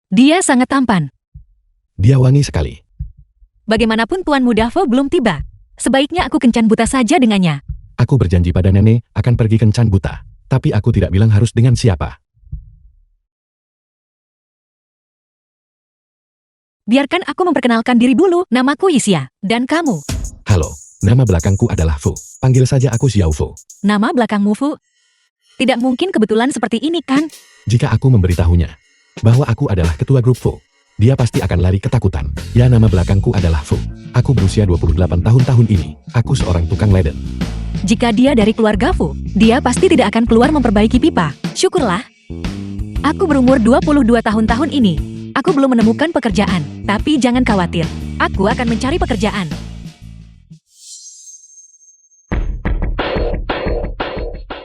Dia sangat tampan. Dia wangi sekali. Bagaimanapun Tuan Muda Vo belum tiba. Sebaiknya aku kencan buta saja dengannya. Aku berjanji pada nenek akan pergi kencan buta. Tapi aku tidak bilang harus dengan siapa. Biarkan aku memperkenalkan diri dulu. Namaku Yixia. Dan kamu? Halo, nama belakangku adalah Fu. Panggil saja aku Xiao Fu. Nama belakangmu Fu? Tidak mungkin kebetulan seperti ini kan? Jika aku memberitahunya bahwa aku adalah ketua grup Fu, dia pasti akan lari ketakutan. Ya, nama belakangku adalah Fu. Aku berusia 28 tahun ini. Aku seorang tukang leden. Jika dia dari keluarga Fu, dia pasti tidak akan keluar memperbaiki pipa. Syukurlah. Aku berumur 22 tahun ini. Aku belum menemukan pekerjaan. Tapi jangan khawatir. Aku akan mencari pekerjaan.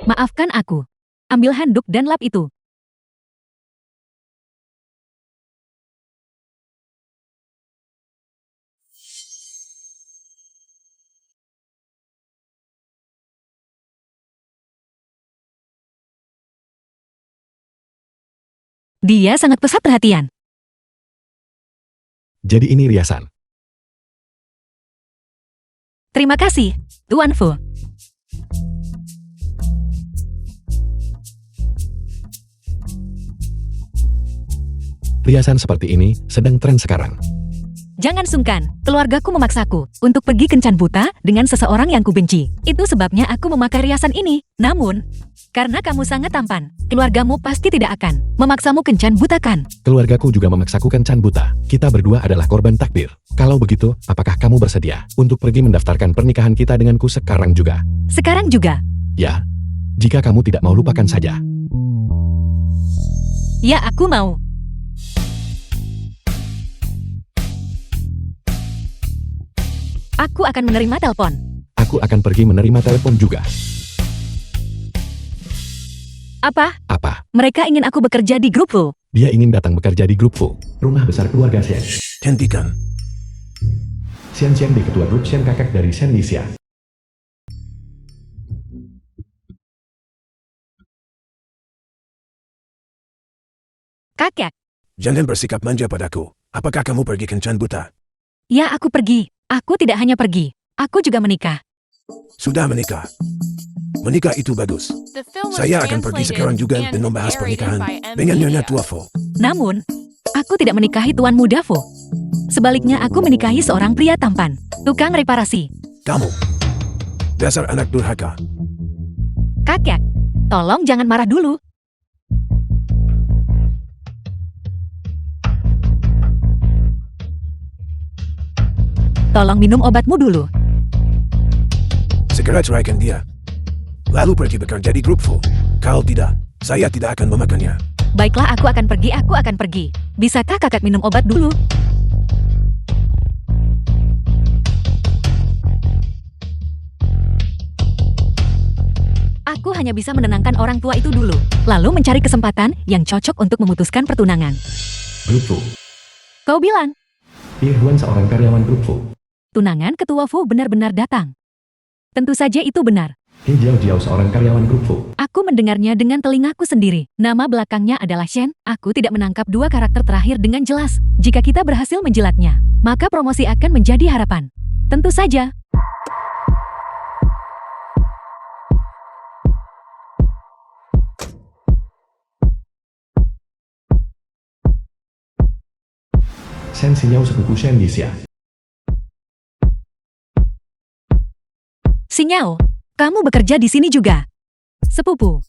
Maafkan aku. Ambil handuk dan lap itu. Dia sangat pesat perhatian. Jadi ini riasan. Terima kasih, Tuan Fu. Riasan seperti ini sedang tren sekarang. Jangan sungkan, keluargaku memaksaku untuk pergi kencan buta dengan seseorang yang kubenci. Itu sebabnya aku memakai riasan ini. Namun, karena kamu sangat tampan, keluargamu pasti tidak akan memaksamu kencan buta kan? Keluargaku juga memaksaku kencan buta. Kita berdua adalah korban takdir. Kalau begitu, apakah kamu bersedia untuk pergi mendaftarkan pernikahan kita denganku sekarang juga? Sekarang juga? Ya, jika kamu tidak mau lupakan saja. Ya, aku mau. Aku akan menerima telepon. Aku akan pergi menerima telepon juga. Apa? Apa? Mereka ingin aku bekerja di grup Fu. Dia ingin datang bekerja di grup Fu. Rumah besar keluarga Shen. Hentikan. Xian di ketua grup Shen, kakak dari Shen Yixia. Kakek. Jangan bersikap manja padaku. Apakah kamu pergi kencan buta? Ya, aku pergi. Aku tidak hanya pergi. Aku juga menikah. Sudah menikah. Menikah itu bagus. Saya akan pergi sekarang juga dan membahas pernikahan dengan Nyonya Tua Fu. Namun, aku tidak menikahi Tuan Muda Fu. Sebaliknya aku menikahi seorang pria tampan. Tukang reparasi. Kamu. Dasar anak durhaka. Kakek, tolong jangan marah dulu. Tolong minum obatmu dulu. Segera ceraikan dia. Lalu pergi bekerja di grup Fu. Kalau tidak, saya tidak akan memakannya. Baiklah, aku akan pergi. Bisakah kakak minum obat dulu? Aku hanya bisa menenangkan orang tua itu dulu, lalu mencari kesempatan yang cocok untuk memutuskan pertunangan. Grup Fu. Kau bilang, Huan seorang karyawan grup Fu. tunangan ketua Fu benar-benar datang. Tentu saja itu benar. Jiao seorang karyawan grup Fu. Aku mendengarnya dengan telingaku sendiri. Nama belakangnya adalah Shen. Aku tidak menangkap dua karakter terakhir dengan jelas. Jika kita berhasil menjilatnya, maka promosi akan menjadi harapan. Tentu saja. Shen Xiao sepupu Shen Yixia. Sinyao, kamu bekerja di sini juga. Sepupu.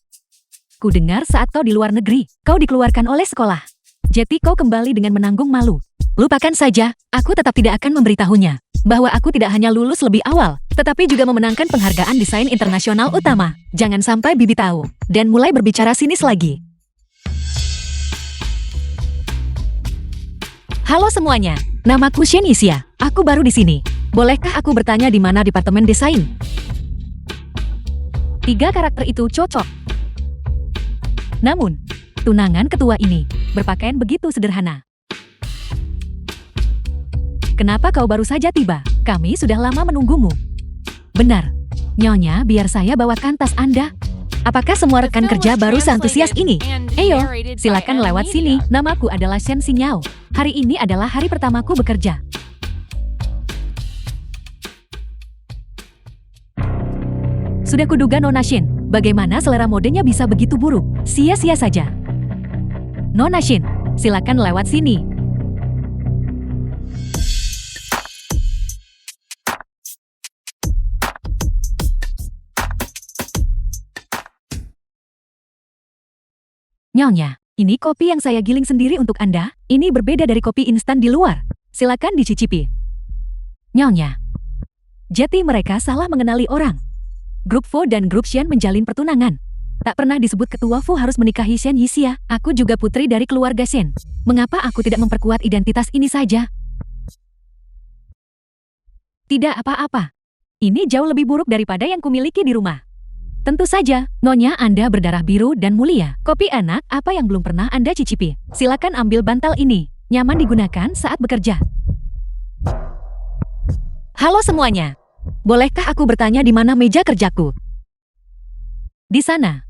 Ku dengar saat kau di luar negeri, kau dikeluarkan oleh sekolah. Jadi kau kembali dengan menanggung malu. Lupakan saja, aku tetap tidak akan memberitahunya bahwa aku tidak hanya lulus lebih awal, tetapi juga memenangkan penghargaan desain internasional utama. Jangan sampai Bibi tahu, dan mulai berbicara sinis lagi. Halo semuanya, namaku Shen Yixia. Aku baru di sini. Bolehkah aku bertanya di mana departemen desain? 3 karakter itu cocok. Namun, tunangan ketua ini berpakaian begitu sederhana. Kenapa kau baru saja tiba? Kami sudah lama menunggumu. Benar. Nyonya, biar saya bawakan tas Anda. Apakah semua rekan kerja baru seantusias ini? Eyo, silakan lewat sini. Namaku adalah Shen Xinyao. Hari ini adalah hari pertamaku bekerja. Sudah kuduga Nona Shin, bagaimana selera modenya bisa begitu buruk? Sia-sia saja. Nona Shin, silakan lewat sini. Nyonya, ini kopi yang saya giling sendiri untuk Anda. Ini berbeda dari kopi instan di luar. Silakan dicicipi. Nyonya, jadi mereka salah mengenali orang. Grup Fu dan Grup Shen menjalin pertunangan. Tak pernah disebut ketua Fu harus menikahi Shen Yixia. Aku juga putri dari keluarga Shen. Mengapa aku tidak memperkuat identitas ini saja? Tidak apa-apa. Ini jauh lebih buruk daripada yang kumiliki di rumah. Tentu saja, Nyonya Anda berdarah biru dan mulia. Kopi enak, apa yang belum pernah Anda cicipi? Silakan ambil bantal ini. Nyaman digunakan saat bekerja. Halo semuanya. Bolehkah aku bertanya di mana meja kerjaku? Di sana.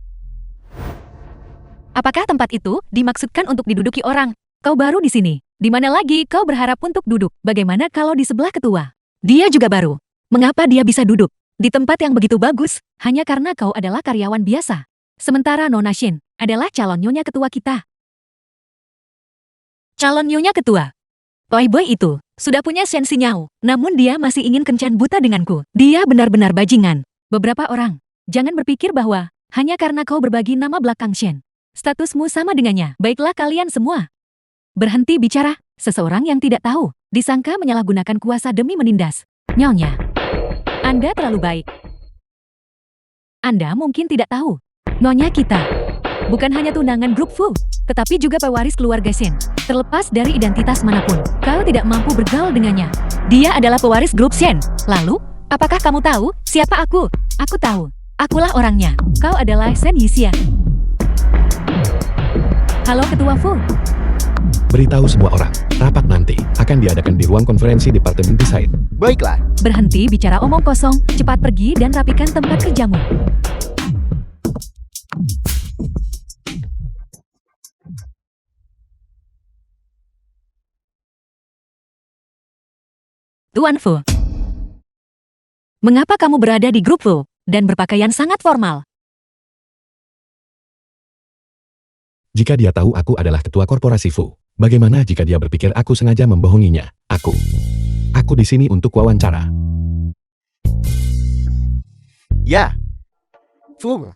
Apakah tempat itu dimaksudkan untuk diduduki orang? Kau baru di sini. Di mana lagi kau berharap untuk duduk? Bagaimana kalau di sebelah ketua? Dia juga baru. Mengapa dia bisa duduk di tempat yang begitu bagus? Hanya karena kau adalah karyawan biasa. Sementara Nona Shin adalah calon nyonya ketua kita. Calon nyonya ketua. Playboy itu sudah punya Shen Xinyao, namun dia masih ingin kencan buta denganku. Dia benar-benar bajingan. Beberapa orang, jangan berpikir bahwa hanya karena kau berbagi nama belakang Shen, statusmu sama dengannya. Baiklah kalian semua. Berhenti bicara. Seseorang yang tidak tahu, disangka menyalahgunakan kuasa demi menindas. Nyonya, Anda terlalu baik. Anda mungkin tidak tahu, Nyonya kita bukan hanya tunangan grup Fu, tetapi juga pewaris keluarga Shen. Terlepas dari identitas manapun, kau tidak mampu bergaul dengannya. Dia adalah pewaris grup Shen. Lalu, apakah kamu tahu siapa aku? Aku tahu. Akulah orangnya. Kau adalah Shen Yixia. Halo Ketua Fu. Beritahu semua orang, rapat nanti akan diadakan di ruang konferensi Departemen Desain. Baiklah. Berhenti bicara omong kosong. Cepat pergi dan rapikan tempat kerjamu. Tuan Fu, mengapa kamu berada di grup Fu dan berpakaian sangat formal? Jika dia tahu aku adalah ketua korporasi Fu, bagaimana jika dia berpikir aku sengaja membohonginya? Aku di sini untuk wawancara. Ya. Fu.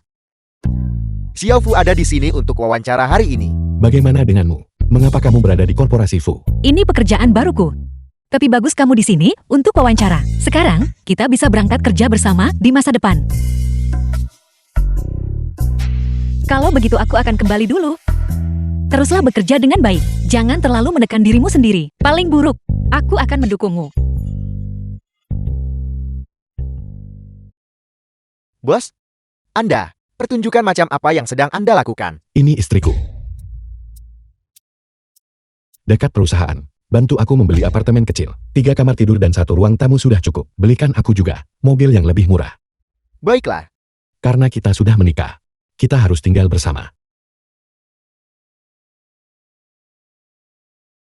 Xiao Fu ada di sini untuk wawancara hari ini. Bagaimana denganmu? Mengapa kamu berada di korporasi Fu? Ini pekerjaan baruku. Tapi bagus kamu di sini untuk wawancara. Sekarang, kita bisa berangkat kerja bersama di masa depan. Kalau begitu aku akan kembali dulu. Teruslah bekerja dengan baik. Jangan terlalu menekan dirimu sendiri. Paling buruk, aku akan mendukungmu. Bos, Anda, pertunjukan macam apa yang sedang Anda lakukan? Ini istriku. Dekat perusahaan. Bantu aku membeli apartemen kecil. 3 kamar tidur dan 1 ruang tamu sudah cukup. Belikan aku juga mobil yang lebih murah. Baiklah. Karena kita sudah menikah, kita harus tinggal bersama.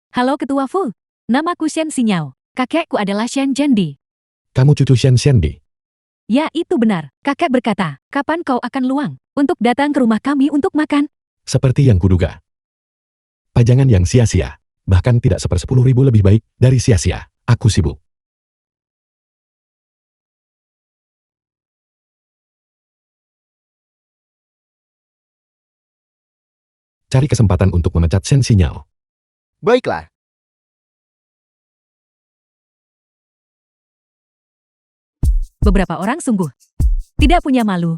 Halo Ketua Fu, namaku Shen Xinyao. Kakekku adalah Shen Zhendi. Kamu cucu Shen Xiandi. Ya, itu benar. Kakek berkata, kapan kau akan luang untuk datang ke rumah kami untuk makan? Seperti yang kuduga. Pajangan yang sia-sia. Bahkan tidak 1/10.000 lebih baik dari sia-sia. Aku sibuk. Cari kesempatan untuk memecat Shen Xinyao. Baiklah. Beberapa orang sungguh tidak punya malu.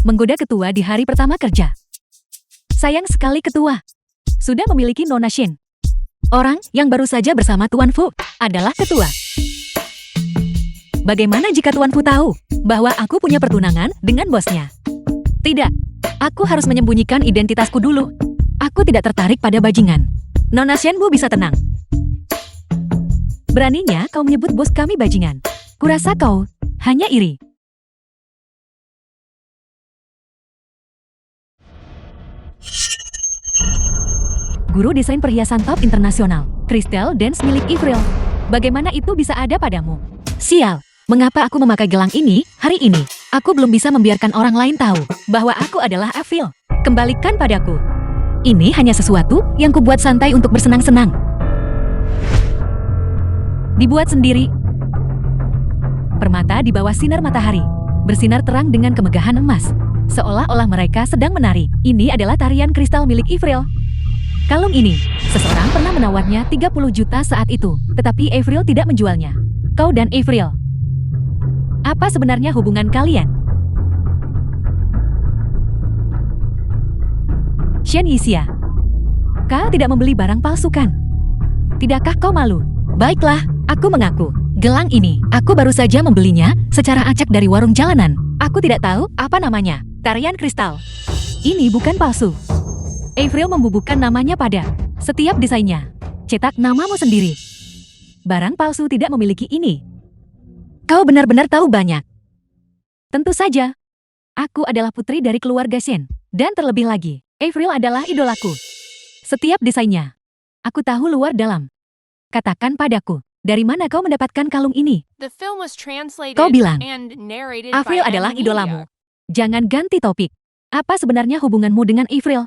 Menggoda ketua di hari pertama kerja. Sayang sekali ketua sudah memiliki Nona Shin. Orang yang baru saja bersama Tuan Fu adalah ketua. Bagaimana jika Tuan Fu tahu bahwa aku punya pertunangan dengan bosnya? Tidak, aku harus menyembunyikan identitasku dulu. Aku tidak tertarik pada bajingan. Nona Shenbu bisa tenang. Beraninya kau menyebut bos kami bajingan. Kurasa kau hanya iri. guru desain perhiasan top internasional, Crystal Dance milik Avril. Bagaimana itu bisa ada padamu? Sial, mengapa aku memakai gelang ini hari ini? Aku belum bisa membiarkan orang lain tahu bahwa aku adalah Avril. Kembalikan padaku. Ini hanya sesuatu yang kubuat santai untuk bersenang-senang. Dibuat sendiri. Permata di bawah sinar matahari, bersinar terang dengan kemegahan emas. Seolah-olah mereka sedang menari. Ini adalah tarian kristal milik Avril. Kalung ini, seseorang pernah menawarnya 30 juta saat itu, tetapi Avril tidak menjualnya. Kau dan Avril. Apa sebenarnya hubungan kalian? Shen Yixia. Kau tidak membeli barang palsu kan? Tidakkah kau malu? Baiklah, aku mengaku. Gelang ini, aku baru saja membelinya secara acak dari warung jalanan. Aku tidak tahu apa namanya. Tarian kristal. Ini bukan palsu. Avril membubuhkan namanya pada setiap desainnya. Cetak namamu sendiri. Barang palsu tidak memiliki ini. Kau benar-benar tahu banyak. Tentu saja. Aku adalah putri dari keluarga Shen. Dan terlebih lagi, Avril adalah idolaku. Setiap desainnya. Aku tahu luar dalam. Katakan padaku, dari mana kau mendapatkan kalung ini? Kau bilang, Avril adalah idolamu. Jangan ganti topik. Apa sebenarnya hubunganmu dengan Avril?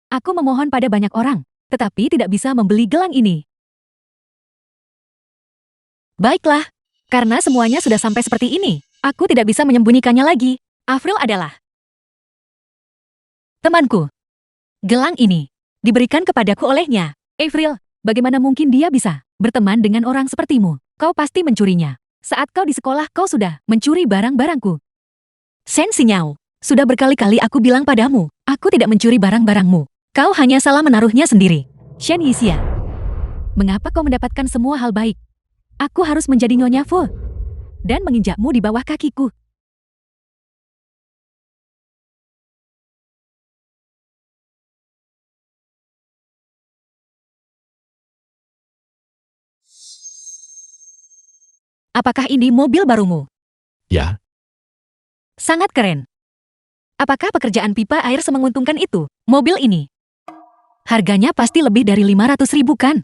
Aku memohon pada banyak orang, tetapi tidak bisa membeli gelang ini. Baiklah, karena semuanya sudah sampai seperti ini, aku tidak bisa menyembunyikannya lagi. Avril adalah temanku. Gelang ini diberikan kepadaku olehnya. Avril, bagaimana mungkin dia bisa berteman dengan orang sepertimu? Kau pasti mencurinya. Saat kau di sekolah, kau sudah mencuri barang-barangku. Shen Xinyao, sudah berkali-kali aku bilang padamu, aku tidak mencuri barang-barangmu. Kau hanya salah menaruhnya sendiri. Shen Yixia, mengapa kau mendapatkan semua hal baik? Aku harus menjadi Nyonya Fu dan menginjakmu di bawah kakiku. Apakah ini mobil barumu? Ya, Sangat keren. Apakah pekerjaan pipa air semenguntungkan itu? Mobil ini. Harganya pasti lebih dari 500.000 kan?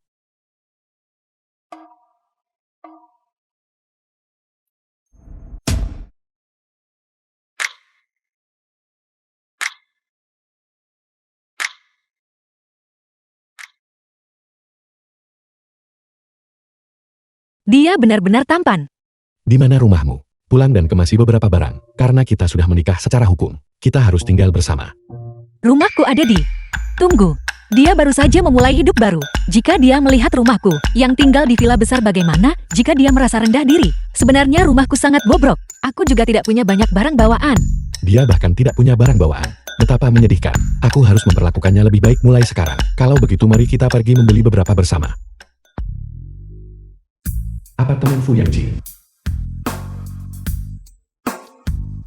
Dia benar-benar tampan. di mana rumahmu? Pulang dan kemasi beberapa barang. Karena kita sudah menikah secara hukum, kita harus tinggal bersama. Rumahku ada di... Tunggu. Dia baru saja memulai hidup baru. Jika dia melihat rumahku, yang tinggal di villa besar bagaimana jika dia merasa rendah diri? Sebenarnya rumahku sangat bobrok. Aku juga tidak punya banyak barang bawaan. Dia bahkan tidak punya barang bawaan. Betapa menyedihkan. Aku harus memperlakukannya lebih baik mulai sekarang. Kalau begitu mari kita pergi membeli beberapa bersama. Apartemen Fu Yangji.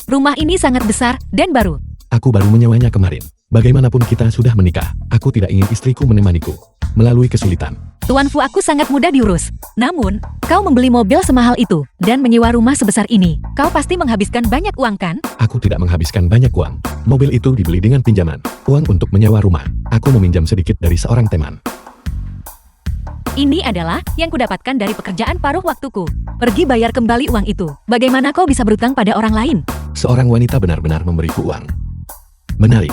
Rumah ini sangat besar dan baru. Aku baru menyewanya kemarin. Bagaimanapun kita sudah menikah, aku tidak ingin istriku menemaniku melalui kesulitan. Tuan Fu, aku sangat mudah diurus. Namun, kau membeli mobil semahal itu dan menyewa rumah sebesar ini. Kau pasti menghabiskan banyak uang kan? Aku tidak menghabiskan banyak uang. Mobil itu dibeli dengan pinjaman. Uang untuk menyewa rumah. Aku meminjam sedikit dari seorang teman. Ini adalah yang kudapatkan dari pekerjaan paruh waktuku. Pergi bayar kembali uang itu. Bagaimana kau bisa berutang pada orang lain? Seorang wanita benar-benar memberiku uang. Menarik.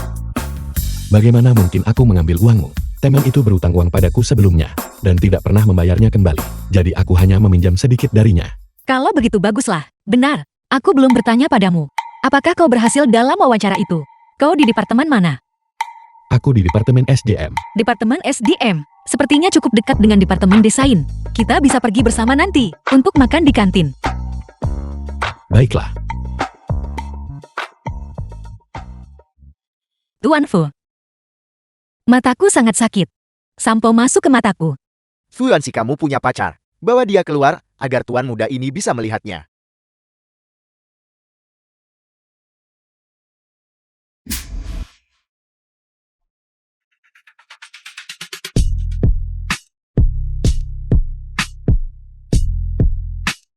Bagaimana mungkin aku mengambil uangmu? Teman itu berutang uang padaku sebelumnya, dan tidak pernah membayarnya kembali. Jadi aku hanya meminjam sedikit darinya. Kalau begitu baguslah. Benar, aku belum bertanya padamu. Apakah kau berhasil dalam wawancara itu? Kau di departemen mana? Aku di Departemen SDM. Departemen SDM. Sepertinya cukup dekat dengan Departemen Desain. Kita bisa pergi bersama nanti, untuk makan di kantin. Baiklah. Tuan Fu. Mataku sangat sakit. Sampo masuk ke mataku. Fuan, si kamu punya pacar. Bawa dia keluar, agar tuan muda ini bisa melihatnya.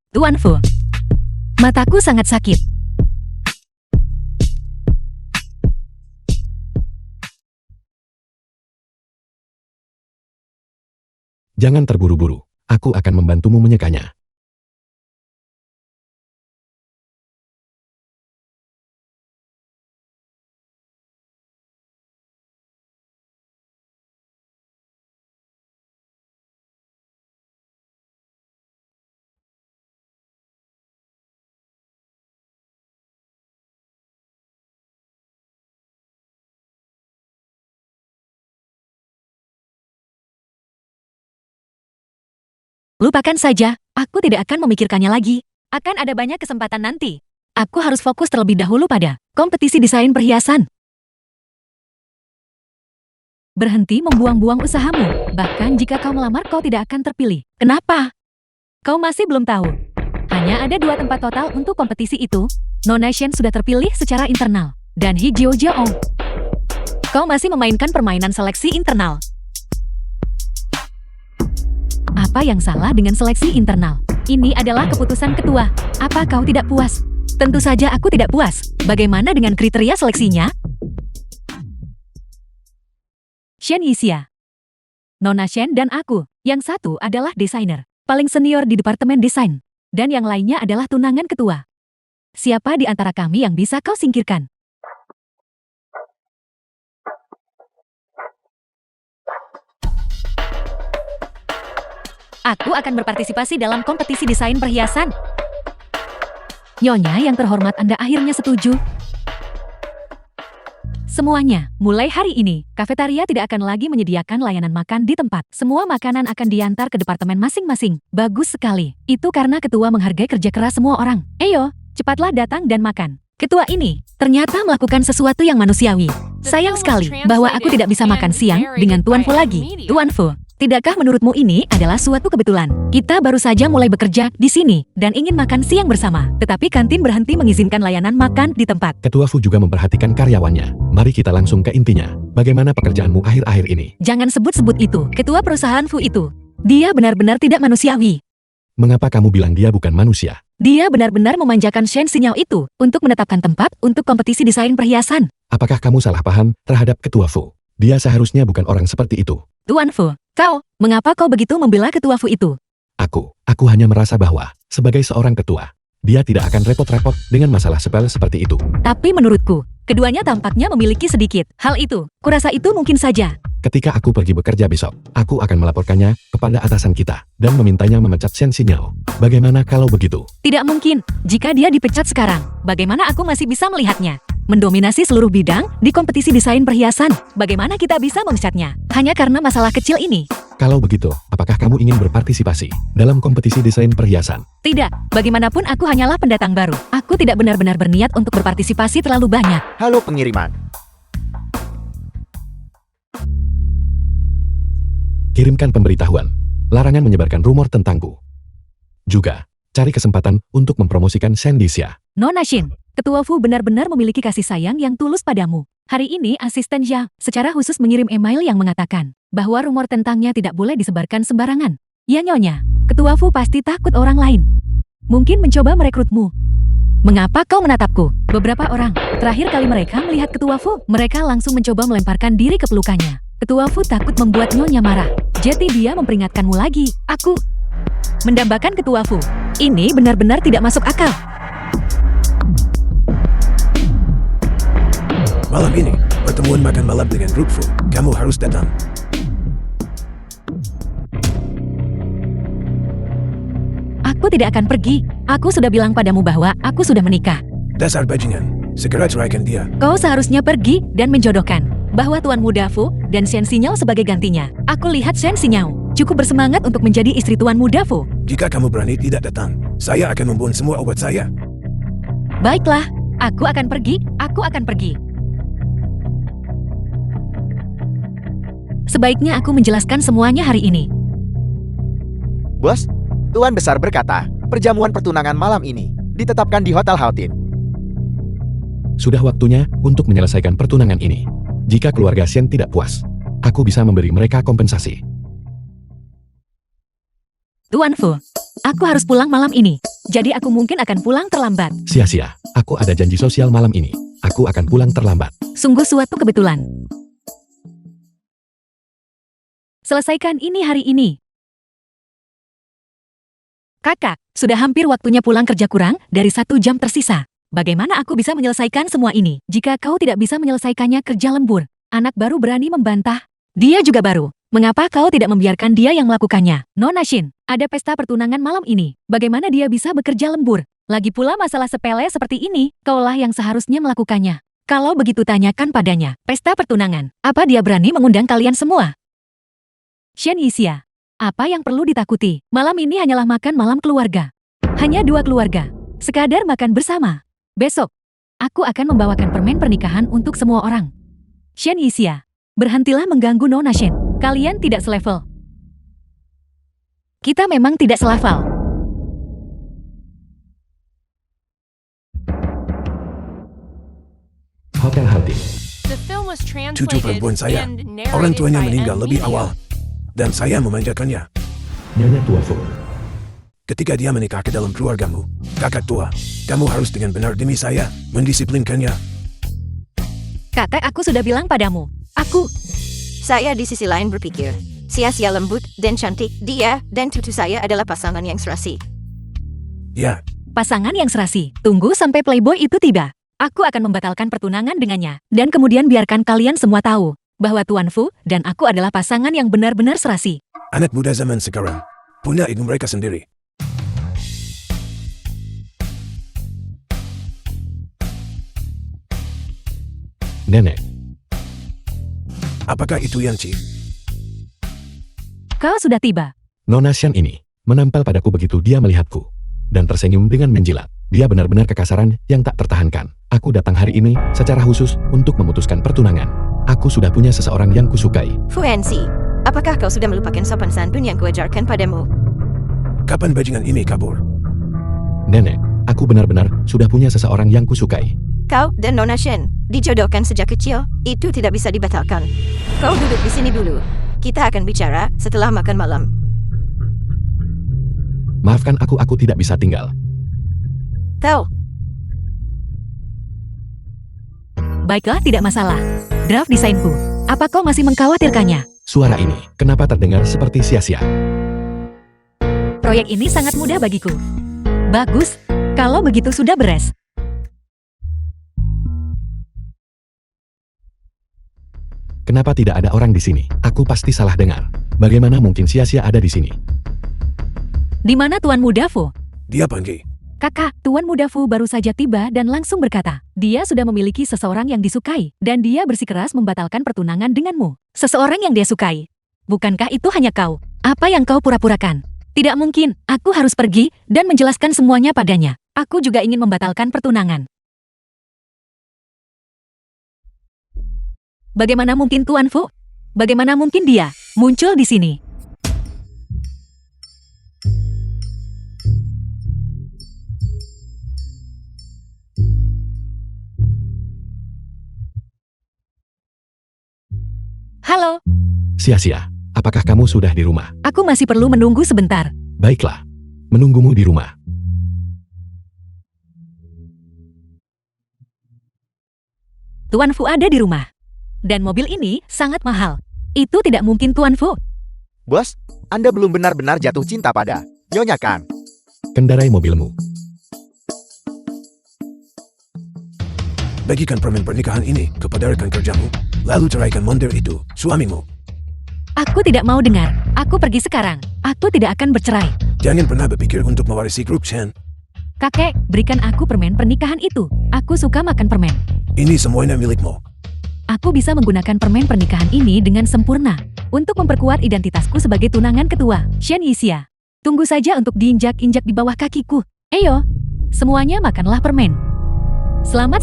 Tuan Fu. Mataku sangat sakit. Jangan terburu-buru. Aku akan membantumu menyekanya. Lupakan saja, aku tidak akan memikirkannya lagi. Akan ada banyak kesempatan nanti. Aku harus fokus terlebih dahulu pada kompetisi desain perhiasan. Berhenti membuang-buang usahamu. Bahkan jika kau melamar, kau tidak akan terpilih. Kenapa? Kau masih belum tahu. Hanya ada 2 tempat total untuk kompetisi itu. Nona Shen sudah terpilih secara internal. Dan Hijio Jiao. Kau masih memainkan permainan seleksi internal. Apa yang salah dengan seleksi internal? Ini adalah keputusan ketua. Apa kau tidak puas? Tentu saja aku tidak puas. Bagaimana dengan kriteria seleksinya? Shen Yixia, Nona Shen dan aku. Yang satu adalah desainer paling senior di departemen desain. Dan yang lainnya adalah tunangan ketua. Siapa di antara kami yang bisa kau singkirkan? Aku akan berpartisipasi dalam kompetisi desain perhiasan. Nyonya yang terhormat, Anda akhirnya setuju. Semuanya, mulai hari ini, kafetaria tidak akan lagi menyediakan layanan makan di tempat. Semua makanan akan diantar ke departemen masing-masing. Bagus sekali. Itu karena ketua menghargai kerja keras semua orang. Ayo, cepatlah datang dan makan. Ketua ini ternyata melakukan sesuatu yang manusiawi. Sayang sekali bahwa aku tidak bisa makan siang dengan Tuan Fu lagi. Tuan Fu, tidakkah menurutmu ini adalah suatu kebetulan? Kita baru saja mulai bekerja di sini dan ingin makan siang bersama. Tetapi kantin berhenti mengizinkan layanan makan di tempat. Ketua Fu juga memperhatikan karyawannya. Mari kita langsung ke intinya. Bagaimana pekerjaanmu akhir-akhir ini? Jangan sebut-sebut itu. Ketua perusahaan Fu itu. Dia benar-benar tidak manusiawi. Mengapa kamu bilang dia bukan manusia? Dia benar-benar memanjakan Shen Xinyao itu untuk menetapkan tempat untuk kompetisi desain perhiasan. Apakah kamu salah paham terhadap Ketua Fu? Dia seharusnya bukan orang seperti itu. Tuan Fu, mengapa kau begitu membela Ketua Fu itu? Aku hanya merasa bahwa, sebagai seorang ketua, dia tidak akan repot-repot dengan masalah sepele seperti itu. Tapi menurutku, keduanya tampaknya memiliki sedikit hal itu. Kurasa itu mungkin saja. Ketika aku pergi bekerja besok, aku akan melaporkannya kepada atasan kita dan memintanya memecat Shen Xinyao. Bagaimana kalau begitu? Tidak mungkin. Jika dia dipecat sekarang, bagaimana aku masih bisa melihatnya mendominasi seluruh bidang di kompetisi desain perhiasan? Bagaimana kita bisa memecatnya hanya karena masalah kecil ini? Kalau begitu, apakah kamu ingin berpartisipasi dalam kompetisi desain perhiasan? Tidak, bagaimanapun aku hanyalah pendatang baru. Aku tidak benar-benar berniat untuk berpartisipasi terlalu banyak. Halo pengiriman. Kirimkan pemberitahuan. Larangan menyebarkan rumor tentangku. Juga, cari kesempatan untuk mempromosikan Shen Yixia. Nona Shin, Ketua Fu benar-benar memiliki kasih sayang yang tulus padamu. Hari ini asisten Jia secara khusus mengirim email yang mengatakan bahwa rumor tentangnya tidak boleh disebarkan sembarangan. Ya Nyonya, Ketua Fu pasti takut orang lain. Mungkin mencoba merekrutmu. Mengapa kau menatapku? Beberapa orang terakhir kali mereka melihat Ketua Fu, mereka langsung mencoba melemparkan diri ke pelukannya. Ketua Fu takut membuat Nyonya marah. Jadi dia memperingatkanmu lagi. Aku mendambakan Ketua Fu. Ini benar-benar tidak masuk akal. Malam ini, pertemuan makan malam dengan grup Fu. Kamu harus datang. Aku tidak akan pergi. Aku sudah bilang padamu bahwa aku sudah menikah. Dasar bajingan. Segera ceraikan dia. Kau seharusnya pergi dan menjodohkan bahwa Tuan Muda Fu dan Shen Xinyao sebagai gantinya. Aku lihat Shen Xinyao cukup bersemangat untuk menjadi istri Tuan Muda Fu. Jika kamu berani tidak datang, saya akan membuang semua obat saya. Baiklah, aku akan pergi. Aku akan pergi. Sebaiknya aku menjelaskan semuanya hari ini. Bos, Tuan Besar berkata, perjamuan pertunangan malam ini ditetapkan di Hotel Houghton. Sudah waktunya untuk menyelesaikan pertunangan ini. Jika keluarga Shen tidak puas, aku bisa memberi mereka kompensasi. Tuan Fu, aku harus pulang malam ini. Jadi aku mungkin akan pulang terlambat. Sia-sia, aku ada janji sosial malam ini. Aku akan pulang terlambat. Sungguh suatu kebetulan. Selesaikan ini hari ini. Kakak, sudah hampir waktunya pulang kerja, kurang dari 1 jam tersisa. Bagaimana aku bisa menyelesaikan semua ini? Jika kau tidak bisa menyelesaikannya, kerja lembur. Anak baru berani membantah. Dia juga baru. Mengapa kau tidak membiarkan dia yang melakukannya? Nona Shin, ada pesta pertunangan malam ini. Bagaimana dia bisa bekerja lembur? Lagi pula masalah sepele seperti ini, kaulah yang seharusnya melakukannya. Kalau begitu tanyakan padanya. Pesta pertunangan, apa dia berani mengundang kalian semua? Shen Yixia, apa yang perlu ditakuti? Malam ini hanyalah makan malam keluarga. Hanya 2 keluarga. Sekadar makan bersama. Besok, aku akan membawakan permen pernikahan untuk semua orang. Shen Yixia, berhentilah mengganggu Nona Shen. Kalian tidak selevel. Kita memang tidak selevel. Hotel Hati. Cucu perempuan saya, orang tuanya meninggal lebih awal. Dan saya memanjakannya. Nyonya Tua Fu. Ketika dia menikah ke dalam keluargamu, kakak tua, kamu harus dengan benar demi saya, mendisiplinkannya. Kakak, aku sudah bilang padamu. Saya di sisi lain berpikir, sia-sia lembut dan cantik, dia dan cucu saya adalah pasangan yang serasi. Ya, Pasangan yang serasi. Tunggu sampai playboy itu tiba. Aku akan membatalkan pertunangan dengannya. Dan kemudian biarkan kalian semua tahu bahwa Tuan Fu dan aku adalah pasangan yang benar-benar serasi. anak muda zaman sekarang, punya ego mereka sendiri. Nenek. Apakah itu Yanci? Kau sudah tiba. Nona Shen ini menempel padaku begitu dia melihatku. Dan tersenyum dengan menjilat. Dia benar-benar kekasaran yang tak tertahankan. Aku datang hari ini secara khusus untuk memutuskan pertunangan. Aku sudah punya seseorang yang kusukai. Fu Enzi, apakah kau sudah melupakan sopan santun yang kuajarkan padamu? Kapan bajingan ini kabur? Nenek, aku benar-benar sudah punya seseorang yang kusukai. Kau dan Nona Shen dijodohkan sejak kecil, itu tidak bisa dibatalkan. Kau duduk di sini dulu. Kita akan bicara setelah makan malam. Maafkan aku tidak bisa tinggal. Tahu, Baiklah, tidak masalah. Draft desainku. Apa kau masih mengkhawatirkannya? Suara ini, kenapa terdengar seperti sia-sia? Proyek ini sangat mudah bagiku. Bagus. Kalau begitu sudah beres. Kenapa tidak ada orang di sini? Aku pasti salah dengar. Bagaimana mungkin sia-sia ada di sini? Di mana Tuan Muda Fu? Dia pergi. Kakak, Tuan Muda Fu baru saja tiba dan langsung berkata, dia sudah memiliki seseorang yang disukai, dan dia bersikeras membatalkan pertunangan denganmu. Seseorang yang dia sukai. Bukankah itu hanya kau? Apa yang kau pura-purakan? Tidak mungkin, aku harus pergi dan menjelaskan semuanya padanya. Aku juga ingin membatalkan pertunangan. Bagaimana mungkin Tuan Fu? Bagaimana mungkin dia muncul di sini? Halo, Sia-sia, apakah kamu sudah di rumah? aku masih perlu menunggu sebentar. Baiklah, menunggumu di rumah. Tuan Fu ada di rumah. Dan mobil ini sangat mahal. Itu tidak mungkin Tuan Fu. Bos, Anda belum benar-benar jatuh cinta pada Nyonya kan? Kendarai mobilmu. Bagikan permen pernikahan ini kepada rekan kerjamu, lalu ceraikan montir itu, suamimu. Aku tidak mau dengar. Aku pergi sekarang. Aku tidak akan bercerai. Jangan pernah berpikir untuk mewarisi grup Shen. Kakek, berikan aku permen pernikahan itu. Aku suka makan permen. Ini semuanya milikmu. Aku bisa menggunakan permen pernikahan ini dengan sempurna untuk memperkuat identitasku sebagai tunangan ketua, Shen Yixia. Tunggu saja untuk diinjak-injak di bawah kakiku. Ayo, semuanya makanlah permen. Selamat.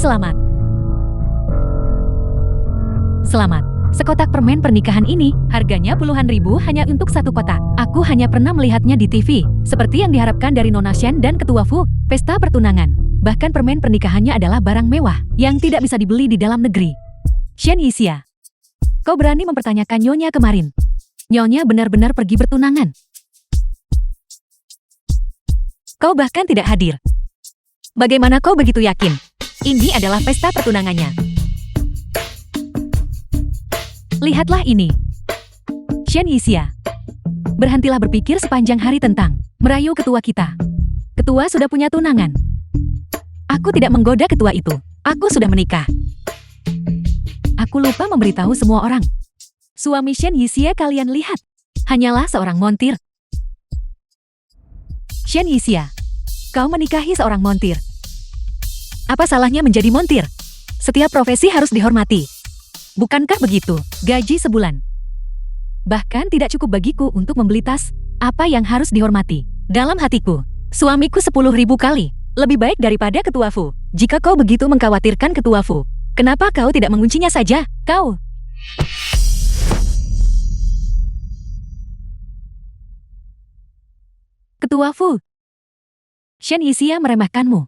Selamat. Sekotak permen pernikahan ini, harganya puluhan ribu hanya untuk 1 kotak. Aku hanya pernah melihatnya di TV, seperti yang diharapkan dari Nona Shen dan Ketua Fu, pesta pertunangan. Bahkan permen pernikahannya adalah barang mewah, yang tidak bisa dibeli di dalam negeri. Shen Yixia, kau berani mempertanyakan Nyonya kemarin. Nyonya benar-benar pergi bertunangan. Kau bahkan tidak hadir. Bagaimana kau begitu yakin? Ini adalah pesta pertunangannya. Lihatlah ini. Shen Yixia, berhentilah berpikir sepanjang hari tentang merayu ketua kita. Ketua sudah punya tunangan. Aku tidak menggoda ketua itu. Aku sudah menikah. Aku lupa memberitahu semua orang. Suami Shen Yixia kalian lihat. Hanyalah seorang montir. Shen Yixia, kau menikahi seorang montir. Apa salahnya menjadi montir? Setiap profesi harus dihormati. Bukankah begitu? Gaji sebulan. Bahkan tidak cukup bagiku untuk membeli tas. Apa yang harus dihormati? Dalam hatiku, suamiku 10.000 kali. Lebih baik daripada ketua Fu. Jika kau begitu mengkhawatirkan ketua Fu, kenapa kau tidak menguncinya saja? Kau... Ketua Fu. Shen Yixia meremehkanmu.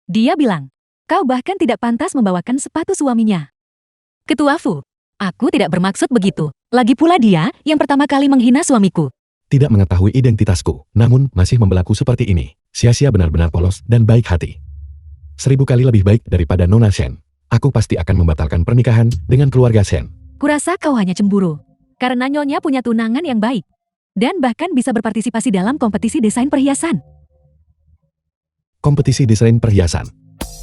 Dia bilang, kau bahkan tidak pantas membawakan sepatu suaminya. Ketua Fu, aku tidak bermaksud begitu. Lagi pula dia yang pertama kali menghina suamiku. Tidak mengetahui identitasku, namun masih membelaku seperti ini. Sia-sia benar-benar polos dan baik hati. 1000 kali lebih baik daripada Nona Shen. Aku pasti akan membatalkan pernikahan dengan keluarga Shen. Kurasa kau hanya cemburu. Karena Nyonya punya tunangan yang baik. Dan bahkan bisa berpartisipasi dalam kompetisi desain perhiasan. Kompetisi desain perhiasan.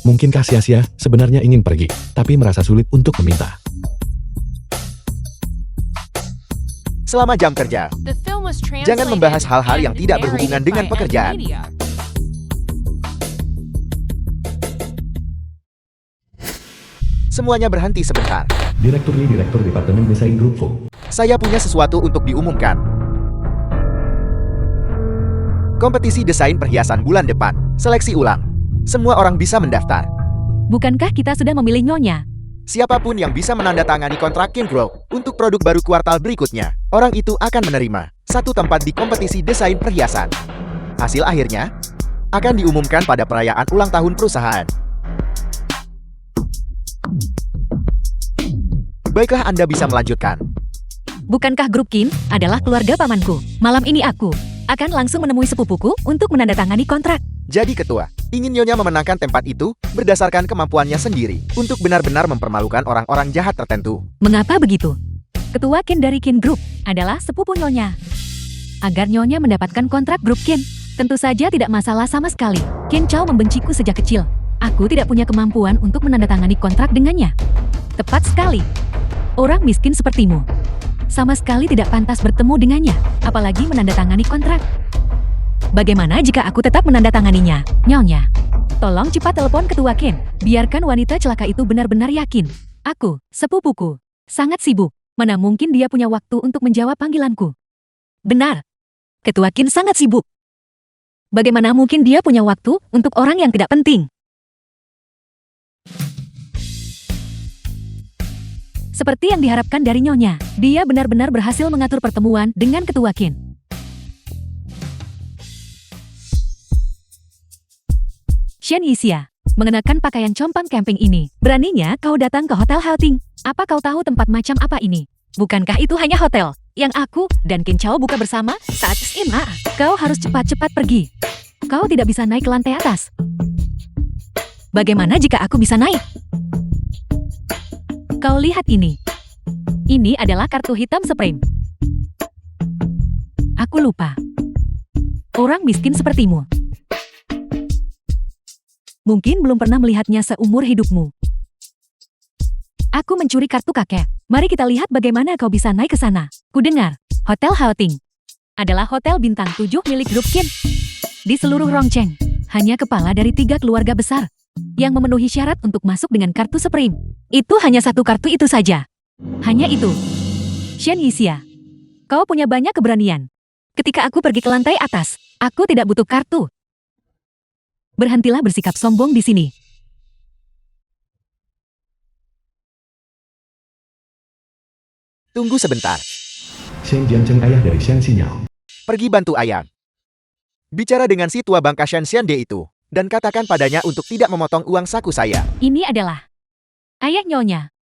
Mungkinkah sia-sia sebenarnya ingin pergi, tapi merasa sulit untuk meminta. Selama jam kerja, jangan membahas hal-hal yang tidak berhubungan dengan pekerjaan. Semuanya berhenti sebentar. Direktur Departemen Desain Grup Fu. Saya punya sesuatu untuk diumumkan. Kompetisi desain perhiasan bulan depan. Seleksi ulang. Semua orang bisa mendaftar. Bukankah kita sudah memilih Nyonya? Siapapun yang bisa menandatangani kontrak King Group untuk produk baru kuartal berikutnya, orang itu akan menerima satu tempat di kompetisi desain perhiasan. Hasil akhirnya akan diumumkan pada perayaan ulang tahun perusahaan. Baiklah, Anda bisa melanjutkan. Bukankah grup Qin adalah keluarga pamanku? Malam ini aku akan langsung menemui sepupuku untuk menandatangani kontrak. Jadi ketua, ingin Nyonya memenangkan tempat itu berdasarkan kemampuannya sendiri untuk benar-benar mempermalukan orang-orang jahat tertentu. Mengapa begitu? Ketua Qin dari Qin Group adalah sepupu Nyonya. Agar Nyonya mendapatkan kontrak grup Qin, tentu saja tidak masalah sama sekali. Qin Chao membenciku sejak kecil. Aku tidak punya kemampuan untuk menandatangani kontrak dengannya. Tepat sekali. Orang miskin sepertimu sama sekali tidak pantas bertemu dengannya, apalagi menandatangani kontrak. Bagaimana jika aku tetap menandatanganinya, Nyonya? Tolong cepat telepon ketua Qin. Biarkan wanita celaka itu benar-benar yakin. Aku, sepupuku, sangat sibuk. Mana mungkin dia punya waktu untuk menjawab panggilanku? Benar. Ketua Qin sangat sibuk. Bagaimana mungkin dia punya waktu untuk orang yang tidak penting? Seperti yang diharapkan dari Nyonya, dia benar-benar berhasil mengatur pertemuan dengan ketua Qin. Shen Yixia, mengenakan pakaian compang camping ini, beraninya kau datang ke Hotel Haoting. Apa kau tahu tempat macam apa ini? Bukankah itu hanya hotel yang aku dan Qin Chao buka bersama saat SMA? Kau harus cepat-cepat pergi. Kau tidak bisa naik ke lantai atas. Bagaimana jika aku bisa naik? Kau lihat ini. Ini adalah kartu hitam Supreme. Aku lupa. Orang miskin sepertimu mungkin belum pernah melihatnya seumur hidupmu. Aku mencuri kartu kakek. Mari kita lihat bagaimana kau bisa naik ke sana. Kudengar, Hotel Haoting adalah hotel bintang 7 milik grup Qin. Di seluruh Rongcheng, hanya kepala dari 3 keluarga besar yang memenuhi syarat untuk masuk dengan kartu Supreme. Itu hanya satu kartu itu saja. Hanya itu. Shen Yixia, kau punya banyak keberanian. Ketika aku pergi ke lantai atas, aku tidak butuh kartu. Berhentilah bersikap sombong di sini. Tunggu sebentar. Shen Jiancheng, ayah dari Shen Xinyao. Pergi bantu ayah. Bicara dengan si tua bangka Shen Xiande itu, dan katakan padanya untuk tidak memotong uang saku saya. Ini adalah ayah Nyonya.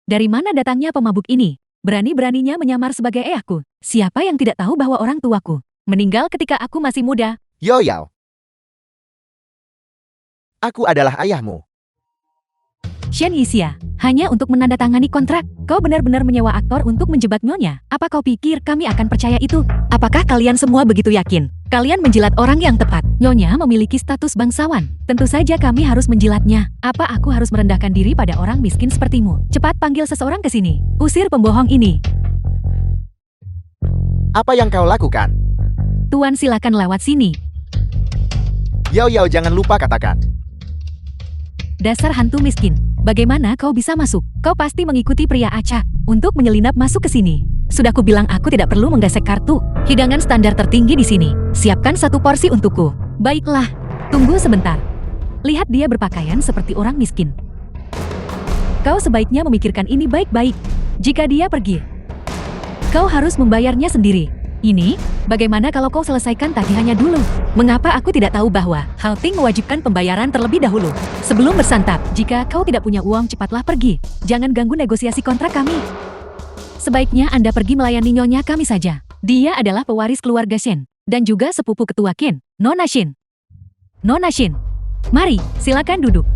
Dari mana datangnya pemabuk ini? Berani-beraninya menyamar sebagai ayahku. Siapa yang tidak tahu bahwa orang tuaku meninggal ketika aku masih muda? Yo Yao. Aku adalah ayahmu. Shen Yixia, hanya untuk menandatangani kontrak. Kau benar-benar menyewa aktor untuk menjebak Nyonya. Apa kau pikir kami akan percaya itu? Apakah kalian semua begitu yakin Kalian menjilat orang yang tepat. Nyonya memiliki status bangsawan. Tentu saja kami harus menjilatnya. Apa aku harus merendahkan diri pada orang miskin sepertimu? Cepat panggil seseorang ke sini. Usir pembohong ini. Apa yang kau lakukan? Tuan silakan lewat sini. Yao Yao, jangan lupa katakan. Dasar hantu miskin. Bagaimana kau bisa masuk? Kau pasti mengikuti pria acak untuk menyelinap masuk ke sini. Sudah kubilang aku tidak perlu menggesek kartu. Hidangan standar tertinggi di sini. Siapkan 1 porsi untukku. Baiklah, tunggu sebentar. Lihat dia berpakaian seperti orang miskin. Kau sebaiknya memikirkan ini baik-baik. Jika dia pergi, kau harus membayarnya sendiri. Ini, bagaimana kalau kau selesaikan tagihannya dulu? Mengapa aku tidak tahu bahwa Halting mewajibkan pembayaran terlebih dahulu? Sebelum bersantap, jika kau tidak punya uang cepatlah pergi. Jangan ganggu negosiasi kontrak kami. Sebaiknya Anda pergi melayani nyonya kami saja. Dia adalah pewaris keluarga Shen, dan juga sepupu ketua Qin, Nona Shin. Nona Shin, mari, silakan duduk.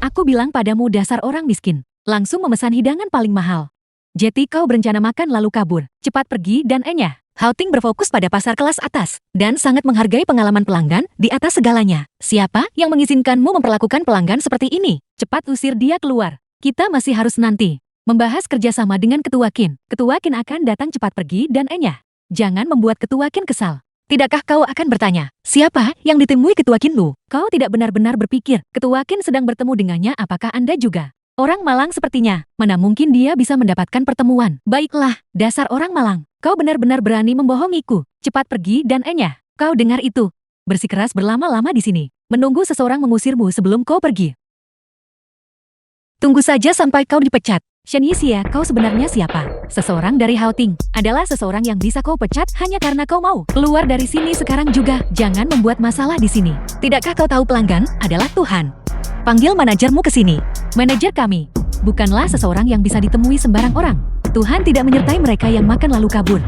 Aku bilang padamu dasar orang miskin. Langsung memesan hidangan paling mahal. Jetty, kau berencana makan lalu kabur. Cepat pergi dan enyah. Halting berfokus pada pasar kelas atas dan sangat menghargai pengalaman pelanggan di atas segalanya. Siapa yang mengizinkanmu memperlakukan pelanggan seperti ini? Cepat usir dia keluar. Kita masih harus nanti membahas kerjasama dengan Ketua Qin. Ketua Qin akan datang, cepat pergi dan enyah. Jangan membuat Ketua Qin kesal. Tidakkah kau akan bertanya, siapa yang ditemui Ketua Qin Lu? Kau tidak benar-benar berpikir Ketua Qin sedang bertemu dengannya? Apakah Anda juga orang malang sepertinya? Mana mungkin dia bisa mendapatkan pertemuan? Baiklah, dasar orang malang. Kau benar-benar berani membohongiku. Cepat pergi dan enyah. Kau dengar itu? Bersikeras berlama-lama di sini. Menunggu seseorang mengusirmu sebelum kau pergi. Tunggu saja sampai kau dipecat. Shen Yixia, kau sebenarnya siapa? Seseorang dari Halting. Adalah seseorang yang bisa kau pecat hanya karena kau mau keluar dari sini sekarang juga. Jangan membuat masalah di sini. Tidakkah kau tahu pelanggan adalah Tuhan? Panggil manajermu ke sini. Manajer kami bukanlah seseorang yang bisa ditemui sembarang orang. Tuhan tidak menyertai mereka yang makan lalu kabur.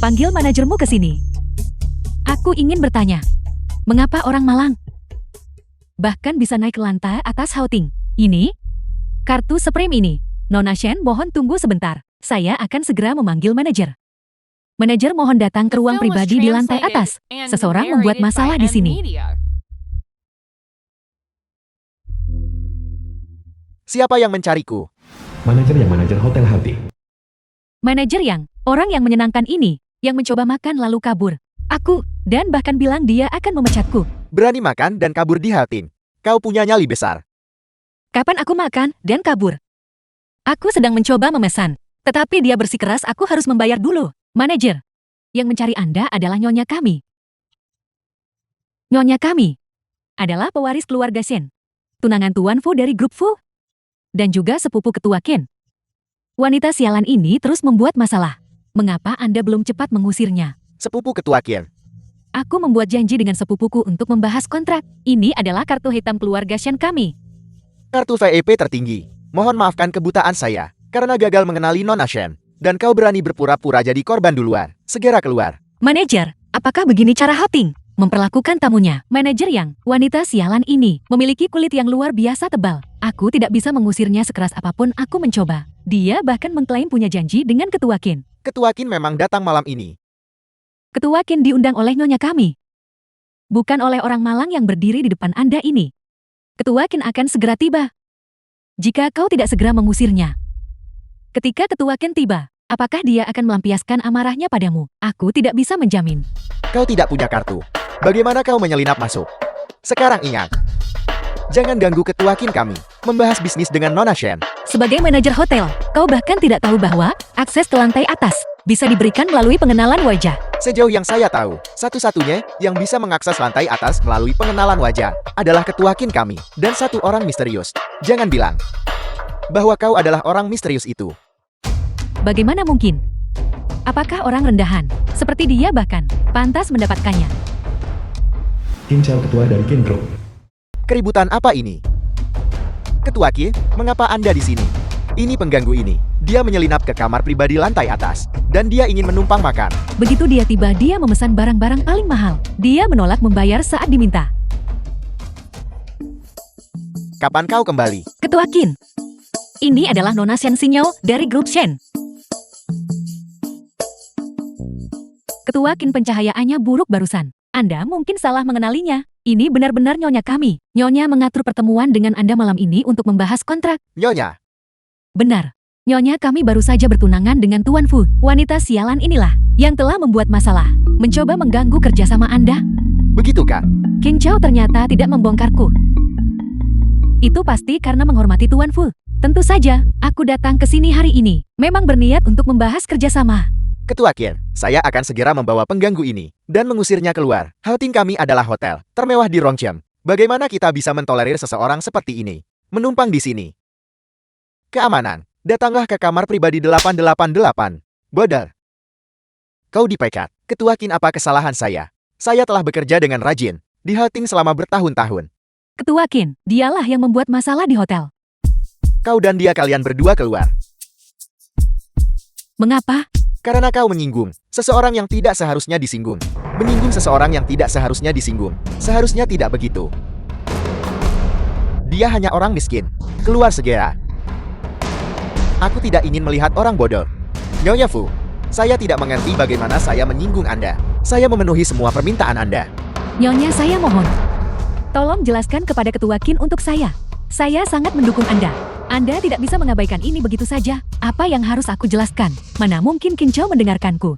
Panggil manajermu ke sini. Aku ingin bertanya, mengapa orang malang bahkan bisa naik ke lantai atas Halting? Ini kartu Supreme ini. Nona Shen, mohon tunggu sebentar. Saya akan segera memanggil manajer. Manajer, mohon datang ke ruang pribadi di lantai atas. Seseorang membuat masalah di sini. Siapa yang mencariku? Manajer hotel Halting. Manajer yang, orang yang menyenangkan ini, yang mencoba makan lalu kabur. Aku, dan bahkan bilang dia akan memecatku. Berani makan dan kabur di Halting. Kau punya nyali besar. Kapan aku makan dan kabur? Aku sedang mencoba memesan. Tetapi dia bersikeras aku harus membayar dulu. Manajer, yang mencari Anda adalah nyonya kami. Nyonya kami adalah pewaris keluarga Shen. Tunangan Tuan Fu dari grup Fu. Dan juga sepupu ketua Qin. Wanita sialan ini terus membuat masalah. Mengapa Anda belum cepat mengusirnya? Sepupu ketua Qin. Aku membuat janji dengan sepupuku untuk membahas kontrak. Ini adalah kartu hitam keluarga Shen kami. Kartu VIP tertinggi. Mohon maafkan kebutaan saya karena gagal mengenali Nona Shen. Dan kau berani berpura-pura jadi korban duluan. Segera keluar. Manajer, apakah begini cara Halting memperlakukan tamunya? Manajer yang, wanita sialan ini memiliki kulit yang luar biasa tebal. Aku tidak bisa mengusirnya sekeras apapun aku mencoba. Dia bahkan mengklaim punya janji dengan Ketua Qin. Ketua Qin memang datang malam ini. Ketua Qin diundang oleh nyonya kami. Bukan oleh orang malang yang berdiri di depan Anda ini. Ketua Qin akan segera tiba. Jika kau tidak segera mengusirnya. Ketika Ketua Qin tiba, apakah dia akan melampiaskan amarahnya padamu? Aku tidak bisa menjamin. Kau tidak punya kartu. Bagaimana kau menyelinap masuk? Sekarang ingat. Jangan ganggu Ketua Qin kami. Membahas bisnis dengan Nona Shen. Sebagai manajer hotel, kau bahkan tidak tahu bahwa akses ke lantai atas bisa diberikan melalui pengenalan wajah. Sejauh yang saya tahu, satu-satunya yang bisa mengakses lantai atas melalui pengenalan wajah adalah Ketua Qin kami dan satu orang misterius. Jangan bilang bahwa kau adalah orang misterius itu. Bagaimana mungkin? Apakah orang rendahan seperti dia bahkan pantas mendapatkannya? Qin Chao, ketua dari Qin Group. Keributan apa ini? Ketua Qin, mengapa Anda di sini? Ini pengganggu ini. Dia menyelinap ke kamar pribadi lantai atas, dan dia ingin menumpang makan. Begitu dia tiba, dia memesan barang-barang paling mahal. Dia menolak membayar saat diminta. Kapan kau kembali? Ketua Qin, Ini adalah Nona Shen Xinyo dari grup Shen. Ketua Qin pencahayaannya buruk barusan. Anda mungkin salah mengenalinya. Ini benar-benar nyonya kami. Nyonya mengatur pertemuan dengan Anda malam ini untuk membahas kontrak. Nyonya, Benar. Nyonya kami baru saja bertunangan dengan Tuan Fu. Wanita sialan inilah yang telah membuat masalah. Mencoba mengganggu kerjasama Anda. begitukah? Qin Chao ternyata tidak membongkarku. Itu pasti karena menghormati Tuan Fu. Tentu saja, aku datang ke sini hari ini. Memang berniat untuk membahas kerjasama. Ketua Qin, saya akan segera membawa pengganggu ini dan mengusirnya keluar. Outing kami adalah hotel termewah di Rongchem. Bagaimana kita bisa mentolerir seseorang seperti ini menumpang di sini? Keamanan, datanglah ke kamar pribadi 888. Bodar. Kau dipecat. Ketua Qin, apa kesalahan saya? Saya telah bekerja dengan rajin di outing selama bertahun-tahun. Ketua Qin, dialah yang membuat masalah di hotel. Kau dan dia kalian berdua keluar. Mengapa? Karena kau menyinggung seseorang yang tidak seharusnya disinggung. Menyinggung seseorang yang tidak seharusnya disinggung. Seharusnya tidak begitu. Dia hanya orang miskin. Keluar segera. Aku tidak ingin melihat orang bodoh. Nyonya Fu, saya tidak mengerti bagaimana saya menyinggung Anda. Saya memenuhi semua permintaan Anda. Nyonya, saya mohon. Tolong jelaskan kepada Ketua Qin untuk saya. Saya sangat mendukung Anda. Anda tidak bisa mengabaikan ini begitu saja. Apa yang harus aku jelaskan? Mana mungkin Qin Chao mendengarkanku?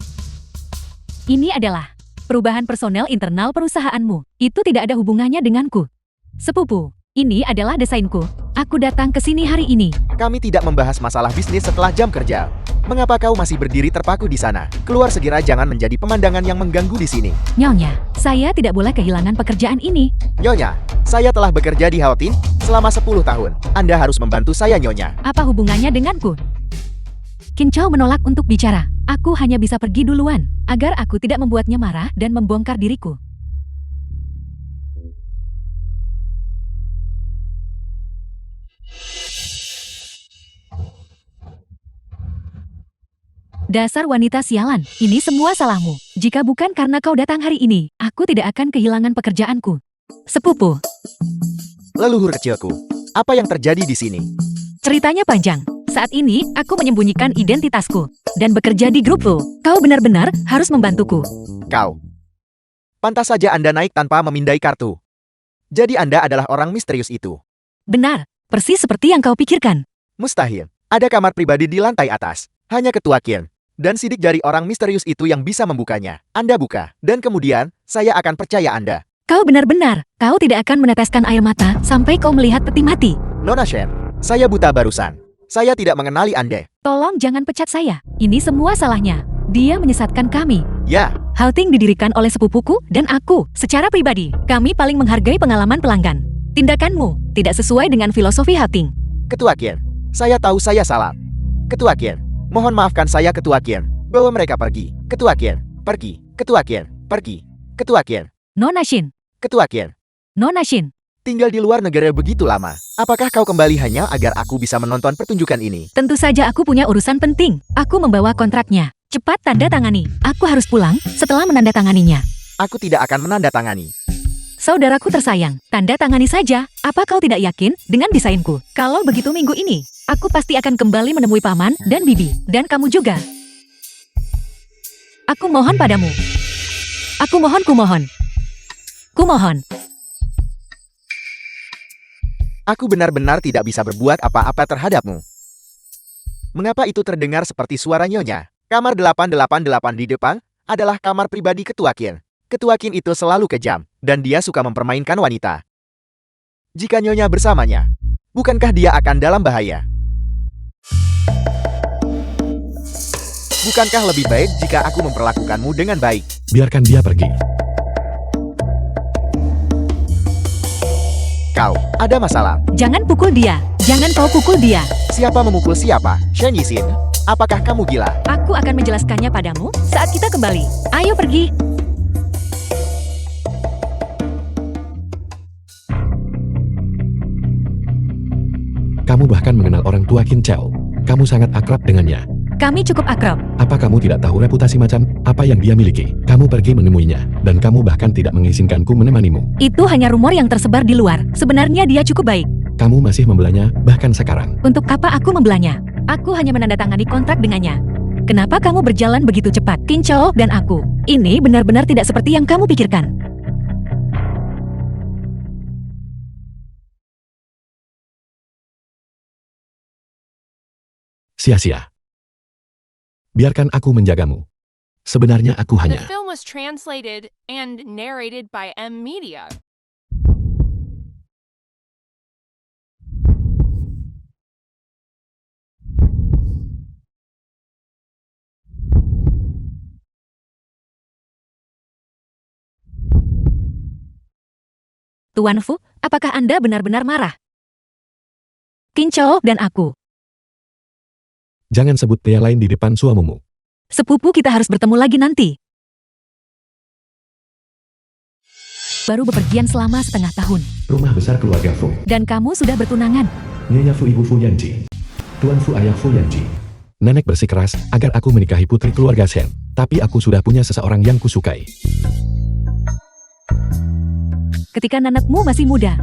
Ini adalah perubahan personel internal perusahaanmu. Itu tidak ada hubungannya denganku. Sepupu, ini adalah desainku. Aku datang ke sini hari ini. Kami tidak membahas masalah bisnis setelah jam kerja. Mengapa kau masih berdiri terpaku di sana? Keluar segera, jangan menjadi pemandangan yang mengganggu di sini. Nyonya, saya tidak boleh kehilangan pekerjaan ini. Nyonya, saya telah bekerja di Haotin selama 10 tahun. Anda harus membantu saya, Nyonya. Apa hubungannya denganku? Qin Chao menolak untuk bicara. Aku hanya bisa pergi duluan, agar aku tidak membuatnya marah dan membongkar diriku. Dasar wanita sialan, ini semua salahmu. Jika bukan karena kau datang hari ini, aku tidak akan kehilangan pekerjaanku. Sepupu, Leluhur kecilku, apa yang terjadi di sini? ceritanya panjang. Saat ini, aku menyembunyikan identitasku dan bekerja di grup Fu. Kau benar-benar harus membantuku. Kau. Pantas saja Anda naik tanpa memindai kartu. Jadi Anda adalah orang misterius itu. Benar, persis seperti yang kau pikirkan. Mustahil. Ada kamar pribadi di lantai atas. Hanya Ketua Qin dan sidik jari orang misterius itu yang bisa membukanya. Anda buka, dan kemudian saya akan percaya Anda. Kau benar-benar, kau tidak akan meneteskan air mata sampai kau melihat peti mati. Nona Shen, saya buta barusan. Saya tidak mengenali Anda. Tolong jangan pecat saya. Ini semua salahnya. Dia menyesatkan kami. Ya, Outing didirikan oleh sepupuku dan aku. Secara pribadi, kami paling menghargai pengalaman pelanggan. Tindakanmu tidak sesuai dengan filosofi Outing. Ketua Qin, saya tahu saya salah. Ketua Qin, mohon maafkan saya, Ketua Qin. Bawa mereka pergi. Ketua Qin, pergi. Ketua Qin, pergi. Ketua Qin, Nona Shin, Ketua Qin. Nona Shin. Tinggal di luar negara begitu lama. Apakah kau kembali hanya agar aku bisa menonton pertunjukan ini? Tentu saja aku punya urusan penting. Aku membawa kontraknya. Cepat tanda tangani. Aku harus pulang setelah menandatanganinya. Aku tidak akan menandatangani. Saudaraku tersayang, tanda tangani saja. Apa kau tidak yakin dengan desainku? Kalau begitu minggu ini, aku pasti akan kembali menemui Paman dan Bibi. Dan kamu juga. Aku mohon padamu. Aku mohon, kumohon. Kumohon. Aku benar-benar tidak bisa berbuat apa-apa terhadapmu. Mengapa itu terdengar seperti suara nyonya? Kamar 888 di depan adalah kamar pribadi Ketua Qin. Ketua Qin itu selalu kejam, dan dia suka mempermainkan wanita. Jika nyonya bersamanya, bukankah dia akan dalam bahaya? Bukankah lebih baik jika aku memperlakukanmu dengan baik? Biarkan dia pergi. Kau, ada masalah. Jangan pukul dia. Jangan kau pukul dia. Siapa memukul siapa? Shen Yixin, apakah kamu gila? Aku akan menjelaskannya padamu saat kita kembali. Ayo pergi. Kamu bahkan mengenal orang tua Qin Chao. Kamu sangat akrab dengannya. Kami cukup akrab. Apa kamu tidak tahu reputasi macam apa yang dia miliki? Kamu pergi menemuinya, dan kamu bahkan tidak mengizinkanku menemanimu. Itu hanya rumor yang tersebar di luar. Sebenarnya dia cukup baik. Kamu masih membelanya, bahkan sekarang. Untuk apa aku membelanya? Aku hanya menandatangani kontrak dengannya. Kenapa kamu berjalan begitu cepat, King Chao dan aku? Ini benar-benar tidak seperti yang kamu pikirkan. Sia-sia. Biarkan aku menjagamu. Sebenarnya aku The hanya... film was translated and narrated by M Media. Tuan Fu, apakah Anda benar-benar marah? King Chao dan aku. Jangan sebut pria lain di depan suamimu. Sepupu, kita harus bertemu lagi nanti. Baru bepergian selama setengah tahun. Rumah besar keluarga Fu. Dan kamu sudah bertunangan. Nyonya Fu, Ibu Fu Yanji. Tuan Fu, Ayah Fu Yanji. Nenek bersikeras agar aku menikahi putri keluarga Shen. Tapi aku sudah punya seseorang yang kusukai. Ketika nenekmu masih muda,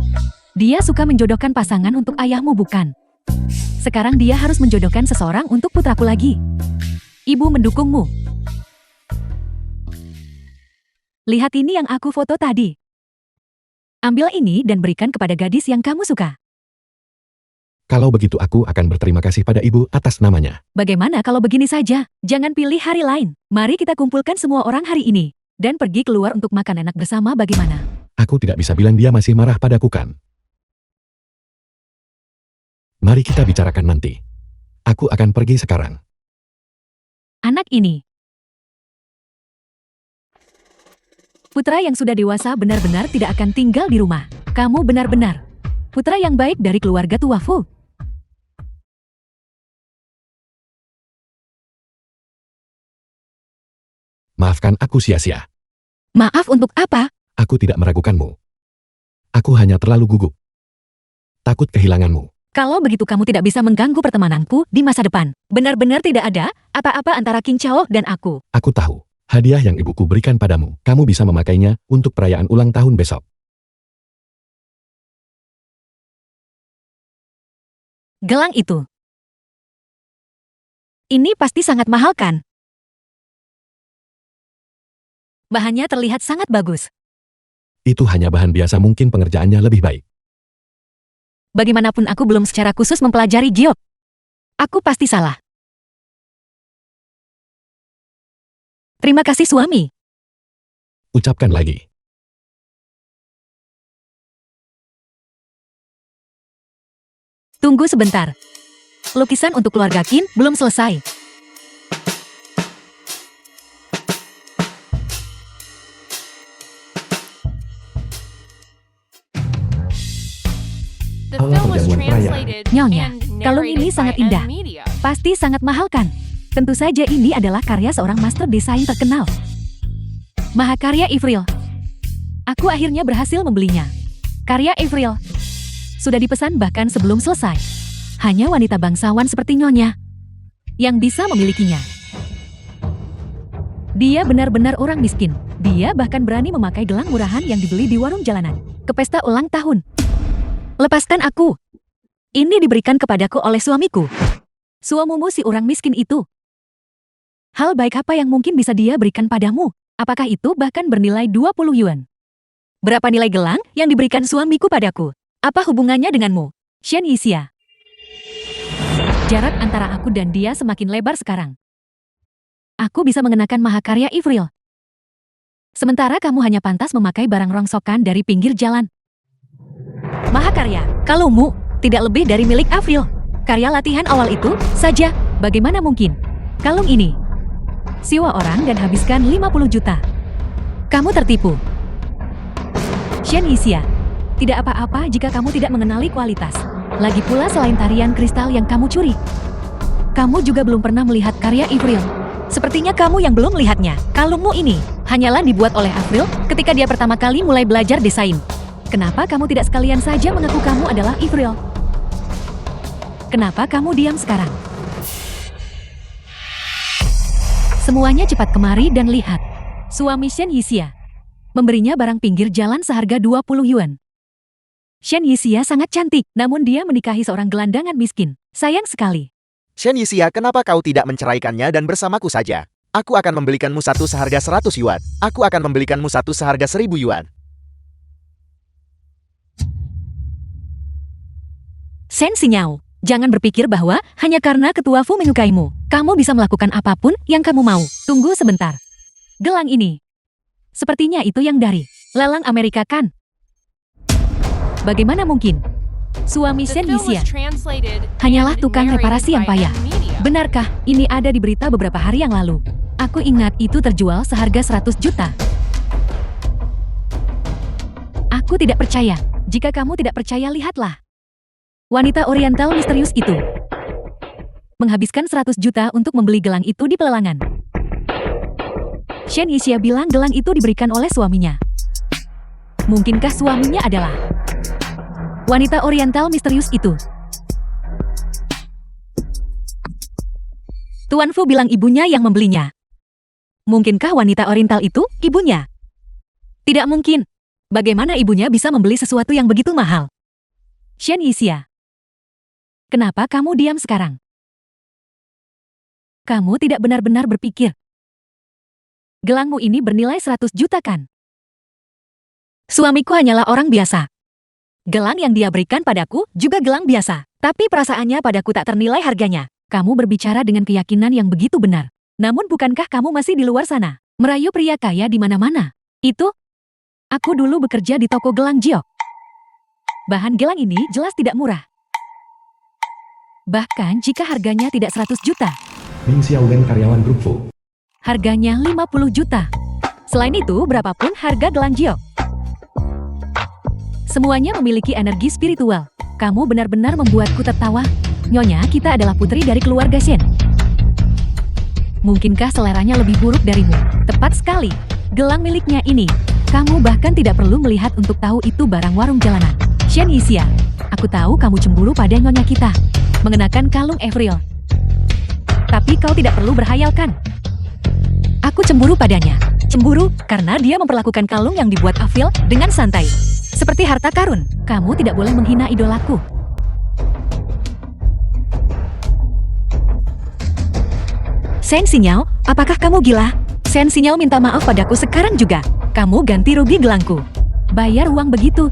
dia suka menjodohkan pasangan untuk ayahmu, bukan? Sekarang dia harus menjodohkan seseorang untuk putraku lagi. Ibu mendukungmu. Lihat ini yang aku foto tadi. Ambil ini dan berikan kepada gadis yang kamu suka. Kalau begitu aku akan berterima kasih pada ibu atas namanya. Bagaimana kalau begini saja? Jangan pilih hari lain. Mari kita kumpulkan semua orang hari ini. Dan pergi keluar untuk makan enak bersama, bagaimana? Aku tidak bisa bilang dia masih marah padaku, kan? Mari kita bicarakan nanti. Aku akan pergi sekarang. Anak ini. Putra yang sudah dewasa benar-benar tidak akan tinggal di rumah. Kamu benar-benar putra yang baik dari keluarga tua Fu. Maafkan aku sia-sia. Maaf untuk apa? Aku tidak meragukanmu. Aku hanya terlalu gugup. Takut kehilanganmu. Kalau begitu kamu tidak bisa mengganggu pertemananku di masa depan. Benar-benar tidak ada apa-apa antara King Chao dan aku. Aku tahu. Hadiah yang ibuku berikan padamu. Kamu bisa memakainya untuk perayaan ulang tahun besok. Gelang itu. Ini pasti sangat mahal, kan? Bahannya terlihat sangat bagus. Itu hanya bahan biasa, mungkin pengerjaannya lebih baik. Bagaimanapun aku belum secara khusus mempelajari giok. Aku pasti salah. Terima kasih, suami. Ucapkan lagi. Tunggu sebentar. Lukisan untuk keluarga Qin belum selesai. The Awal film was perjamuan perayaan. translated Nyonya, and kalung narrated ini sangat by indah. M Media. Pasti sangat mahal, kan? Tentu saja ini adalah karya seorang master desain terkenal. Mahakarya Avril. Aku akhirnya berhasil membelinya. Karya Avril. Sudah dipesan bahkan sebelum selesai. Hanya wanita bangsawan seperti Nyonya yang bisa memilikinya. Dia benar-benar orang miskin. Dia bahkan berani memakai gelang murahan yang dibeli di warung jalanan ke pesta ulang tahun. Lepaskan aku. Ini diberikan kepadaku oleh suamiku. Suamimu si orang miskin itu. Hal baik apa yang mungkin bisa dia berikan padamu? Apakah itu bahkan bernilai 20 yuan? Berapa nilai gelang yang diberikan suamiku padaku? Apa hubungannya denganmu, Shen Yixia? Jarak antara aku dan dia semakin lebar sekarang. Aku bisa mengenakan mahakarya Avril. Sementara kamu hanya pantas memakai barang rongsokan dari pinggir jalan. Mahakarya, kalungmu tidak lebih dari milik Avril. Karya latihan awal itu saja, bagaimana mungkin? Kalung ini. Siwa orang dan habiskan 50 juta. Kamu tertipu. Shen Yixia, tidak apa-apa jika kamu tidak mengenali kualitas. Lagi pula selain tarian kristal yang kamu curi, kamu juga belum pernah melihat karya Avril. Sepertinya kamu yang belum melihatnya. Kalungmu ini hanyalah dibuat oleh Avril ketika dia pertama kali mulai belajar desain. Kenapa kamu tidak sekalian saja mengaku kamu adalah Avril? Kenapa kamu diam sekarang? Semuanya cepat kemari dan lihat. Suami Shen Yixia memberinya barang pinggir jalan seharga 20 yuan. Shen Yixia sangat cantik, namun dia menikahi seorang gelandangan miskin. Sayang sekali. Shen Yixia, kenapa kau tidak menceraikannya dan bersamaku saja? Aku akan membelikanmu satu seharga 100 yuan. Aku akan membelikanmu satu seharga 1000 yuan. Shen Xinyao, jangan berpikir bahwa hanya karena Ketua Fu menyukaimu, kamu bisa melakukan apapun yang kamu mau. Tunggu sebentar. Gelang ini. Sepertinya itu yang dari lelang Amerika kan? Bagaimana mungkin? Suami The Shen film was Yixia translated hanyalah and tukang narrated reparasi yang by payah. M-Media. Benarkah ini ada di berita beberapa hari yang lalu? Aku ingat itu terjual seharga 100 juta. Aku tidak percaya. Jika kamu tidak percaya, lihatlah. Wanita Oriental misterius itu menghabiskan 100 juta untuk membeli gelang itu di pelelangan. Shen Yixia bilang gelang itu diberikan oleh suaminya. Mungkinkah suaminya adalah wanita Oriental misterius itu? Tuan Fu bilang ibunya yang membelinya. Mungkinkah wanita Oriental itu ibunya? Tidak mungkin. Bagaimana ibunya bisa membeli sesuatu yang begitu mahal? Shen Yixia, kenapa kamu diam sekarang? Kamu tidak benar-benar berpikir. Gelangmu ini bernilai 100 juta kan? Suamiku hanyalah orang biasa. Gelang yang dia berikan padaku juga gelang biasa, tapi perasaannya padaku tak ternilai harganya. Kamu berbicara dengan keyakinan yang begitu benar. Namun bukankah kamu masih di luar sana, merayu pria kaya di mana-mana? Itu, aku dulu bekerja di toko gelang Jiok. Bahan gelang ini jelas tidak murah. Bahkan jika harganya tidak 100 juta, Ming Xiaowen karyawan grup Fu. harganya 50 juta. Selain itu, berapapun harga gelang Jiok, semuanya memiliki energi spiritual. Kamu benar-benar membuatku tertawa. Nyonya, kita adalah putri dari keluarga Shen. Mungkinkah seleranya lebih buruk darimu? Tepat sekali. Gelang miliknya ini. Kamu bahkan tidak perlu melihat untuk tahu itu barang warung jalanan. Shen Yixia, aku tahu kamu cemburu pada nyonya kita. Mengenakan kalung Avril. Tapi kau tidak perlu berhayalkan. Aku cemburu padanya. Cemburu karena dia memperlakukan kalung yang dibuat Avril dengan santai. Seperti harta karun, kamu tidak boleh menghina idolaku. Shen Xinyao, apakah kamu gila? Shen Xinyao minta maaf padaku sekarang juga. Kamu ganti rugi gelangku. Bayar uang begitu.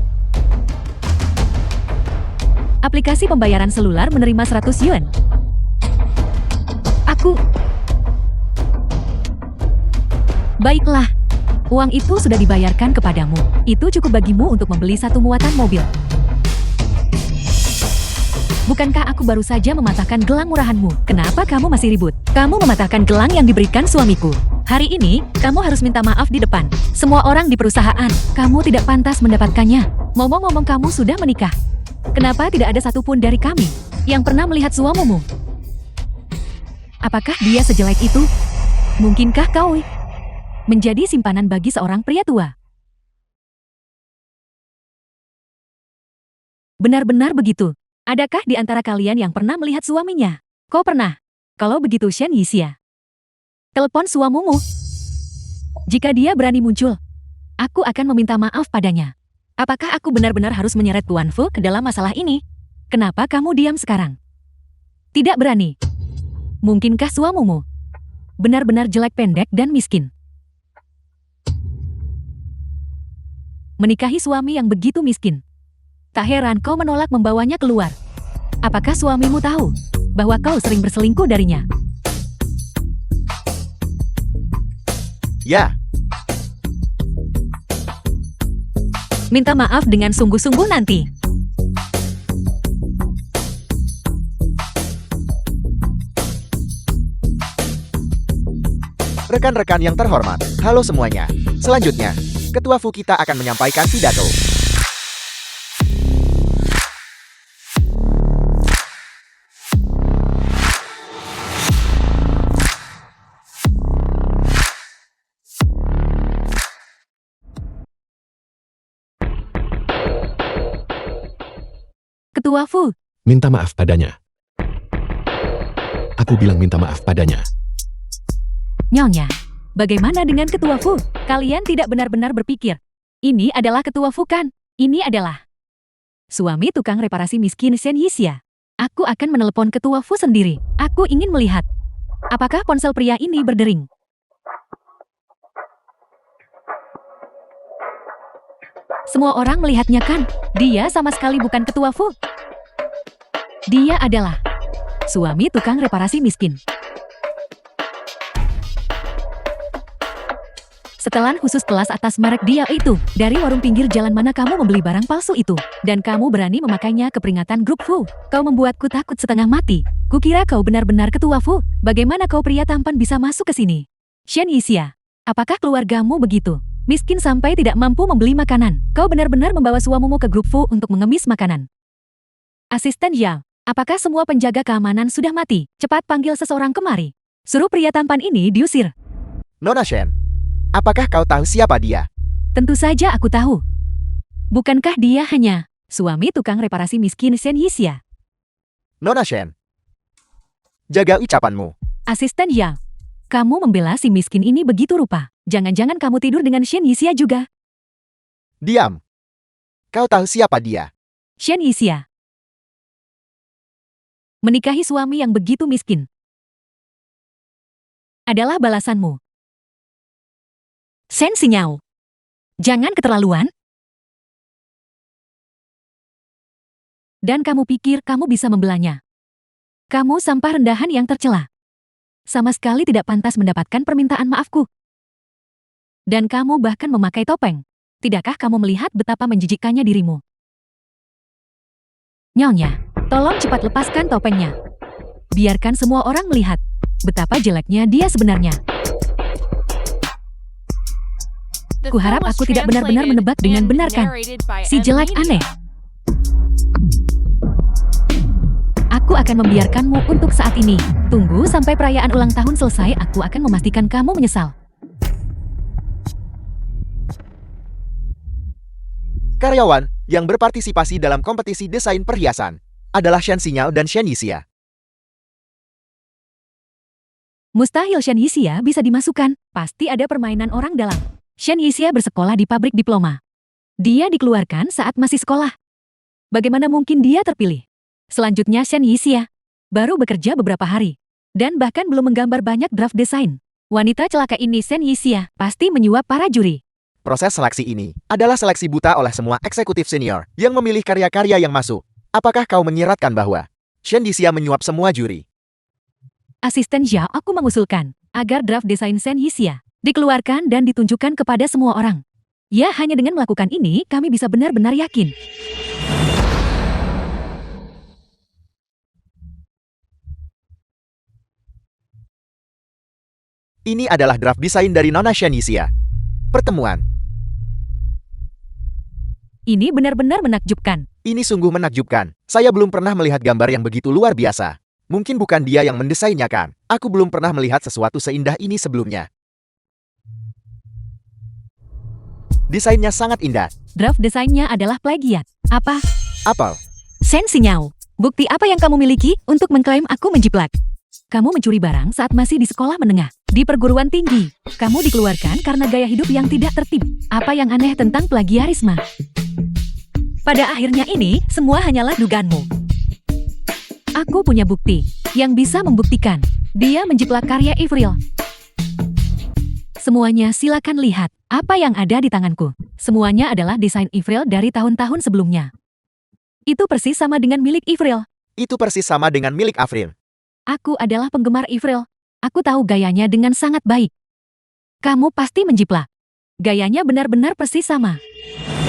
Aplikasi pembayaran selular menerima 100 yuan. Aku... Baiklah. Uang itu sudah dibayarkan kepadamu. Itu cukup bagimu untuk membeli satu muatan mobil. Bukankah aku baru saja mematahkan gelang murahanmu? Kenapa kamu masih ribut? Kamu mematahkan gelang yang diberikan suamiku. Hari ini, kamu harus minta maaf di depan semua orang di perusahaan. Kamu tidak pantas mendapatkannya. Ngomong-ngomong, kamu sudah menikah. Kenapa tidak ada satupun dari kami yang pernah melihat suamimu? Apakah dia sejelek itu? Mungkinkah kau menjadi simpanan bagi seorang pria tua? Benar-benar begitu. Adakah di antara kalian yang pernah melihat suaminya? Kau pernah? Kalau begitu, Shen Yixia, telepon suamimu. Jika dia berani muncul, aku akan meminta maaf padanya. Apakah aku benar-benar harus menyeret Tuan Fu ke dalam masalah ini? Kenapa kamu diam sekarang? Tidak berani. Mungkinkah suamimu benar-benar jelek, pendek, dan miskin? Menikahi suami yang begitu miskin. Tak heran kau menolak membawanya keluar. Apakah suamimu tahu bahwa kau sering berselingkuh darinya? Ya, Minta maaf dengan sungguh-sungguh nanti. rekan-rekan yang terhormat, halo semuanya. Selanjutnya, Ketua Fu kita akan menyampaikan pidato. Ketua Fu, Minta maaf padanya. Aku bilang minta maaf padanya. Nyonya, bagaimana dengan Ketua Fu? Kalian tidak benar-benar berpikir. Ini adalah Ketua Fu kan? Ini adalah Suami tukang reparasi miskin Shen Yixia. Aku akan menelepon ketua Fu sendiri. Aku ingin melihat. Apakah ponsel pria ini berdering? Semua orang melihatnya kan? Dia sama sekali bukan ketua Fu. Dia adalah suami tukang reparasi miskin. Setelan khusus kelas atas merek dia itu. Dari warung pinggir jalan mana kamu membeli barang palsu itu? Dan kamu berani memakainya ke peringatan grup Fu. Kau membuatku takut setengah mati. Kukira kau benar-benar ketua Fu. Bagaimana kau pria tampan bisa masuk ke sini? Shen Yixia, apakah keluargamu begitu? Miskin sampai tidak mampu membeli makanan. Kau benar-benar membawa suamimu ke grup Fu untuk mengemis makanan. Asisten Yao, apakah semua penjaga keamanan sudah mati? Cepat panggil seseorang kemari. Suruh pria tampan ini diusir. Nona Shen, apakah kau tahu siapa dia? Tentu saja aku tahu. Bukankah dia hanya suami tukang reparasi miskin Shen Yixia? Nona Shen, jaga ucapanmu. Asisten Yao, kamu membela si miskin ini begitu rupa. Jangan-jangan kamu tidur dengan Shen Yixia juga. Diam. Kau tahu siapa dia? Shen Yixia menikahi suami yang begitu miskin adalah balasanmu. Shen Xinyao, jangan keterlaluan. Dan kamu pikir kamu bisa membelanya? Kamu sampah rendahan yang tercela. Sama sekali tidak pantas mendapatkan permintaan maafku. Dan kamu bahkan memakai topeng. Tidakkah kamu melihat betapa menjijikkannya dirimu? Nyonya, tolong cepat lepaskan topengnya. Biarkan semua orang melihat betapa jeleknya dia sebenarnya. Kuharap aku tidak benar-benar menebak dengan benar kan? Si jelek aneh. Aku akan membiarkanmu untuk saat ini. Tunggu sampai perayaan ulang tahun selesai, aku akan memastikan kamu menyesal. Karyawan yang berpartisipasi dalam kompetisi desain perhiasan adalah Shen Xinyao dan Shen Yixia. Mustahil Shen Yixia bisa dimasukkan. Pasti ada permainan orang dalam. Shen Yixia bersekolah di pabrik diploma. Dia dikeluarkan saat masih sekolah. Bagaimana mungkin dia terpilih? Selanjutnya Shen Yixia baru bekerja beberapa hari. Dan bahkan belum menggambar banyak draft desain. Wanita celaka ini Shen Yixia pasti menyuap para juri. Proses seleksi ini adalah seleksi buta oleh semua eksekutif senior yang memilih karya-karya yang masuk. Apakah kau menyiratkan bahwa Shen Yixia menyuap semua juri? Asisten Zhao, aku mengusulkan agar draft desain Shen Yixia dikeluarkan dan ditunjukkan kepada semua orang. Ya, hanya dengan melakukan ini, kami bisa benar-benar yakin. Ini adalah draft desain dari Nona Shen Yixia. Pertemuan. Ini benar-benar menakjubkan. Ini sungguh menakjubkan. Saya belum pernah melihat gambar yang begitu luar biasa. Mungkin bukan dia yang mendesainnya kan? Aku belum pernah melihat sesuatu seindah ini sebelumnya. Desainnya sangat indah. Draft desainnya adalah plagiat. Apa? Apel. Shen Xinyao, bukti apa yang kamu miliki untuk mengklaim aku menjiplak? Kamu mencuri barang saat masih di sekolah menengah. Di perguruan tinggi, kamu dikeluarkan karena gaya hidup yang tidak tertib. Apa yang aneh tentang plagiarisme? Pada akhirnya ini, semua hanyalah dugaanmu. Aku punya bukti yang bisa membuktikan dia menjiplak karya Avril. Semuanya silakan lihat apa yang ada di tanganku. Semuanya adalah desain Avril dari tahun-tahun sebelumnya. Itu persis sama dengan milik Avril. Itu persis sama dengan milik Avril. Aku adalah penggemar Avril. Aku tahu gayanya dengan sangat baik. Kamu pasti menjiplak. Gayanya benar-benar persis sama.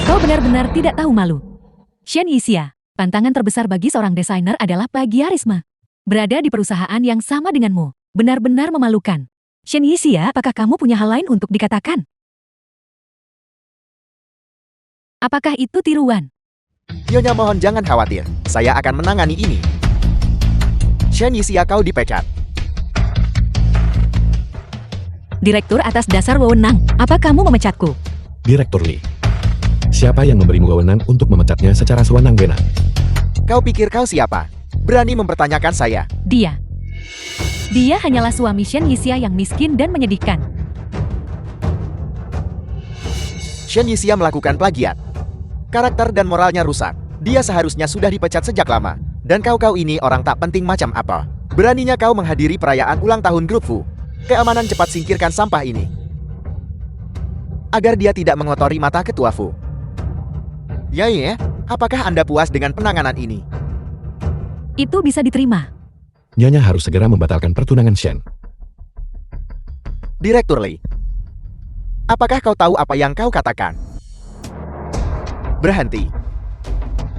Kau benar-benar tidak tahu malu. Shen Yixia, tantangan terbesar bagi seorang desainer adalah plagiarisme. Berada di perusahaan yang sama denganmu, benar-benar memalukan. Shen Yixia, apakah kamu punya hal lain untuk dikatakan? Apakah itu tiruan? Nyonya mohon jangan khawatir. Saya akan menangani ini. Shen Yixia, kau dipecat. Direktur atas dasar wewenang, apa kamu memecatku? Direktur Lee. Siapa yang memberimu wewenang untuk memecatnya secara sewenang-wenang? Kau pikir kau siapa? Berani mempertanyakan saya? Dia. Dia hanyalah suami Shen Yixia yang miskin dan menyedihkan. Shen Yixia melakukan plagiat. Karakter dan moralnya rusak. Dia seharusnya sudah dipecat sejak lama. Dan kau ini orang tak penting macam apa? Beraninya kau menghadiri perayaan ulang tahun grup Fu. Keamanan cepat singkirkan sampah ini. Agar dia tidak mengotori mata ketua Fu. Ya, apakah Anda puas dengan penanganan ini? Itu bisa diterima. Nyonya harus segera membatalkan pertunangan Shen. Direktur Lee. Apakah kau tahu apa yang kau katakan? Berhenti.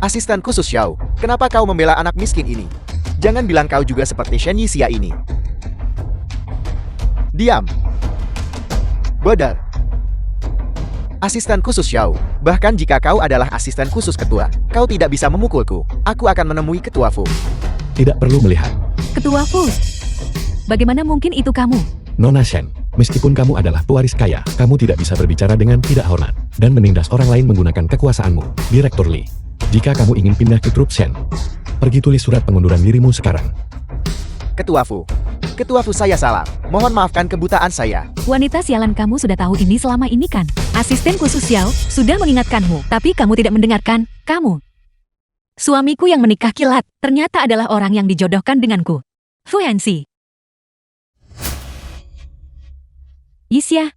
Asisten khusus Xiao, kenapa kau membela anak miskin ini? Jangan bilang kau juga seperti Shen Yixia ini. Diam. Bodoh. Asisten khusus Xiao, bahkan jika kau adalah asisten khusus ketua, kau tidak bisa memukulku. Aku akan menemui ketua Fu. Tidak perlu melihat. Ketua Fu. Bagaimana mungkin itu kamu? Nona Shen, meskipun kamu adalah pewaris kaya, kamu tidak bisa berbicara dengan tidak hormat dan menindas orang lain menggunakan kekuasaanmu. Direktur Lee, jika kamu ingin pindah ke grup Shen, pergi tulis surat pengunduran dirimu sekarang. Ketua Fu, saya salah. Mohon maafkan kebutaan saya. Wanita sialan, kamu sudah tahu ini selama ini kan? Asisten khusus Xiao sudah mengingatkanmu, tapi kamu tidak mendengarkan. Kamu. Suamiku yang menikah kilat, ternyata adalah orang yang dijodohkan denganku. Fu Hanxi. Yixia.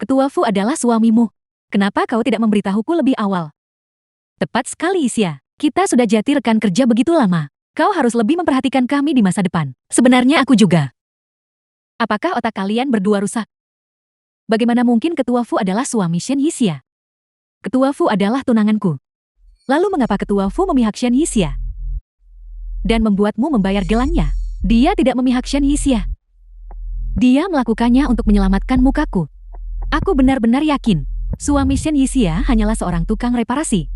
Ketua Fu adalah suamimu. Kenapa kau tidak memberitahuku lebih awal? Tepat sekali, Yixia. Kita sudah jadi rekan kerja begitu lama. Kau harus lebih memperhatikan kami di masa depan. Sebenarnya aku juga. Apakah otak kalian berdua rusak? Bagaimana mungkin Ketua Fu adalah suami Shen Yixia? Ketua Fu adalah tunanganku. Lalu mengapa Ketua Fu memihak Shen Yixia? Dan membuatmu membayar gelangnya? Dia tidak memihak Shen Yixia. Dia melakukannya untuk menyelamatkan mukaku. Aku benar-benar yakin, suami Shen Yixia hanyalah seorang tukang reparasi.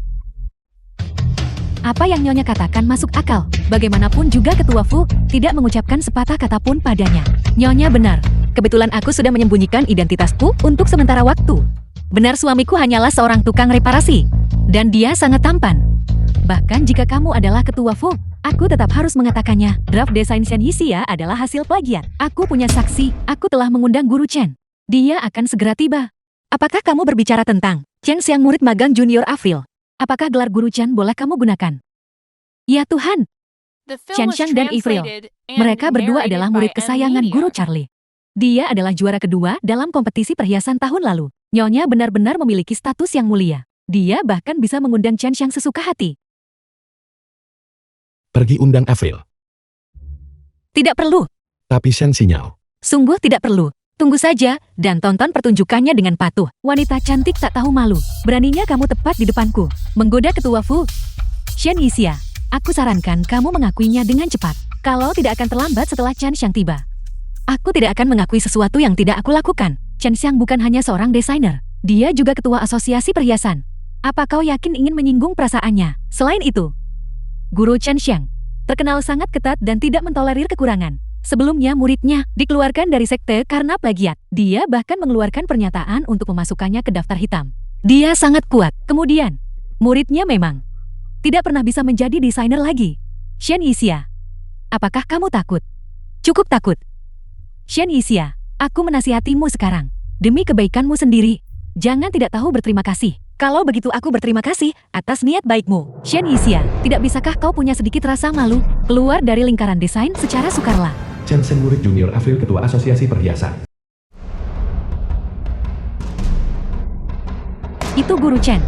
Apa yang Nyonya katakan masuk akal. Bagaimanapun juga Ketua Fu tidak mengucapkan sepatah kata pun padanya. Nyonya benar. Kebetulan aku sudah menyembunyikan identitasku untuk sementara waktu. Benar, suamiku hanyalah seorang tukang reparasi. Dan dia sangat tampan. Bahkan jika kamu adalah Ketua Fu, aku tetap harus mengatakannya. Draft desain Shen Yixia adalah hasil plagiat. Aku punya saksi. Aku telah mengundang Guru Chen. Dia akan segera tiba. Apakah kamu berbicara tentang Chen Xiang, murid magang junior Avril? Apakah gelar Guru Chen boleh kamu gunakan? Ya Tuhan. The film Chen was Xiang dan Avril. translated and Mereka berdua narrated adalah by murid M. kesayangan Guru Media. Charlie. Dia adalah juara kedua dalam kompetisi perhiasan tahun lalu. Nyonya benar-benar memiliki status yang mulia. Dia bahkan bisa mengundang Chen Xiang sesuka hati. Pergi undang Avril. Tidak perlu. Tapi Shen sinyal. Sungguh tidak perlu. Tunggu saja dan tonton pertunjukannya dengan patuh. Wanita cantik tak tahu malu. Beraninya kamu tepat di depanku, menggoda Ketua Fu. Shen Yixia, aku sarankan kamu mengakuinya dengan cepat. Kalau tidak akan terlambat setelah Chen Xiang tiba. Aku tidak akan mengakui sesuatu yang tidak aku lakukan. Chen Xiang bukan hanya seorang desainer. Dia juga ketua asosiasi perhiasan. Apa kau yakin ingin menyinggung perasaannya? Selain itu, Guru Chen Xiang terkenal sangat ketat dan tidak mentolerir kekurangan. Sebelumnya muridnya dikeluarkan dari sekte karena plagiat. Dia bahkan mengeluarkan pernyataan untuk memasukkannya ke daftar hitam. Dia sangat kuat. Kemudian, muridnya memang tidak pernah bisa menjadi desainer lagi. Shen Yixia, apakah kamu takut? Cukup takut. Shen Yixia, aku menasihatimu sekarang. Demi kebaikanmu sendiri, jangan tidak tahu berterima kasih. Kalau begitu aku berterima kasih atas niat baikmu. Shen Yixia, tidak bisakah kau punya sedikit rasa malu keluar dari lingkaran desain secara sukarela? Chen Xiang, murid junior Avril, ketua asosiasi perhiasan. Itu Guru Chen.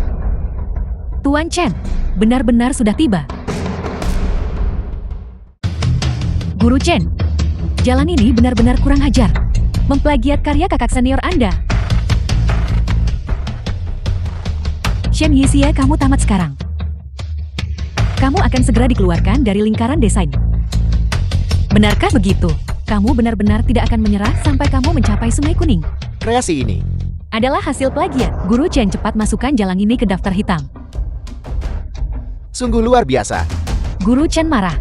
Tuan Chen, benar-benar sudah tiba. Guru Chen, jalan ini benar-benar kurang ajar. Memplagiat karya kakak senior Anda. Shen Yixia, kamu tamat sekarang. Kamu akan segera dikeluarkan dari lingkaran desain. Benarkah begitu? Kamu benar-benar tidak akan menyerah sampai kamu mencapai Sungai Kuning. Kreasi ini Adalah hasil plagiat. Guru Chen cepat masukkan jalan ini ke daftar hitam. sungguh luar biasa. Guru Chen marah.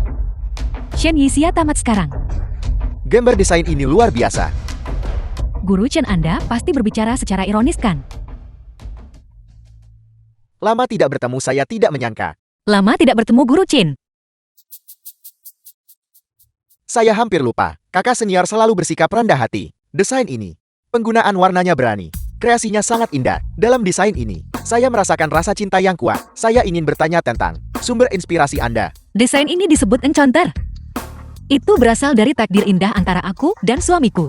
Shen Yixia tamat sekarang. Gambar desain ini luar biasa. Guru Chen, Anda pasti berbicara secara ironis kan? Lama tidak bertemu, saya tidak menyangka. Lama tidak bertemu Guru Chen. Saya hampir lupa. Kakak senior selalu bersikap rendah hati. Desain ini, penggunaan warnanya berani. Kreasinya sangat indah. Dalam desain ini, saya merasakan rasa cinta yang kuat. Saya ingin bertanya tentang sumber inspirasi Anda. Desain ini disebut encounter. Itu berasal dari takdir indah antara aku dan suamiku.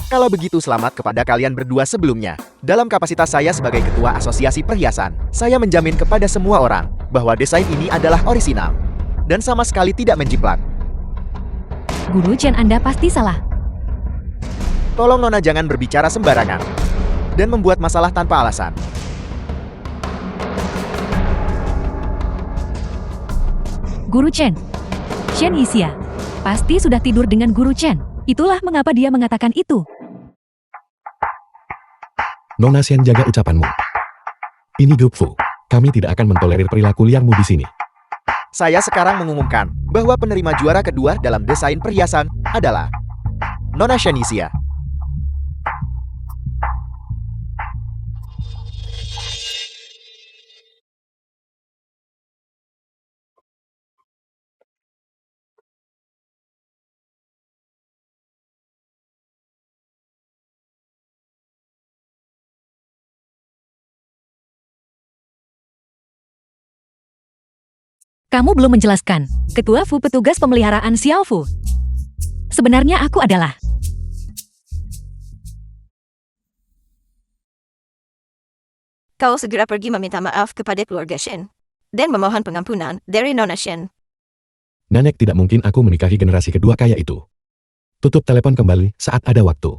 Kalau begitu selamat kepada kalian berdua sebelumnya. Dalam kapasitas saya sebagai ketua asosiasi perhiasan, saya menjamin kepada semua orang bahwa desain ini adalah orisinal dan sama sekali tidak menjiplak. Guru Chen, Anda pasti salah. Tolong Nona jangan berbicara sembarangan dan membuat masalah tanpa alasan. Guru Chen. Shen Yixia. Pasti sudah tidur dengan Guru Chen. Itulah mengapa dia mengatakan itu. Nona Shen, jaga ucapanmu. Ini grup Fu. Kami tidak akan mentolerir perilaku liarmu di sini. Saya sekarang mengumumkan bahwa penerima juara kedua dalam desain perhiasan adalah Nona Shen Yixia. Kamu belum menjelaskan. Ketua Fu petugas pemeliharaan Xiao Fu. Sebenarnya aku adalah... Kau segera pergi meminta maaf kepada keluarga Shen dan memohon pengampunan dari Nona Shen. Nenek, tidak mungkin aku menikahi generasi kedua kaya itu. Tutup telepon kembali saat ada waktu.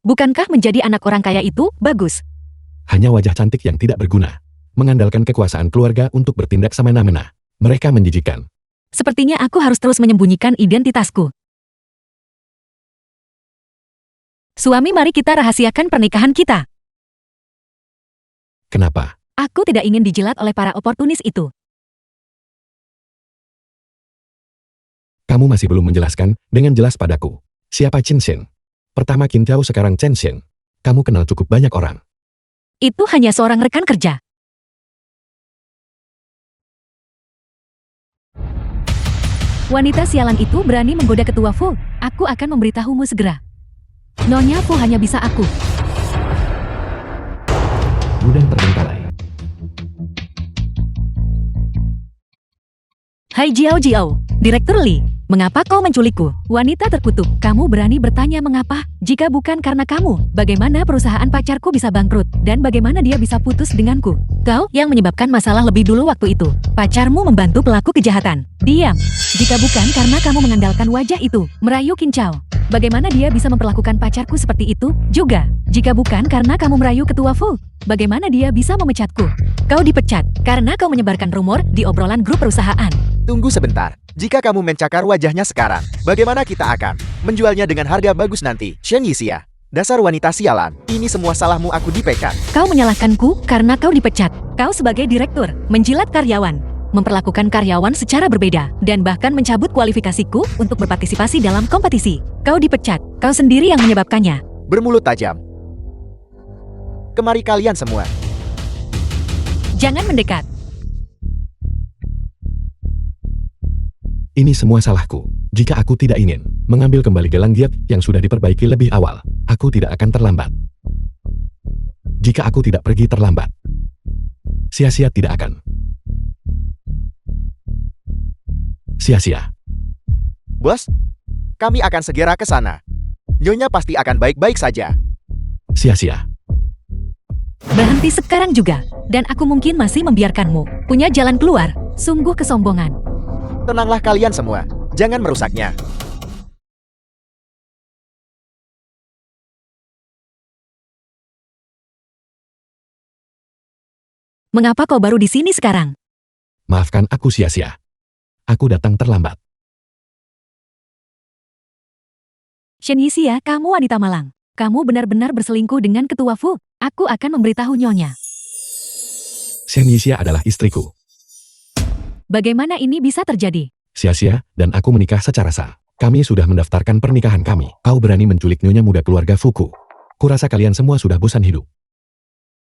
Bukankah menjadi anak orang kaya itu bagus? Hanya wajah cantik yang tidak berguna. Mengandalkan kekuasaan keluarga untuk bertindak semena-mena. Mereka menjijikan. Sepertinya aku harus terus menyembunyikan identitasku. Suami, mari kita rahasiakan pernikahan kita. Kenapa? Aku tidak ingin dijilat oleh para oportunis itu. Kamu masih belum menjelaskan dengan jelas padaku. Siapa Qin Shen? Pertama Qin Chao, sekarang Chen Shen. Kamu kenal cukup banyak orang. Itu hanya seorang rekan kerja. Wanita sialan itu berani menggoda ketua Fu. Aku akan memberitahumu segera. Nyonya Fu hanya bisa aku. Gudang terbengkalai. Hai Jiao Jiao, Direktur Li. Mengapa kau menculikku? Wanita terkutuk, kamu berani bertanya mengapa? Jika bukan karena kamu, bagaimana perusahaan pacarku bisa bangkrut? Dan bagaimana dia bisa putus denganku? Kau yang menyebabkan masalah lebih dulu waktu itu. Pacarmu membantu pelaku kejahatan. Diam. Jika bukan karena kamu mengandalkan wajah itu, merayu Qin Chao. Bagaimana dia bisa memperlakukan pacarku seperti itu? Juga, jika bukan karena kamu merayu ketua Fu, bagaimana dia bisa memecatku? Kau dipecat karena kau menyebarkan rumor di obrolan grup perusahaan. Tunggu sebentar. Jika kamu mencakar wajahnya sekarang, bagaimana kita akan menjualnya dengan harga bagus nanti? Shen Yixia, dasar wanita sialan. Ini semua salahmu, aku dipecat. Kau menyalahkanku karena kau dipecat. Kau sebagai direktur, menjilat karyawan, memperlakukan karyawan secara berbeda, dan bahkan mencabut kualifikasiku untuk berpartisipasi dalam kompetisi. Kau dipecat, kau sendiri yang menyebabkannya. Bermulut tajam. Kemari kalian semua. Jangan mendekat. Ini semua salahku. Jika aku tidak ingin mengambil kembali gelang giat yang sudah diperbaiki lebih awal, aku tidak akan terlambat. Jika aku tidak pergi terlambat, sia-sia tidak akan. Sia-sia. Bos, kami akan segera ke sana. Nyonya pasti akan baik-baik saja. Sia-sia. Berhenti sekarang juga, dan aku mungkin masih membiarkanmu punya jalan keluar. Sungguh kesombongan. Tenanglah kalian semua. Jangan merusaknya. Mengapa kau baru di sini sekarang? Maafkan aku, sia-sia. Aku datang terlambat. Shen Yixia, kamu wanita malang. Kamu benar-benar berselingkuh dengan ketua Fu. Aku akan memberitahu nyonya. Shen Yixia adalah istriku. Bagaimana ini bisa terjadi? Sia-sia, dan aku menikah secara sah. Kami sudah mendaftarkan pernikahan kami. Kau berani menculik nyonya muda keluarga Fuku. Kurasa kalian semua sudah bosan hidup.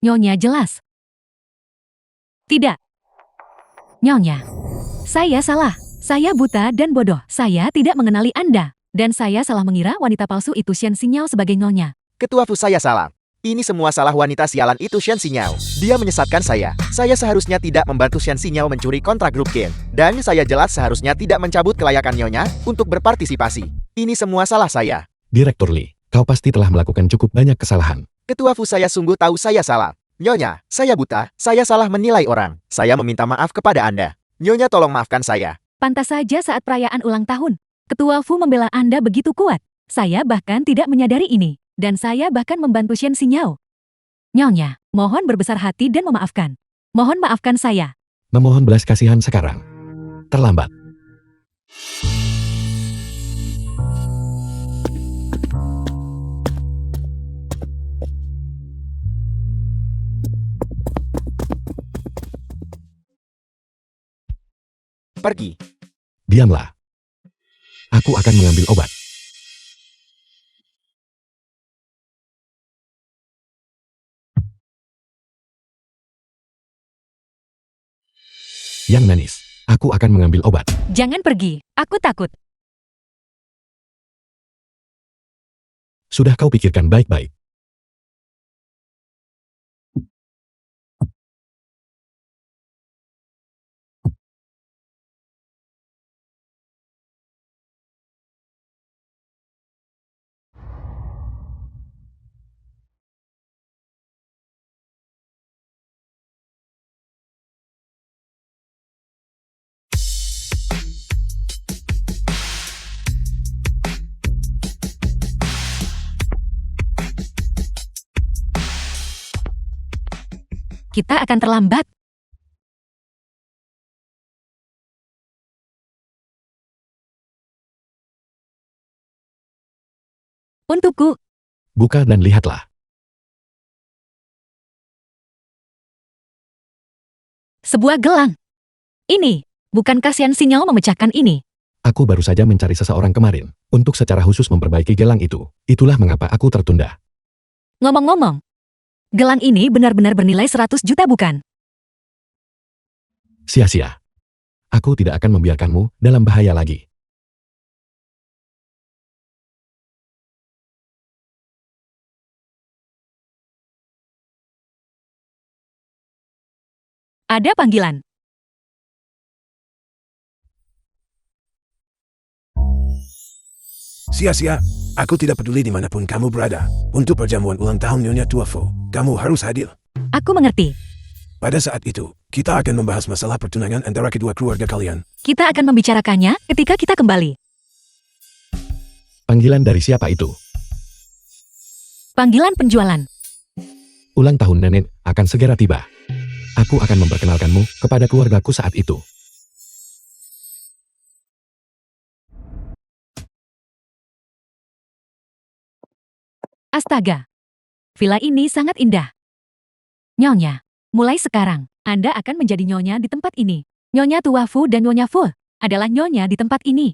Nyonya jelas. Tidak. Nyonya. Saya salah. Saya buta dan bodoh. Saya tidak mengenali Anda. Dan saya salah mengira wanita palsu itu Shen Xingyao sebagai nyonya. Ketua Fu, saya salah. Ini semua salah wanita sialan itu Shen Xinyao. Dia menyesatkan saya. Saya seharusnya tidak membantu Shen Xinyao mencuri kontrak grup Ken. Dan saya jelas seharusnya tidak mencabut kelayakan Nyonya untuk berpartisipasi. Ini semua salah saya. Direktur Lee, kau pasti telah melakukan cukup banyak kesalahan. Ketua Fu, saya sungguh tahu saya salah. Nyonya, saya buta. Saya salah menilai orang. Saya meminta maaf kepada Anda. Nyonya tolong maafkan saya. Pantas saja saat perayaan ulang tahun, Ketua Fu membela Anda begitu kuat. Saya bahkan tidak menyadari ini. Dan saya bahkan membantu Shen Xinyao. Nyonya, mohon berbesar hati dan memaafkan. Mohon maafkan saya. Memohon belas kasihan sekarang. Terlambat. Pergi. Diamlah. Aku akan mengambil obat. Yang manis, aku akan mengambil obat. Jangan pergi, aku takut. Sudah kau pikirkan baik-baik. Kita akan terlambat. Untukku, Buka dan lihatlah. sebuah gelang. Ini, bukankah Shen Xinyao memecahkan ini? Aku baru saja mencari seseorang kemarin, untuk secara khusus memperbaiki gelang itu. Itulah mengapa aku tertunda. Ngomong-ngomong, gelang ini benar-benar bernilai 100 juta bukan? Sia-sia. Aku tidak akan membiarkanmu dalam bahaya lagi. Ada panggilan. Sia-sia, aku tidak peduli dimanapun kamu berada. Untuk perjamuan ulang tahun Nyonya Tua Fu, kamu harus hadir. Aku mengerti. Pada saat itu, kita akan membahas masalah pertunangan antara kedua keluarga kalian. Kita akan membicarakannya ketika kita kembali. Panggilan dari siapa itu? Panggilan penjualan. Ulang tahun nenek akan segera tiba. Aku akan memperkenalkanmu kepada keluargaku saat itu. Astaga. Villa ini sangat indah. Nyonya, mulai sekarang, Anda akan menjadi nyonya di tempat ini. Nyonya Tua Fu dan Nyonya Fu adalah nyonya di tempat ini.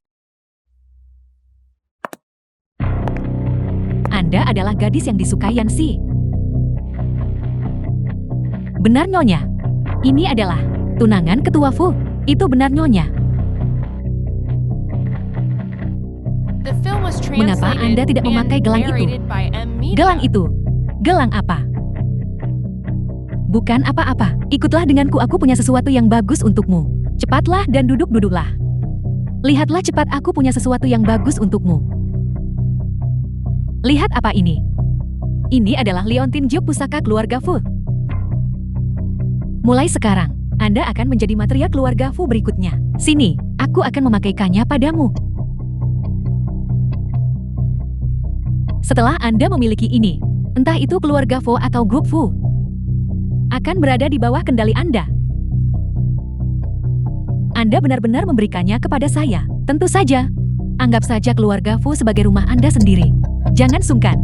Anda adalah gadis yang disukai Yanxi. Benar nyonya. Ini adalah tunangan Ketua Fu. Itu benar nyonya. The film was Mengapa translated Anda tidak memakai and gelang itu? narrated by M. Media. Gelang itu. Gelang apa? Bukan apa-apa. Ikutlah denganku, aku punya sesuatu yang bagus untukmu. Cepatlah dan duduk-duduklah. Lihatlah cepat, aku punya sesuatu yang bagus untukmu. Lihat apa ini. Ini adalah liontin Jiu pusaka keluarga Fu. Mulai sekarang, Anda akan menjadi materia keluarga Fu berikutnya. Sini, aku akan memakaikannya padamu. Setelah Anda memiliki ini, entah itu keluarga Fu atau grup Fu, akan berada di bawah kendali Anda. Anda benar-benar memberikannya kepada saya. Tentu saja, anggap saja keluarga Fu sebagai rumah Anda sendiri. Jangan sungkan.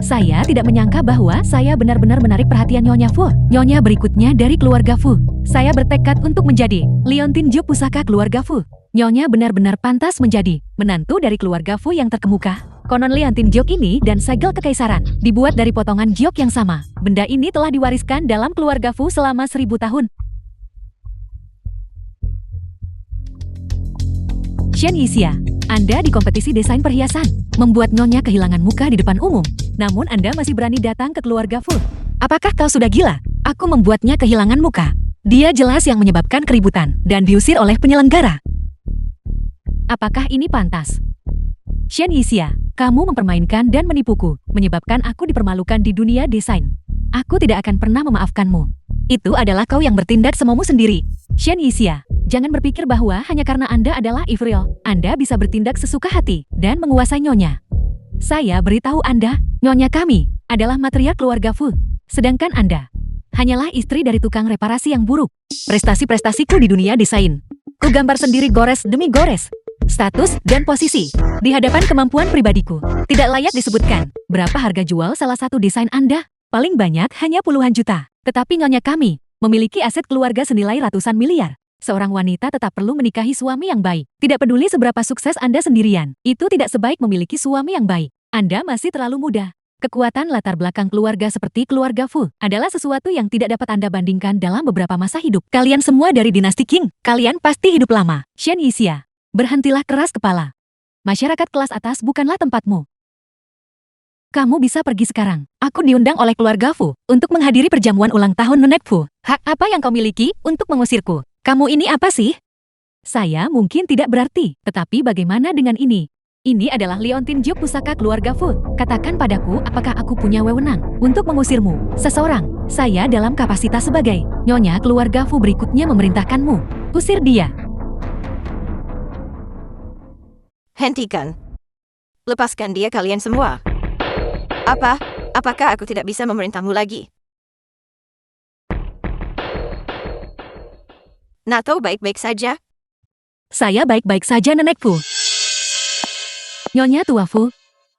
Saya tidak menyangka bahwa saya benar-benar menarik perhatian Nyonya Fu. Nyonya berikutnya dari keluarga Fu. Saya bertekad untuk menjadi liontin Jiu pusaka keluarga Fu. Nyonya benar-benar pantas menjadi menantu dari keluarga Fu yang terkemuka. Konon liontin jiok ini dan segel kekaisaran dibuat dari potongan jiok yang sama. Benda ini telah diwariskan dalam keluarga Fu selama 1000 tahun. Shen Yixia, Anda di kompetisi desain perhiasan, membuat Nyonya kehilangan muka di depan umum. Namun Anda masih berani datang ke keluarga Fu. Apakah kau sudah gila? Aku membuatnya kehilangan muka. Dia jelas yang menyebabkan keributan dan diusir oleh penyelenggara. Apakah ini pantas? Shen Yixia, kamu mempermainkan dan menipuku, menyebabkan aku dipermalukan di dunia desain. Aku tidak akan pernah memaafkanmu. Itu adalah kau yang bertindak semaumu sendiri. Shen Yixia, jangan berpikir bahwa hanya karena Anda adalah Ivriel, Anda bisa bertindak sesuka hati dan menguasai Nyonya. Saya beritahu Anda, Nyonya kami adalah matriark keluarga Fu. Sedangkan Anda hanyalah istri dari tukang reparasi yang buruk. Prestasi-prestasiku di dunia desain. Ku gambar sendiri gores demi gores. Status dan posisi di hadapan kemampuan pribadiku tidak layak disebutkan. Berapa harga jual salah satu desain Anda? Paling banyak hanya puluhan juta. Tetapi Nyonya kami memiliki aset keluarga senilai ratusan miliar. Seorang wanita tetap perlu menikahi suami yang baik. Tidak peduli seberapa sukses Anda sendirian, itu tidak sebaik memiliki suami yang baik. Anda masih terlalu muda. Kekuatan latar belakang keluarga seperti keluarga Fu adalah sesuatu yang tidak dapat Anda bandingkan dalam beberapa masa hidup. Kalian semua dari dinasti Qing, kalian pasti hidup lama. Shen Yixia, berhentilah keras kepala. Masyarakat kelas atas bukanlah tempatmu. Kamu bisa pergi sekarang. Aku diundang oleh keluarga Fu untuk menghadiri perjamuan ulang tahun Nenek Fu. Hak apa yang kau miliki untuk mengusirku? Kamu ini apa sih? Saya mungkin tidak berarti, tetapi bagaimana dengan ini? Ini adalah liontin Juk pusaka keluarga Fu. Katakan padaku apakah aku punya wewenang untuk mengusirmu. Seseorang, saya dalam kapasitas sebagai Nyonya keluarga Fu berikutnya memerintahkanmu. Usir dia. Hentikan. Lepaskan dia kalian semua. Apakah aku tidak bisa memerintahmu lagi? Nato baik-baik saja? Saya baik-baik saja Nenek Fu. Nyonya tua Fu,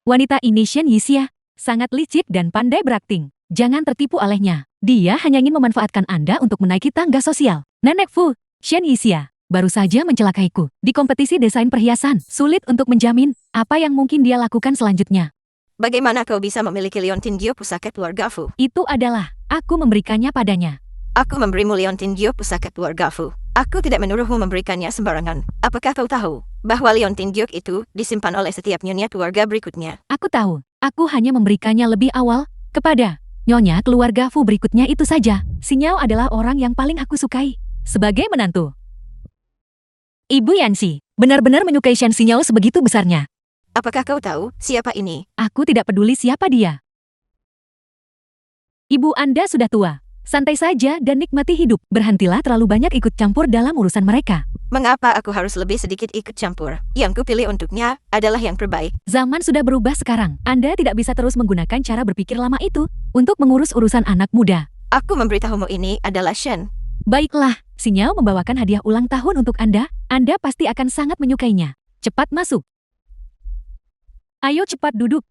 wanita ini Shen Yixia, sangat licik dan pandai berakting. Jangan tertipu olehnya. Dia hanya ingin memanfaatkan Anda untuk menaiki tangga sosial. Nenek Fu, Shen Yixia baru saja mencelakaiku di kompetisi desain perhiasan. Sulit untuk menjamin apa yang mungkin dia lakukan selanjutnya. Bagaimana kau bisa memiliki liontin Gyo pusaka keluarga Fu? Itu adalah aku memberikannya padanya. Aku memberimu liontin Gyo pusaka keluarga Fu. Aku tidak menyuruhmu memberikannya sembarangan. Apakah kau tahu bahwa liontin Gyo itu disimpan oleh setiap nyonya keluarga berikutnya? Aku tahu. Aku hanya memberikannya lebih awal kepada Nyonya keluarga Fu berikutnya itu saja. Xinyao adalah orang yang paling aku sukai sebagai menantu. Ibu Yanxi benar-benar menyukai Shen Xinyao sebegitu besarnya. Apakah kau tahu siapa ini? Aku tidak peduli siapa dia. Ibu Anda sudah tua. Santai saja dan nikmati hidup. Berhentilah terlalu banyak ikut campur dalam urusan mereka. Mengapa aku harus lebih sedikit ikut campur? Yang kupilih untuknya adalah yang terbaik. Zaman sudah berubah sekarang. Anda tidak bisa terus menggunakan cara berpikir lama itu untuk mengurus urusan anak muda. Aku memberitahumu ini adalah Shen. Baiklah, Xinyao membawakan hadiah ulang tahun untuk Anda. Anda pasti akan sangat menyukainya. Cepat masuk. Ayo cepat duduk.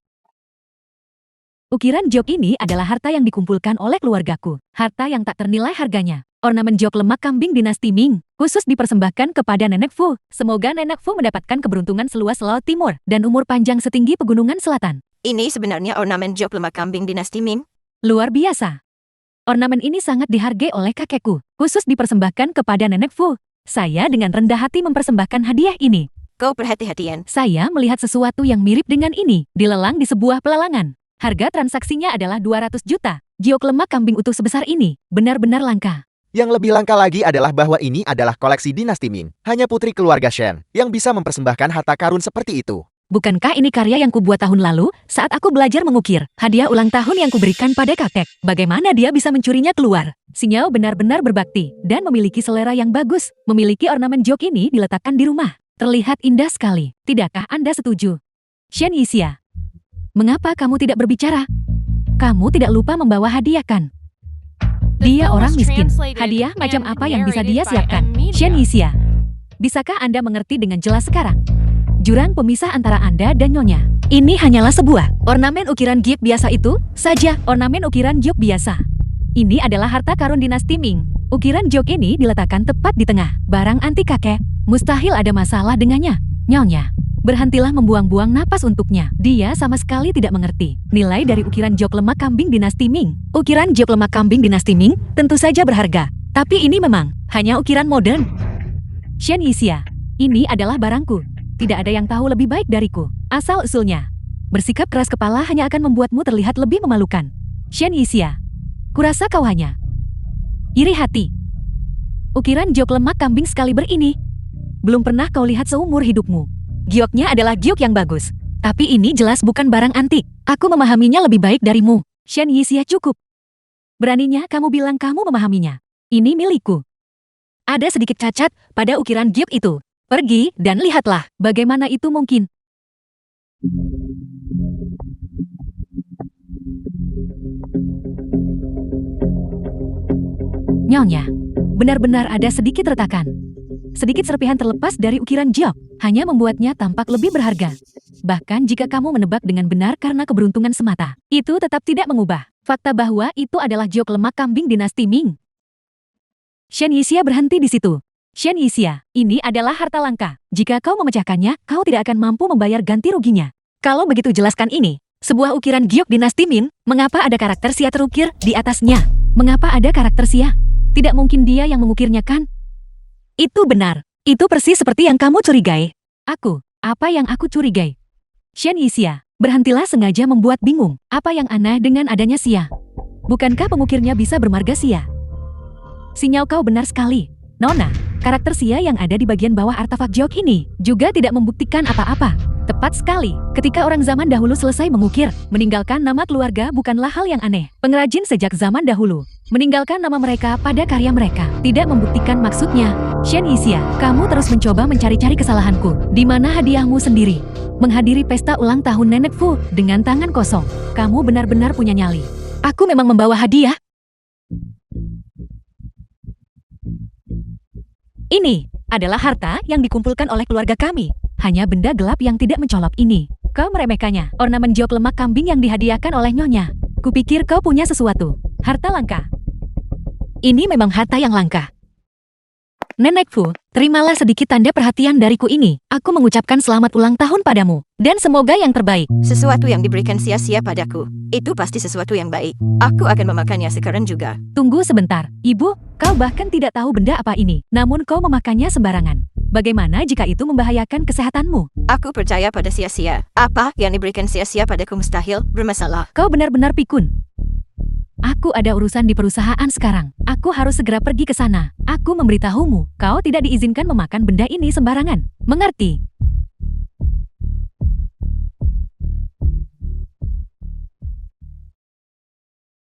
Ukiran jok ini adalah harta yang dikumpulkan oleh keluargaku. Harta yang tak ternilai harganya. Ornamen jok lemak kambing dinasti Ming, khusus dipersembahkan kepada Nenek Fu. Semoga Nenek Fu mendapatkan keberuntungan seluas Laut Timur dan umur panjang setinggi pegunungan selatan. Ini sebenarnya ornamen jok lemak kambing dinasti Ming. Luar biasa. Ornamen ini sangat dihargai oleh kakekku, khusus dipersembahkan kepada Nenek Fu. Saya dengan rendah hati mempersembahkan hadiah ini. Kau perhati-hatian. Saya melihat sesuatu yang mirip dengan ini, dilelang di sebuah pelelangan. Harga transaksinya adalah 200 juta. Giok lemak kambing utuh sebesar ini, benar-benar langka. Yang lebih langka lagi adalah bahwa ini adalah koleksi dinasti Ming. Hanya putri keluarga Shen yang bisa mempersembahkan harta karun seperti itu. Bukankah ini karya yang kubuat tahun lalu saat aku belajar mengukir? Hadiah ulang tahun yang kuberikan pada kakek. Bagaimana dia bisa mencurinya keluar? Xinyao benar-benar berbakti dan memiliki selera yang bagus. Memiliki ornamen jok ini diletakkan di rumah. Terlihat indah sekali. Tidakkah Anda setuju? Shen Yixia, mengapa kamu tidak berbicara? Kamu tidak lupa membawa hadiah kan? Dia orang miskin. Hadiah macam apa yang bisa dia siapkan? Shen Yixia, bisakah Anda mengerti dengan jelas sekarang? Jurang pemisah antara Anda dan Nyonya. Ini hanyalah sebuah ornamen ukiran giok biasa itu saja. Ornamen ukiran giok biasa. Ini adalah harta karun dinasti Ming. Ukiran jok ini diletakkan tepat di tengah. Barang antik kakek. Mustahil ada masalah dengannya. Nyonya, berhentilah membuang-buang napas untuknya. Dia sama sekali tidak mengerti nilai dari ukiran jok lemak kambing dinasti Ming. Ukiran jok lemak kambing dinasti Ming tentu saja berharga. Tapi ini memang hanya ukiran modern. Shen Yixia, ini adalah barangku. Tidak ada yang tahu lebih baik dariku. Asal-usulnya. Bersikap keras kepala hanya akan membuatmu terlihat lebih memalukan. Shen Yixia. Kurasa kau hanya iri hati. Ukiran giok lemak kambing sekaliber ini belum pernah kau lihat seumur hidupmu. Gioknya adalah giok yang bagus. Tapi ini jelas bukan barang antik. Aku memahaminya lebih baik darimu. Shen Yixia cukup. Beraninya kamu bilang kamu memahaminya. Ini milikku. Ada sedikit cacat pada ukiran giok itu. Pergi dan lihatlah bagaimana itu mungkin. Nyonya, benar-benar ada sedikit retakan. Sedikit serpihan terlepas dari ukiran giok, hanya membuatnya tampak lebih berharga. Bahkan jika kamu menebak dengan benar karena keberuntungan semata, itu tetap tidak mengubah fakta bahwa itu adalah giok lemak kambing dinasti Ming. Shen Yixia berhenti di situ. Shen Yixia, ini adalah harta langka. Jika kau memecahkannya, kau tidak akan mampu membayar ganti ruginya. Kalau begitu jelaskan ini, sebuah ukiran giok dinasti Ming, mengapa ada karakter Xia terukir di atasnya? Mengapa ada karakter Xia? Tidak mungkin dia yang mengukirnya kan? Itu benar. Itu persis seperti yang kamu curigai. Apa yang aku curigai? Shen Yixia, berhentilah sengaja membuat bingung. Apa yang aneh dengan adanya Xia? Bukankah pengukirnya bisa bermarga Xia? Sinyal kau benar sekali. Nona, karakter Xia yang ada di bagian bawah artefak giok ini juga tidak membuktikan apa-apa. Tepat sekali, ketika orang zaman dahulu selesai mengukir, meninggalkan nama keluarga bukanlah hal yang aneh. Pengrajin sejak zaman dahulu meninggalkan nama mereka pada karya mereka tidak membuktikan maksudnya. Shen Yixia, kamu terus mencoba mencari-cari kesalahanku. Di mana hadiahmu sendiri? Menghadiri pesta ulang tahun Nenek Fu dengan tangan kosong. Kamu benar-benar punya nyali. Aku memang membawa hadiah. Ini adalah harta yang dikumpulkan oleh keluarga kami. Hanya benda gelap yang tidak mencolok ini. Kau meremehkannya. Ornamen giok lemak kambing yang dihadiahkan oleh nyonya. Kupikir kau punya sesuatu. Harta langka. Ini memang harta yang langka. Nenek Fu, terimalah sedikit tanda perhatian dariku ini. Aku mengucapkan selamat ulang tahun padamu. Dan semoga yang terbaik. Sesuatu yang diberikan sia-sia padaku, itu pasti sesuatu yang baik. Aku akan memakannya sekarang juga. Tunggu sebentar. Ibu, kau bahkan tidak tahu benda apa ini. Namun kau memakannya sembarangan. Bagaimana jika itu membahayakan kesehatanmu? Aku percaya pada sia-sia. Apa yang diberikan sia-sia padaku mustahil bermasalah. Kau benar-benar pikun. Aku ada urusan di perusahaan sekarang. Aku harus segera pergi ke sana. Aku memberitahumu, kau tidak diizinkan memakan benda ini sembarangan. Mengerti?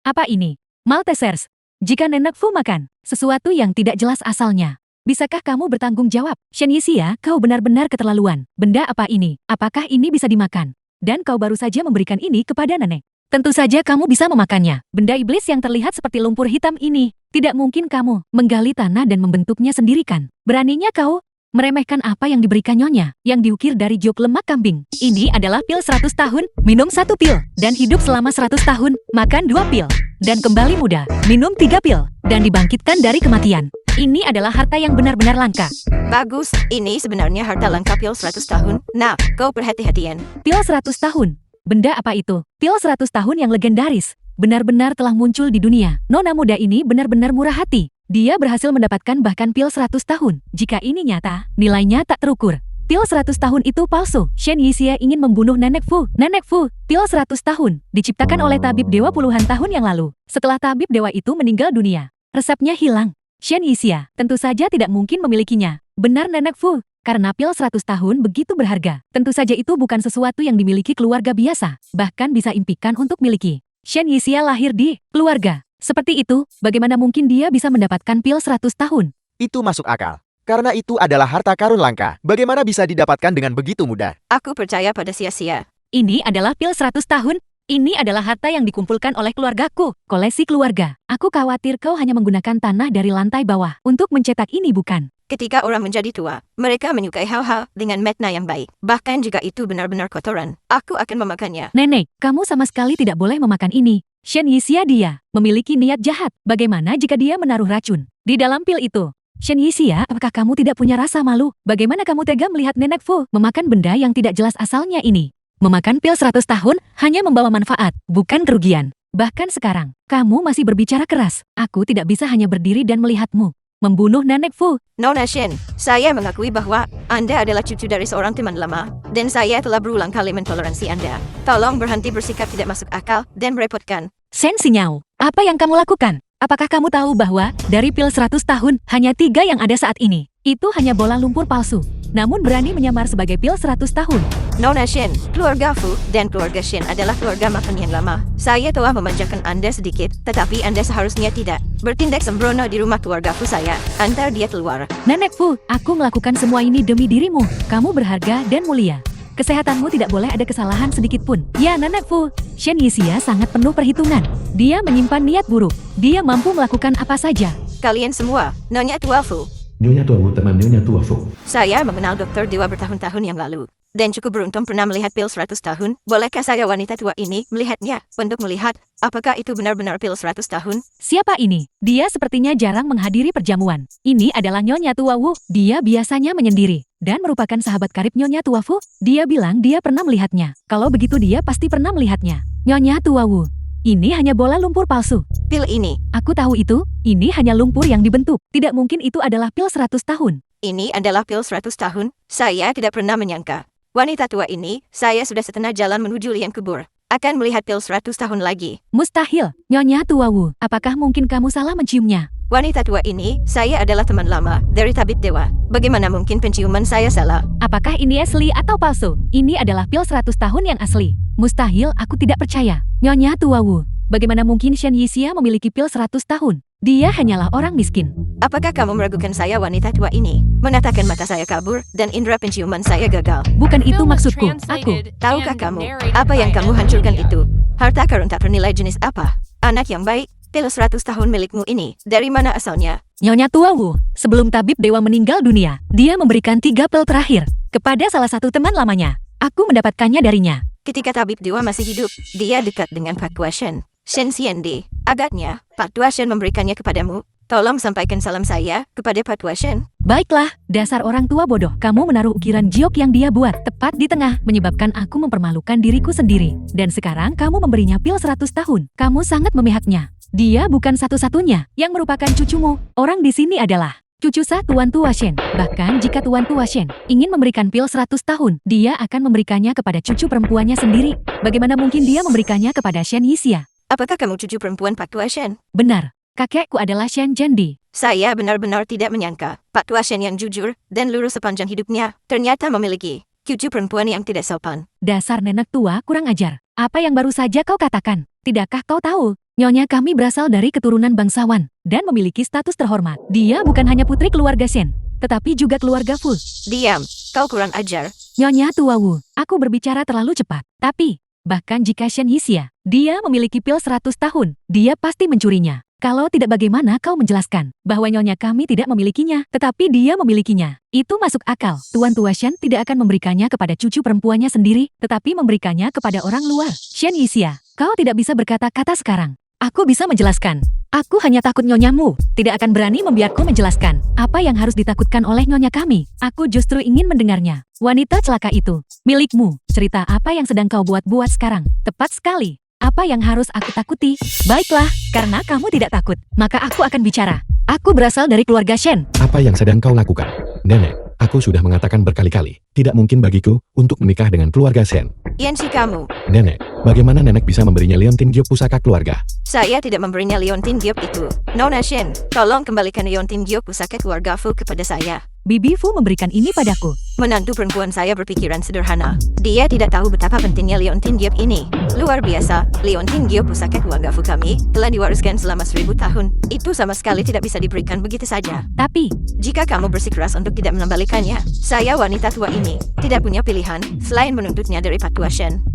Apa ini? Maltesers. Jika Nenek Fu makan sesuatu yang tidak jelas asalnya, bisakah kamu bertanggung jawab? Shen Yixia, kau benar-benar keterlaluan. Benda apa ini? Apakah ini bisa dimakan? Dan kau baru saja memberikan ini kepada nenek. Tentu saja kamu bisa memakannya. Benda iblis yang terlihat seperti lumpur hitam ini. Tidak mungkin kamu menggali tanah dan membentuknya sendiri kan? Beraninya kau meremehkan apa yang diberikan nyonya, yang diukir dari giok lemak kambing. Ini adalah pil 100 tahun, minum 1 pil, dan hidup selama 100 tahun, makan 2 pil, dan kembali muda, minum 3 pil, dan dibangkitkan dari kematian. Ini adalah harta yang benar-benar langka. Bagus, ini sebenarnya harta langka pil 100 tahun. Nah, kau perhati-hatian. Pil 100 tahun. Benda apa itu? Pil 100 tahun yang legendaris. Benar-benar telah muncul di dunia. Nona muda ini benar-benar murah hati. Dia berhasil mendapatkan bahkan pil 100 tahun. Jika ini nyata, nilainya tak terukur. Pil 100 tahun itu palsu. Shen Yixia ingin membunuh Nenek Fu. Nenek Fu, pil 100 tahun. Diciptakan oleh tabib dewa puluhan tahun yang lalu. Setelah tabib dewa itu meninggal dunia, resepnya hilang. Shen Yixia tentu saja tidak mungkin memilikinya. Benar Nenek Fu. Karena pil 100 tahun begitu berharga. Tentu saja itu bukan sesuatu yang dimiliki keluarga biasa. Bahkan bisa impikan untuk miliki. Shen Yixia lahir di keluarga. Seperti itu, bagaimana mungkin dia bisa mendapatkan pil 100 tahun? Itu masuk akal. Karena itu adalah harta karun langka. Bagaimana bisa didapatkan dengan begitu mudah? Aku percaya pada sia-sia. Ini adalah pil 100 tahun. Ini adalah harta yang dikumpulkan oleh keluargaku. Koleksi keluarga. Aku khawatir kau hanya menggunakan tanah dari lantai bawah untuk mencetak ini, bukan? Ketika orang menjadi tua, mereka menyukai hal-hal dengan makna yang baik. Bahkan jika itu benar-benar kotoran, aku akan memakannya. Nenek, kamu sama sekali tidak boleh memakan ini. Shen Yixia dia memiliki niat jahat. Bagaimana jika dia menaruh racun di dalam pil itu? Shen Yixia, apakah kamu tidak punya rasa malu? Bagaimana kamu tega melihat Nenek Fu memakan benda yang tidak jelas asalnya ini? Memakan pil 100 tahun hanya membawa manfaat, bukan kerugian. Bahkan sekarang, kamu masih berbicara keras. Aku tidak bisa hanya berdiri dan melihatmu. Membunuh Nenek Fu. Nona Shen, saya mengakui bahwa Anda adalah cucu dari seorang teman lama, dan saya telah berulang kali mentoleransi Anda. Tolong berhenti bersikap tidak masuk akal dan merepotkan. Shen Xinyao, apa yang kamu lakukan? Apakah kamu tahu bahwa dari pil 100 tahun, hanya 3 yang ada saat ini? Itu hanya bola lumpur palsu. Namun berani menyamar sebagai pil 100 tahun. Nona Shen, keluarga Fu dan keluarga Shen adalah keluarga makan yang lama. Saya telah memanjakan Anda sedikit, tetapi Anda seharusnya tidak bertindak sembrono di rumah keluarga Fu saya. Antar dia keluar. Nenek Fu, aku melakukan semua ini demi dirimu. Kamu berharga dan mulia. Kesehatanmu tidak boleh ada kesalahan sedikit pun. Ya, Nenek Fu, Shen Yixia sangat penuh perhitungan. Dia menyimpan niat buruk. Dia mampu melakukan apa saja. Kalian semua, Nyonya Tua Fu. Nyonya Tua Wu, teman Nyonya Tua Fu. Saya mengenal Dokter Dewa bertahun-tahun yang lalu. Dan cukup beruntung pernah melihat pil 100 tahun. Bolehkah saya wanita tua ini melihatnya? Untuk melihat, apakah itu benar-benar pil 100 tahun? Siapa ini? Dia sepertinya jarang menghadiri perjamuan. Ini adalah Nyonya Tua Wu. Dia biasanya menyendiri. Dan merupakan sahabat karib Nyonya Tua Fu. Dia bilang dia pernah melihatnya. Kalau begitu dia pasti pernah melihatnya. Nyonya Tua Wu. Ini hanya bola lumpur palsu. Pil ini. Aku tahu itu. Ini hanya lumpur yang dibentuk. Tidak mungkin itu adalah pil 100 tahun. Ini adalah pil 100 tahun. Saya tidak pernah menyangka. Wanita tua ini, saya sudah setengah jalan menuju liang kubur. Akan melihat pil 100 tahun lagi. Mustahil. Nyonya Tua Wu. Apakah mungkin kamu salah menciumnya? Wanita tua ini, saya adalah teman lama dari tabib dewa. Bagaimana mungkin penciuman saya salah? Apakah ini asli atau palsu? Ini adalah pil 100 tahun yang asli. Mustahil, aku tidak percaya. Nyonya Tua Wu, bagaimana mungkin Shen Yixia memiliki pil 100 tahun? Dia hanyalah orang miskin. Apakah kamu meragukan saya wanita tua ini? Menatakan mata saya kabur dan indera penciuman saya gagal. Bukan itu Film was maksudku. Aku. translated Tahukah and kamu, narrated apa yang by kamu M. hancurkan Media. itu? Harta karun tak bernilai jenis apa? Anak yang baik, pil 100 tahun milikmu ini, dari mana asalnya? Nyonya Tua Wu, sebelum tabib dewa meninggal dunia, dia memberikan 3 pil terakhir kepada salah satu teman lamanya. Aku mendapatkannya darinya. Ketika tabib dewa masih hidup, dia dekat dengan Pak Tua Shen. Shen Xiandi, agaknya, Pak Tua Shen memberikannya kepadamu. Tolong sampaikan salam saya kepada Pak Tua Shen. Baiklah, dasar orang tua bodoh. Kamu menaruh ukiran jiok yang dia buat tepat di tengah, menyebabkan aku mempermalukan diriku sendiri. Dan sekarang kamu memberinya pil 100 tahun. Kamu sangat memihaknya. Dia bukan satu-satunya yang merupakan cucumu. Orang di sini adalah cucu sah Tuan Tua Shen. Bahkan jika Tuan Tua Shen ingin memberikan pil 100 tahun, dia akan memberikannya kepada cucu perempuannya sendiri. Bagaimana mungkin dia memberikannya kepada Shen Yixia? Apakah kamu cucu perempuan Pak Tua Shen? Benar, kakekku adalah Shen Zhendi. Saya benar-benar tidak menyangka Pak Tua Shen yang jujur dan lurus sepanjang hidupnya ternyata memiliki cucu perempuan yang tidak sopan. Dasar nenek tua kurang ajar. Apa yang baru saja kau katakan? Tidakkah kau tahu? Nyonya kami berasal dari keturunan bangsawan dan memiliki status terhormat. Dia bukan hanya putri keluarga Shen, tetapi juga keluarga Fu. Diam, kau kurang ajar. Nyonya Tua Wu, aku berbicara terlalu cepat. Tapi, bahkan jika Shen Yixia, dia memiliki pil 100 tahun, dia pasti mencurinya. Kalau tidak, bagaimana kau menjelaskan bahwa nyonya kami tidak memilikinya, tetapi dia memilikinya? Itu masuk akal. Tuan Tua Shen tidak akan memberikannya kepada cucu perempuannya sendiri, tetapi memberikannya kepada orang luar. Shen Yixia, kau tidak bisa berkata-kata sekarang. Aku bisa menjelaskan. Aku hanya takut nyonyamu tidak akan berani membiarku menjelaskan apa yang harus ditakutkan oleh nyonya kami. Aku justru ingin mendengarnya. Wanita celaka itu, milikmu. Cerita apa yang sedang kau buat-buat sekarang? Tepat sekali. Apa yang harus aku takuti? Baiklah, karena kamu tidak takut, maka aku akan bicara. Aku berasal dari keluarga Shen. Apa yang sedang kau lakukan? Nenek, aku sudah mengatakan berkali-kali, tidak mungkin bagiku untuk menikah dengan keluarga Shen. Yanxi kamu. Nenek, bagaimana nenek bisa memberinya Leontin Giok pusaka keluarga? Saya tidak memberinya Leontin Giok itu. Nona Shen, tolong kembalikan Leontin Giok pusaka keluarga Fu kepada saya. Bibi Fu memberikan ini padaku. Menantu perempuan saya berpikiran sederhana. Dia tidak tahu betapa pentingnya Leontin Giok ini. Luar biasa, Leontin Giok pusaka keluarga Fu kami telah diwariskan selama 1000 tahun. Itu sama sekali tidak bisa diberikan begitu saja. Tapi, Jika kamu bersikeras untuk tidak mengembalikannya, saya wanita tua ini tidak punya pilihan selain menuntutnya dari Pak Tua Shen.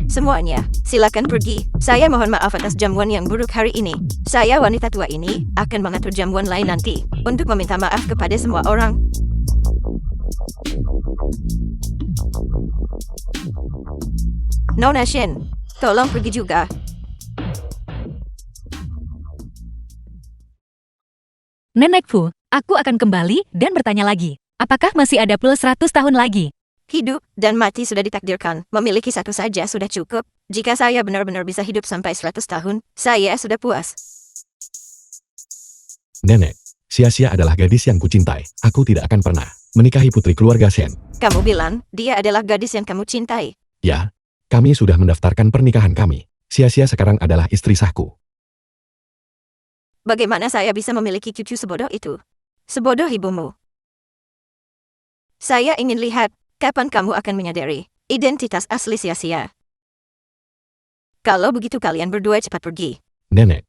Semuanya, silakan pergi. Saya mohon maaf atas jamuan yang buruk hari ini. Saya wanita tua ini akan mengatur jamuan lain nanti untuk meminta maaf kepada semua orang. Nona Shen, tolong pergi juga. Nenek Fu, aku akan kembali dan bertanya lagi. Apakah masih ada pil 100 tahun lagi? Hidup dan mati sudah ditakdirkan. Memiliki satu saja sudah cukup. Jika saya benar-benar bisa hidup sampai 100 tahun, saya sudah puas. Nenek, Sia-Sia adalah gadis yang kucintai. Aku tidak akan pernah menikahi putri keluarga Shen. Kamu bilang, dia adalah gadis yang kamu cintai. Ya, kami sudah mendaftarkan pernikahan kami. Sia-Sia sekarang adalah istri sahku. Bagaimana saya bisa memiliki cucu sebodoh itu? Sebodoh ibumu. Saya ingin lihat, kapan kamu akan menyadari identitas asli Sia-Sia. Kalau begitu kalian berdua cepat pergi. Nenek,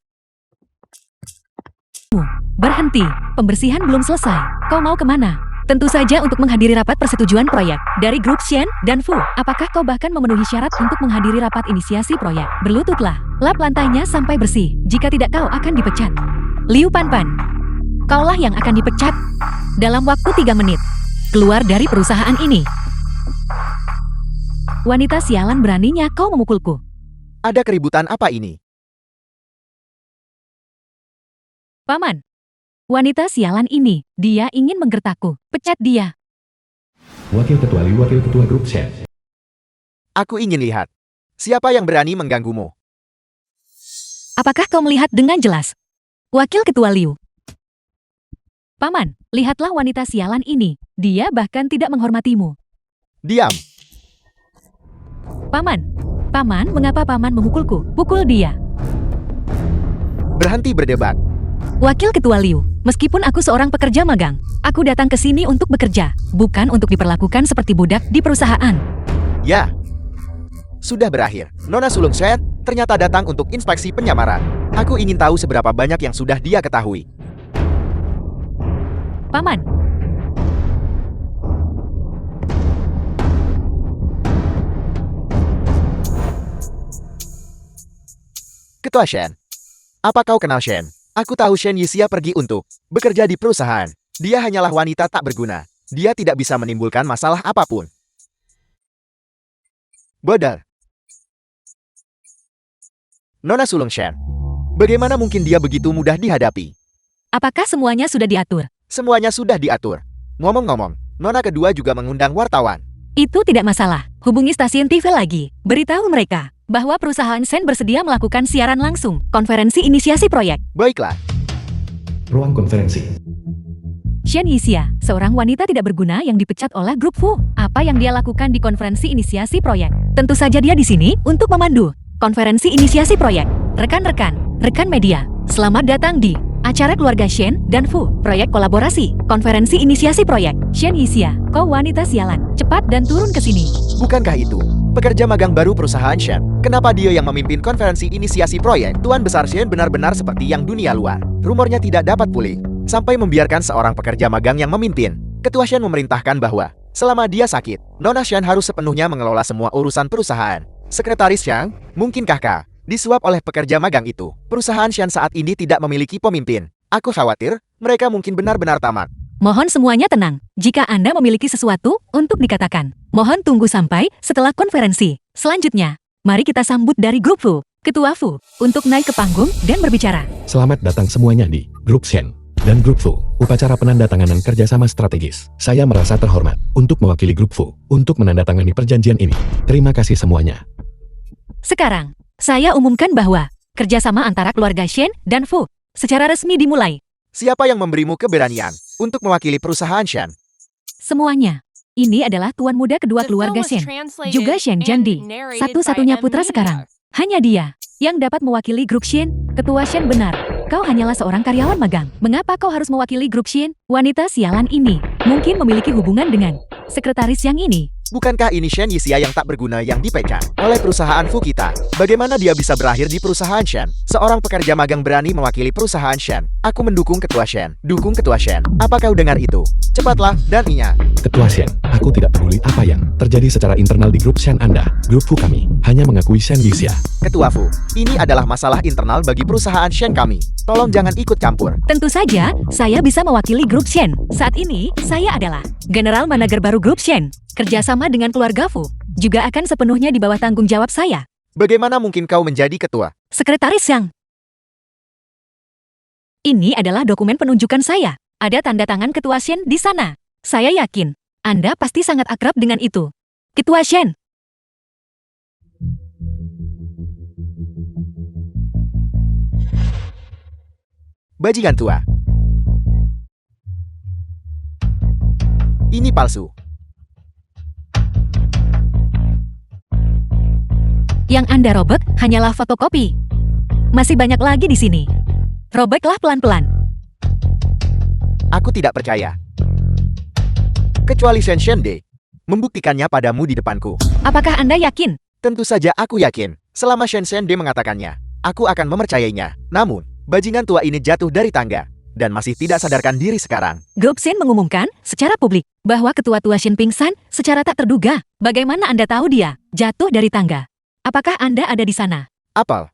Berhenti, pembersihan belum selesai. Kau mau kemana? Tentu saja untuk menghadiri rapat persetujuan proyek. Dari grup Shen dan Fu, apakah kau bahkan memenuhi syarat untuk menghadiri rapat inisiasi proyek? Berlututlah, lap lantainya sampai bersih. Jika tidak kau akan dipecat. Liu Panpan, kaulah yang akan dipecat. Dalam waktu 3 menit. Keluar dari perusahaan ini. Wanita sialan, beraninya kau memukulku. Ada keributan apa ini? Paman, wanita sialan ini, dia ingin menggertakku. Pecat dia. Wakil Ketua Liu, Wakil Ketua Grup Shen. Aku ingin lihat. Siapa yang berani mengganggumu? Apakah kau melihat dengan jelas? Wakil Ketua Liu. Paman, lihatlah wanita sialan ini. Dia bahkan tidak menghormatimu. Diam. Paman, mengapa paman memukulku? Pukul dia. Berhenti berdebat. Wakil Ketua Liu, meskipun aku seorang pekerja magang, aku datang ke sini untuk bekerja, bukan untuk diperlakukan seperti budak di perusahaan. Ya. Sudah berakhir. Nona Sulung Shen ternyata datang untuk inspeksi penyamaran. Aku ingin tahu seberapa banyak yang sudah dia ketahui. Paman. Ketua Shen. Apa kau kenal Shen? Aku tahu Shen Yixia pergi untuk bekerja di perusahaan. Dia hanyalah wanita tak berguna. Dia tidak bisa menimbulkan masalah apapun. Bodoh. Nona Sulung Shen. Bagaimana mungkin dia begitu mudah dihadapi? Apakah semuanya sudah diatur? Semuanya sudah diatur. Ngomong-ngomong, Nona kedua juga mengundang wartawan. Itu tidak masalah. Hubungi stasiun TV lagi. Beritahu mereka bahwa perusahaan Shen bersedia melakukan siaran langsung konferensi inisiasi proyek. Baiklah. Ruang konferensi. Shen Yixia, seorang wanita tidak berguna yang dipecat oleh grup Fu. Apa yang dia lakukan di konferensi inisiasi proyek? Tentu saja dia di sini untuk memandu konferensi inisiasi proyek. Rekan media, selamat datang di acara keluarga Shen dan Fu, proyek kolaborasi, konferensi inisiasi proyek. Shen Yixia, kau wanita sialan, cepat dan turun ke sini. Bukankah itu pekerja magang baru perusahaan Shen? Kenapa dia yang memimpin konferensi inisiasi proyek? Tuan Besar Shen benar-benar seperti yang dunia luar. Rumornya tidak dapat pulih sampai membiarkan seorang pekerja magang yang memimpin. Ketua Shen memerintahkan bahwa selama dia sakit, Nona Shen harus sepenuhnya mengelola semua urusan perusahaan. Sekretaris Yang, mungkinkah kau disuap oleh pekerja magang itu? Perusahaan Shen saat ini tidak memiliki pemimpin. Aku khawatir mereka mungkin benar-benar tamat. Mohon semuanya tenang. Jika Anda memiliki sesuatu untuk dikatakan, mohon tunggu sampai setelah konferensi. Selanjutnya, mari kita sambut dari grup Fu, Ketua Fu, untuk naik ke panggung dan berbicara. Selamat datang semuanya di Grup Shen dan Grup Fu, upacara penandatanganan kerjasama strategis. Saya merasa terhormat untuk mewakili Grup Fu untuk menandatangani perjanjian ini. Terima kasih semuanya. Sekarang, saya umumkan bahwa kerjasama antara keluarga Shen dan Fu secara resmi dimulai. Siapa yang memberimu keberanian untuk mewakili perusahaan Shen? Semuanya. Ini adalah tuan muda kedua keluarga Shen, juga Shen Jiandi, satu-satunya putra sekarang. Hanya dia yang dapat mewakili grup Shen. Ketua Shen, benar. Kau hanyalah seorang karyawan magang. Mengapa kau harus mewakili grup Shen? Wanita sialan ini mungkin memiliki hubungan dengan sekretaris yang ini. Bukankah ini Shen Yixia yang tak berguna yang dipecat oleh perusahaan Fu kita? Bagaimana dia bisa berakhir di perusahaan Shen? Seorang pekerja magang berani mewakili perusahaan Shen. Aku mendukung Ketua Shen. Dukung Ketua Shen. Apa kau dengar itu? Cepatlah dan ingat. Ketua Shen, aku tidak peduli apa yang terjadi secara internal di grup Shen Anda. Grup Fu kami hanya mengakui Shen Yixia. Ketua Fu, ini adalah masalah internal bagi perusahaan Shen kami. Tolong jangan ikut campur. Tentu saja, saya bisa mewakili grup Shen. Saat ini, saya adalah General Manager baru grup Shen. Kerjasama dengan keluarga Fu juga akan sepenuhnya di bawah tanggung jawab saya. Bagaimana mungkin kau menjadi ketua? Sekretaris Yang. Ini adalah dokumen penunjukan saya. Ada tanda tangan Ketua Shen di sana. Saya yakin Anda pasti sangat akrab dengan itu. Ketua Shen. Bajingan tua. Ini palsu. Yang Anda robek hanyalah fotokopi. Masih banyak lagi di sini. Robeklah pelan-pelan. Aku tidak percaya. Kecuali Shen Shende membuktikannya padamu di depanku. Apakah Anda yakin? Tentu saja aku yakin. Selama Shen Shende mengatakannya, aku akan mempercayainya. Namun, bajingan tua ini jatuh dari tangga dan masih tidak sadarkan diri sekarang. Grup Shen mengumumkan secara publik bahwa ketua tua Shin pingsan secara tak terduga. Bagaimana Anda tahu dia jatuh dari tangga? Apakah Anda ada di sana? Apel.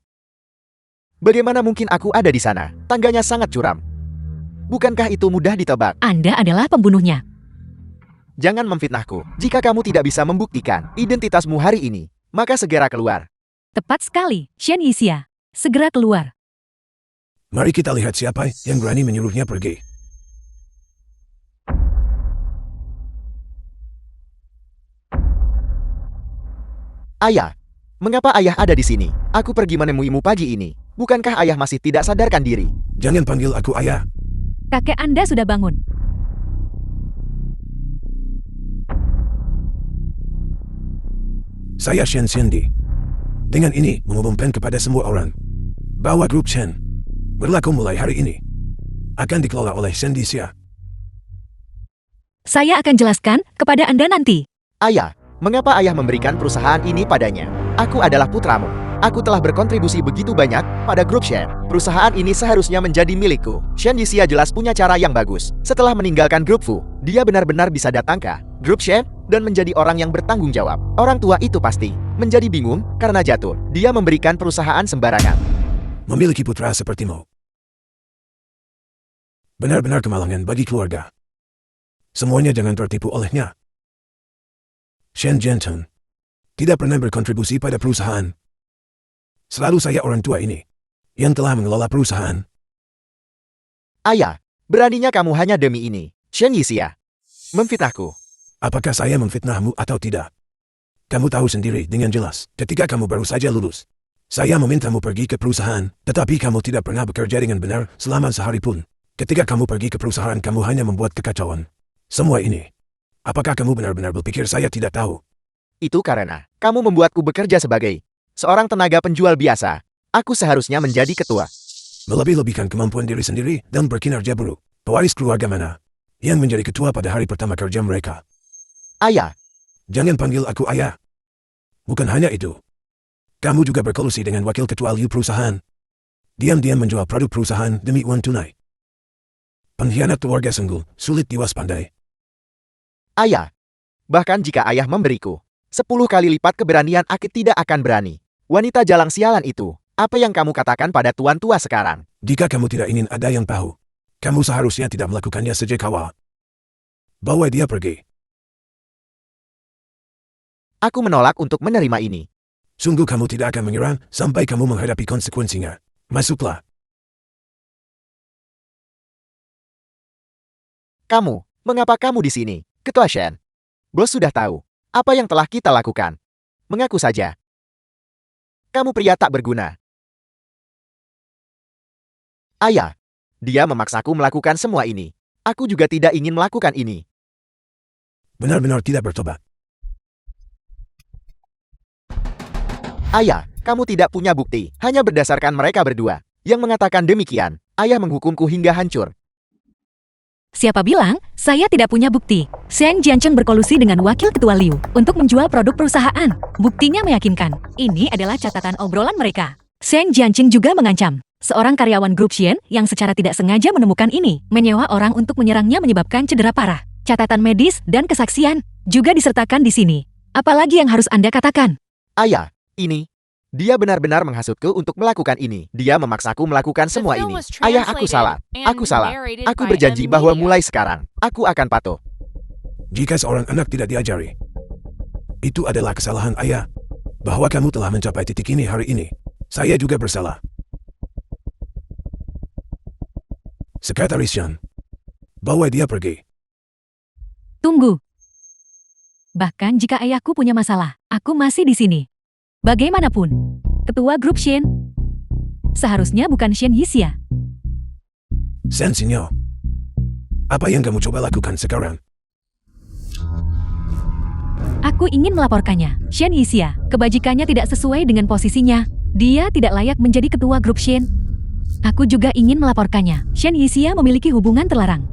Bagaimana mungkin aku ada di sana? Tangganya sangat curam. Bukankah itu mudah ditebak? Anda adalah pembunuhnya. Jangan memfitnahku. Jika kamu tidak bisa membuktikan identitasmu hari ini, maka segera keluar. Tepat sekali, Shen Yixia. Segera keluar. Mari kita lihat siapa yang berani menyuruhnya pergi. Ayah, mengapa ayah ada di sini? Aku pergi menemuimu pagi ini. Bukankah ayah masih tidak sadarkan diri? Jangan panggil aku ayah. Kakek Anda sudah bangun. Saya Shen Shende. Dengan ini mengumumkan kepada semua orang bahwa grup Shen berlaku mulai hari ini akan dikelola oleh Shen Yixia. Saya akan jelaskan kepada Anda nanti. Ayah, mengapa ayah memberikan perusahaan ini padanya? Aku adalah putramu. Aku telah berkontribusi begitu banyak pada grup Shen. Perusahaan ini seharusnya menjadi milikku. Shen Yixia jelas punya cara yang bagus. Setelah meninggalkan grup Fu, dia benar-benar bisa datang ke grup Shen dan menjadi orang yang bertanggung jawab. Orang tua itu pasti menjadi bingung karena jatuh. Dia memberikan perusahaan sembarangan. Memiliki putra sepertimu benar-benar kemalangan bagi keluarga. Semuanya jangan tertipu olehnya. Shen Jianteng tidak pernah berkontribusi pada perusahaan. Selalu saya orang tua ini yang telah mengelola perusahaan. Ayah, beraninya kamu hanya demi ini. Shen Yixia memfitnahku. Apakah saya memfitnahmu atau tidak? Kamu tahu sendiri dengan jelas ketika kamu baru saja lulus. Saya memintamu pergi ke perusahaan, tetapi kamu tidak pernah bekerja dengan benar selama sehari pun. Ketika kamu pergi ke perusahaan, kamu hanya membuat kekacauan. Semua ini. Apakah kamu benar-benar berpikir saya tidak tahu? Itu karena kamu membuatku bekerja sebagai seorang tenaga penjual biasa. Aku seharusnya menjadi ketua. Melebih-lebihkan kemampuan diri sendiri dan berkinerja buruk. Pewaris keluarga mana yang menjadi ketua pada hari pertama kerja mereka? Ayah, Jangan panggil aku ayah. Bukan hanya itu. Kamu juga berkolusi dengan wakil ketua Liu perusahaan. Diam-diam menjual produk perusahaan demi uang tunai. Pengkhianat keluarga sungguh sulit diwaspadai. ayah. Bahkan jika ayah memberiku 10 kali lipat keberanian, aku tidak akan berani. Wanita jalang sialan itu, apa yang kamu katakan pada tuan tua sekarang? Jika kamu tidak ingin ada yang tahu, kamu seharusnya tidak melakukannya sejak awal. Bawa dia pergi. Aku menolak untuk menerima ini. Sungguh kamu tidak akan menyerah sampai kamu menghadapi konsekuensinya. Masuklah. Kamu, mengapa kamu di sini, Ketua Shen? Bos sudah tahu apa yang telah kita lakukan. Mengaku saja. Kamu pria tak berguna. Ayah, dia memaksaku melakukan semua ini. Aku juga tidak ingin melakukan ini. Benar-benar tidak bertobat. Ayah, kamu tidak punya bukti, hanya berdasarkan mereka berdua. Yang mengatakan demikian, ayah menghukumku hingga hancur. Siapa bilang saya tidak punya bukti? Shen Jiancheng berkolusi dengan wakil ketua Liu untuk menjual produk perusahaan. Buktinya meyakinkan. Ini adalah catatan obrolan mereka. Shen Jiancheng juga mengancam seorang karyawan grup Shen yang secara tidak sengaja menemukan ini, menyewa orang untuk menyerangnya menyebabkan cedera parah. Catatan medis dan kesaksian juga disertakan di sini. Apalagi yang harus Anda katakan? Ayah, ini. Dia benar-benar menghasutku untuk melakukan ini. Dia memaksaku melakukan semua ini. Ayah, aku salah. Aku salah. Aku berjanji bahwa mulai sekarang, aku akan patuh. Jika seorang anak tidak diajari, itu adalah kesalahan ayah. Bahwa kamu telah mencapai titik ini hari ini, saya juga bersalah. Sekretaris Shen, bawa dia pergi. Tunggu. Bahkan jika ayahku punya masalah, aku masih di sini. Bagaimanapun, ketua grup Shen seharusnya bukan Shen Yixia. Shen Sinyo, apa yang kamu coba lakukan sekarang? Aku ingin melaporkannya. Shen Yixia, kebajikannya tidak sesuai dengan posisinya. Dia tidak layak menjadi ketua grup Shen. Aku juga ingin melaporkannya. Shen Yixia memiliki hubungan terlarang.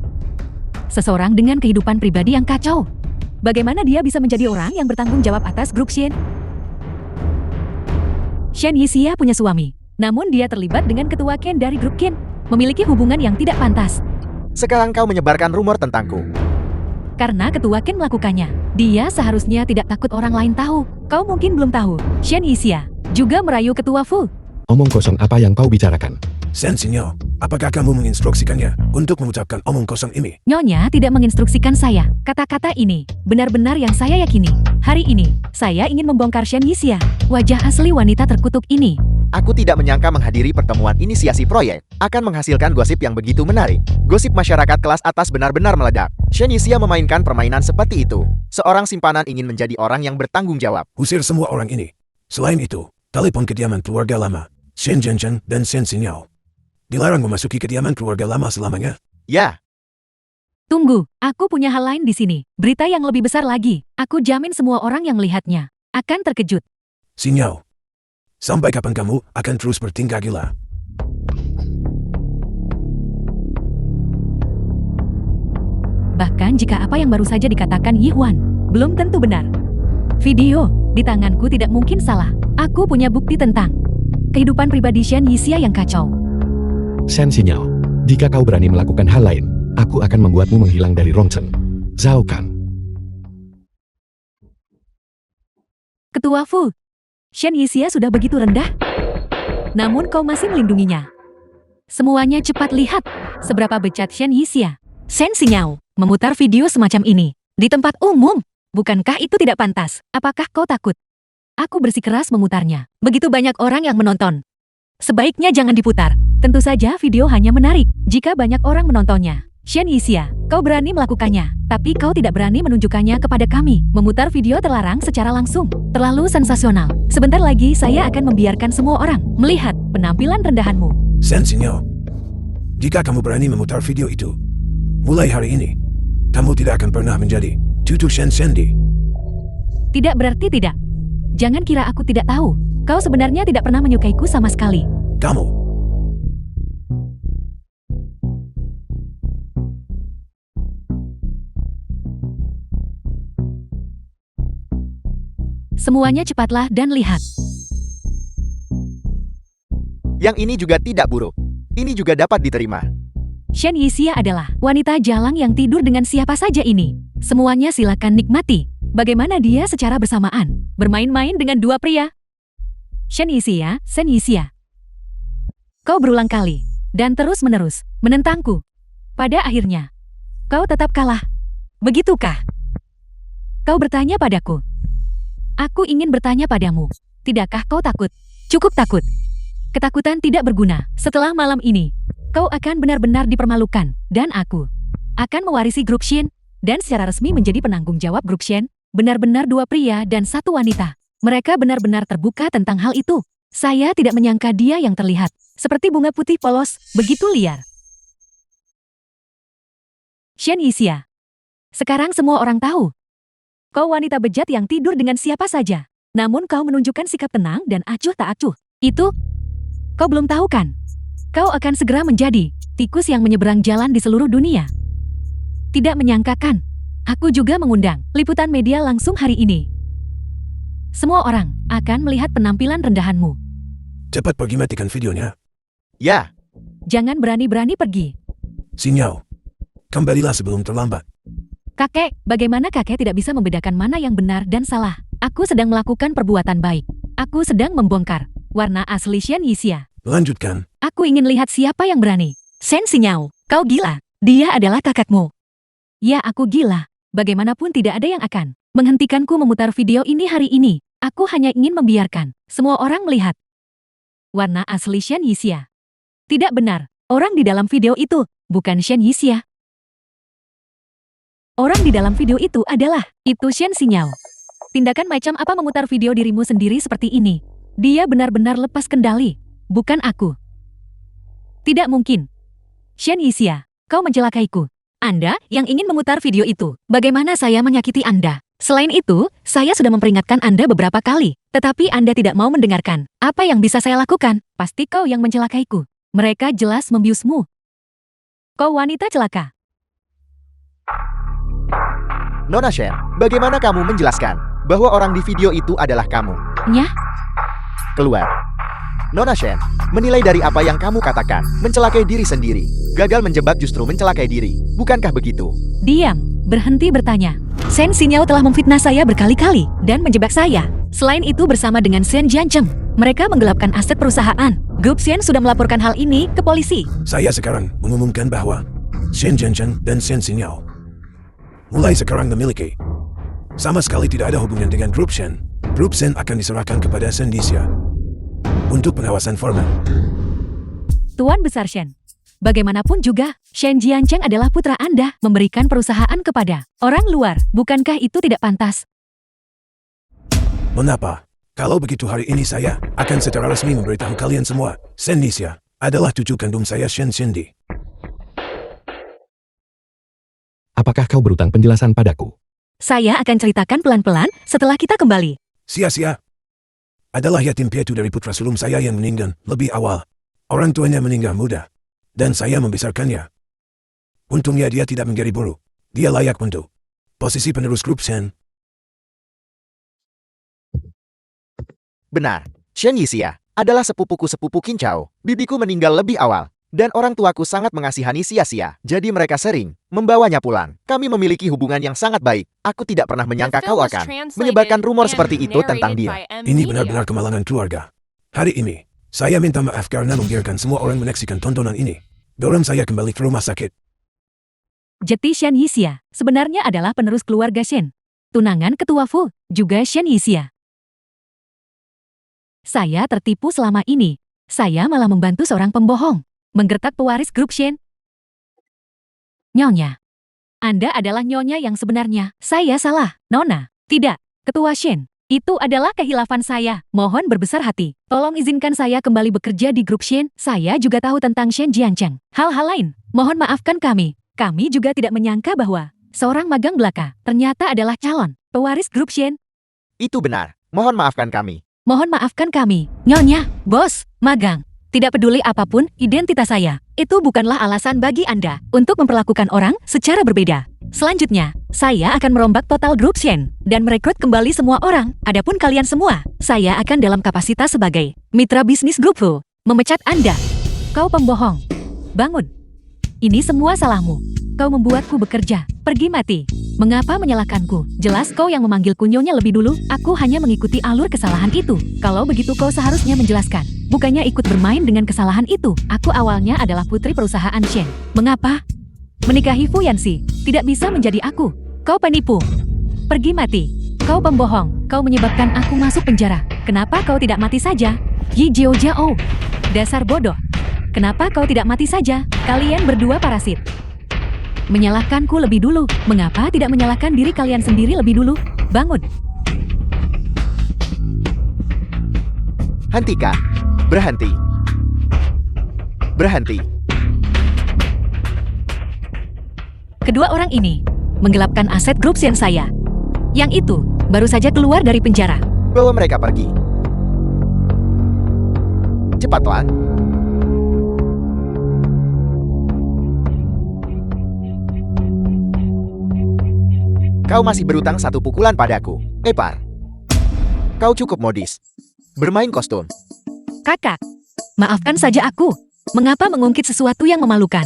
Seseorang dengan kehidupan pribadi yang kacau. Bagaimana dia bisa menjadi orang yang bertanggung jawab atas grup Shen? Shen Yixia punya suami. Namun dia terlibat dengan ketua Ken dari grup Ken. Memiliki hubungan yang tidak pantas. Sekarang kau menyebarkan rumor tentangku. Karena ketua Ken melakukannya. Dia seharusnya tidak takut orang lain tahu. Kau mungkin belum tahu. Shen Yixia juga merayu ketua Fu. Omong kosong apa yang kau bicarakan? Sen Sinyao, apakah kamu menginstruksikannya untuk mengucapkan omong kosong ini? Nyonya tidak menginstruksikan saya. Kata-kata ini benar-benar yang saya yakini. Hari ini, saya ingin membongkar Shen Yixia. Wajah asli wanita terkutuk ini. Aku tidak menyangka menghadiri pertemuan inisiasi proyek akan menghasilkan gosip yang begitu menarik. Gosip masyarakat kelas atas benar-benar meledak. Shen Yixia memainkan permainan seperti itu. Seorang simpanan ingin menjadi orang yang bertanggung jawab. Usir semua orang ini. Selain itu, telepon kediaman keluarga lama, Shen Zhenchen dan Sen Sinyao. Dilarang memasuki kediaman keluarga lama selamanya. Ya, Tunggu, aku punya hal lain di sini. Berita yang lebih besar lagi. Aku jamin semua orang yang melihatnya akan terkejut. Sinyao, sampai kapan kamu akan terus bertingkah gila? Bahkan jika apa yang baru saja dikatakan Yi Huan belum tentu benar. Video di tanganku tidak mungkin salah. Aku punya bukti tentang kehidupan pribadi Shen Yixia yang kacau. Shen Sinyao, jika kau berani melakukan hal lain, aku akan membuatmu menghilang dari Rongchen. Zhao Kan. Ketua Fu, Shen Yixia sudah begitu rendah. Namun kau masih melindunginya. Semuanya cepat lihat seberapa becat Shen Yixia. Sen Sinyao memutar video semacam ini di tempat umum. Bukankah itu tidak pantas? Apakah kau takut? Aku bersikeras memutarnya. Begitu banyak orang yang menonton. Sebaiknya jangan diputar. Tentu saja video hanya menarik jika banyak orang menontonnya. Shen Yixia, kau berani melakukannya, tapi kau tidak berani menunjukkannya kepada kami. Memutar video terlarang secara langsung. Terlalu sensasional. Sebentar lagi saya akan membiarkan semua orang melihat penampilan rendahanmu. Sen Sinyao, jika kamu berani memutar video itu, mulai hari ini, kamu tidak akan pernah menjadi Tutu Shen Shendi. Tidak berarti tidak. Jangan kira aku tidak tahu. Kau sebenarnya tidak pernah menyukaiku sama sekali. Kamu Semuanya cepatlah dan lihat. yang ini juga tidak buruk. Ini juga dapat diterima. Shen Yixia adalah wanita jalang yang tidur dengan siapa saja ini. Semuanya silakan nikmati. Bagaimana dia secara bersamaan bermain-main dengan dua pria. Shen Yixia, Sen Yixia. Kau berulang kali dan terus-menerus menentangku. Pada akhirnya, kau tetap kalah. Begitukah? Kau bertanya padaku. Aku ingin bertanya padamu. Tidakkah kau takut? Cukup takut. Ketakutan tidak berguna. Setelah malam ini, kau akan benar-benar dipermalukan. Dan aku akan mewarisi grup Shen. Dan secara resmi menjadi penanggung jawab grup Shen. Benar-benar dua pria dan satu wanita. Mereka benar-benar terbuka tentang hal itu. Saya tidak menyangka dia yang terlihat seperti bunga putih polos, begitu liar. Shen Yixia. Sekarang semua orang tahu. Kau wanita bejat yang tidur dengan siapa saja. Namun kau menunjukkan sikap tenang dan acuh tak acuh. Itu, kau belum tahu kan? Kau akan segera menjadi tikus yang menyeberang jalan di seluruh dunia. Tidak menyangkakan. Aku juga mengundang liputan media langsung hari ini. Semua orang akan melihat penampilan rendahanmu. cepat pergi matikan videonya. Ya, Jangan berani-berani pergi. Sinyao, kembalilah sebelum terlambat. Kakek, bagaimana kakek tidak bisa membedakan mana yang benar dan salah? Aku sedang melakukan perbuatan baik. Aku sedang membongkar warna asli Shen Yixia. Lanjutkan. Aku ingin lihat siapa yang berani. Sen Sinyao, kau gila. Dia adalah kakakmu. Ya, aku gila. Bagaimanapun tidak ada yang akan menghentikanku memutar video ini hari ini. Aku hanya ingin membiarkan semua orang melihat warna asli Shen Yixia. Tidak benar. Orang di dalam video itu bukan Shen Yixia. Orang di dalam video itu adalah itu Shen Sinyao. Tindakan macam apa memutar video dirimu sendiri seperti ini? Dia benar-benar lepas kendali. Bukan aku. Tidak mungkin. Shen Yixia, kau mencelakaiku. Anda yang ingin memutar video itu. Bagaimana saya menyakiti Anda? Selain itu, saya sudah memperingatkan Anda beberapa kali, tetapi Anda tidak mau mendengarkan. Apa yang bisa saya lakukan? Pasti kau yang mencelakaiku. Mereka jelas membiusmu. Kau wanita celaka. Nona Shen, bagaimana kamu menjelaskan bahwa orang di video itu adalah kamu? Nyah? Keluar. Nona Shen, menilai dari apa yang kamu katakan, mencelakai diri sendiri. Gagal menjebak justru mencelakai diri. Bukankah begitu? Diam, berhenti bertanya. Shen Xinyao telah memfitnah saya berkali-kali dan menjebak saya. Selain itu bersama dengan Shen Jiancheng, mereka menggelapkan aset perusahaan. Grup Shen sudah melaporkan hal ini ke polisi. Saya sekarang mengumumkan bahwa Shen Jiancheng dan Shen Xinyao mulai sekarang memiliki sama sekali tidak ada hubungan dengan Grup Shen. Grup Shen akan diserahkan kepada Shen Dixia untuk pengawasan formal. Tuan Besar Shen, bagaimanapun juga, Shen Jiancheng adalah putra Anda memberikan perusahaan kepada orang luar. Bukankah itu tidak pantas? Mengapa? Kalau begitu hari ini saya akan secara resmi memberitahu kalian semua, Shen Dixia adalah cucu kandung saya Shen Xindi. Apakah kau berutang penjelasan padaku? Saya akan ceritakan pelan-pelan setelah kita kembali. Sia-sia. Adalah yatim piatu dari putra sulung saya yang meninggal lebih awal. Orang tuanya meninggal muda. Dan saya membesarkannya. Untungnya dia tidak menjadi buruk. Dia layak untuk posisi penerus grup Shen. Benar, Shen Yixia adalah sepupuku Qin Chao. Bibiku meninggal lebih awal, dan orang tuaku sangat mengasihani Xia. Jadi mereka sering membawanya pulang. Kami memiliki hubungan yang sangat baik. Aku tidak pernah menyangka kau akan menyebarkan rumor seperti itu tentang dia. Ini benar-benar kemalangan keluarga. Hari ini, saya minta maaf karena membiarkan semua orang menyaksikan tontonan ini. Dorong saya kembali ke rumah sakit. Jeti Shen Yixia sebenarnya adalah penerus keluarga Shen. Tunangan ketua Fu, juga Shen Yixia. Saya tertipu selama ini. Saya malah membantu seorang pembohong. Menggertak pewaris grup Shen. Nyonya. Anda adalah nyonya yang sebenarnya. Saya salah, Nona. Tidak, ketua Shen. Itu adalah kehilafan saya. Mohon berbesar hati. Tolong izinkan saya kembali bekerja di grup Shen. Saya juga tahu tentang Shen Jiancheng. Hal-hal lain, mohon maafkan kami. Kami juga tidak menyangka bahwa seorang magang belaka ternyata adalah calon pewaris grup Shen. Itu benar. Mohon maafkan kami. Mohon maafkan kami, Nyonya, bos, magang. Tidak peduli apapun identitas saya, itu bukanlah alasan bagi Anda untuk memperlakukan orang secara berbeda. Selanjutnya, saya akan merombak total grup Shen dan merekrut kembali semua orang. Adapun kalian semua, saya akan dalam kapasitas sebagai mitra bisnis grup Fu memecat Anda. Kau pembohong. Bangun. Ini semua salahmu. Kau membuatku bekerja. Pergi mati. Mengapa menyalahkanku? Jelas kau yang memanggilku nyonya lebih dulu. Aku hanya mengikuti alur kesalahan itu. Kalau begitu kau seharusnya menjelaskan. Bukannya ikut bermain dengan kesalahan itu. Aku awalnya adalah putri perusahaan Shen. Mengapa? Menikahi Fu Yanxi tidak bisa menjadi aku. Kau penipu. Pergi mati. Kau pembohong. Kau menyebabkan aku masuk penjara. Kenapa kau tidak mati saja? Yi Jiao Jiao. Dasar bodoh. Kenapa kau tidak mati saja? Kalian berdua parasit. Menyalahkanku lebih dulu. Mengapa tidak menyalahkan diri kalian sendiri lebih dulu? Bangun. Hentikan. Berhenti. Berhenti. Kedua orang ini menggelapkan aset grup Shen saya. Yang itu baru saja keluar dari penjara. Bawa mereka pergi. Cepatlah. Kau masih berutang satu pukulan padaku, Epar. Kau cukup modis. Bermain kostum. Kakak, maafkan saja aku. Mengapa mengungkit sesuatu yang memalukan?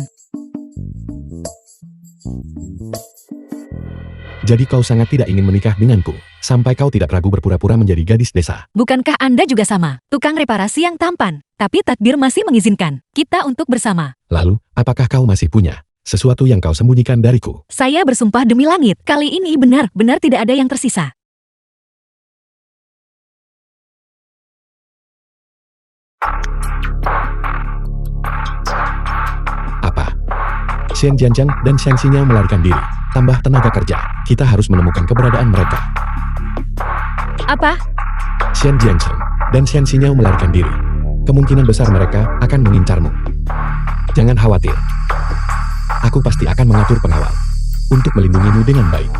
Jadi kau sangat tidak ingin menikah denganku, sampai kau tidak ragu berpura-pura menjadi gadis desa. Bukankah Anda juga sama, tukang reparasi yang tampan? Tapi takdir masih mengizinkan kita untuk bersama. Lalu, apakah kau masih punya sesuatu yang kau sembunyikan dariku? Saya bersumpah demi langit, kali ini benar-benar tidak ada yang tersisa. Apa? Shen Jiancheng dan Shen Xinyao melarikan diri. Tambah tenaga kerja, kita harus menemukan keberadaan mereka. Apa? Shen Jiancheng dan Shen Xinyao melarikan diri. Kemungkinan besar mereka akan mengincarmu. Jangan khawatir. Aku pasti akan mengatur pengawal untuk melindungimu dengan baik.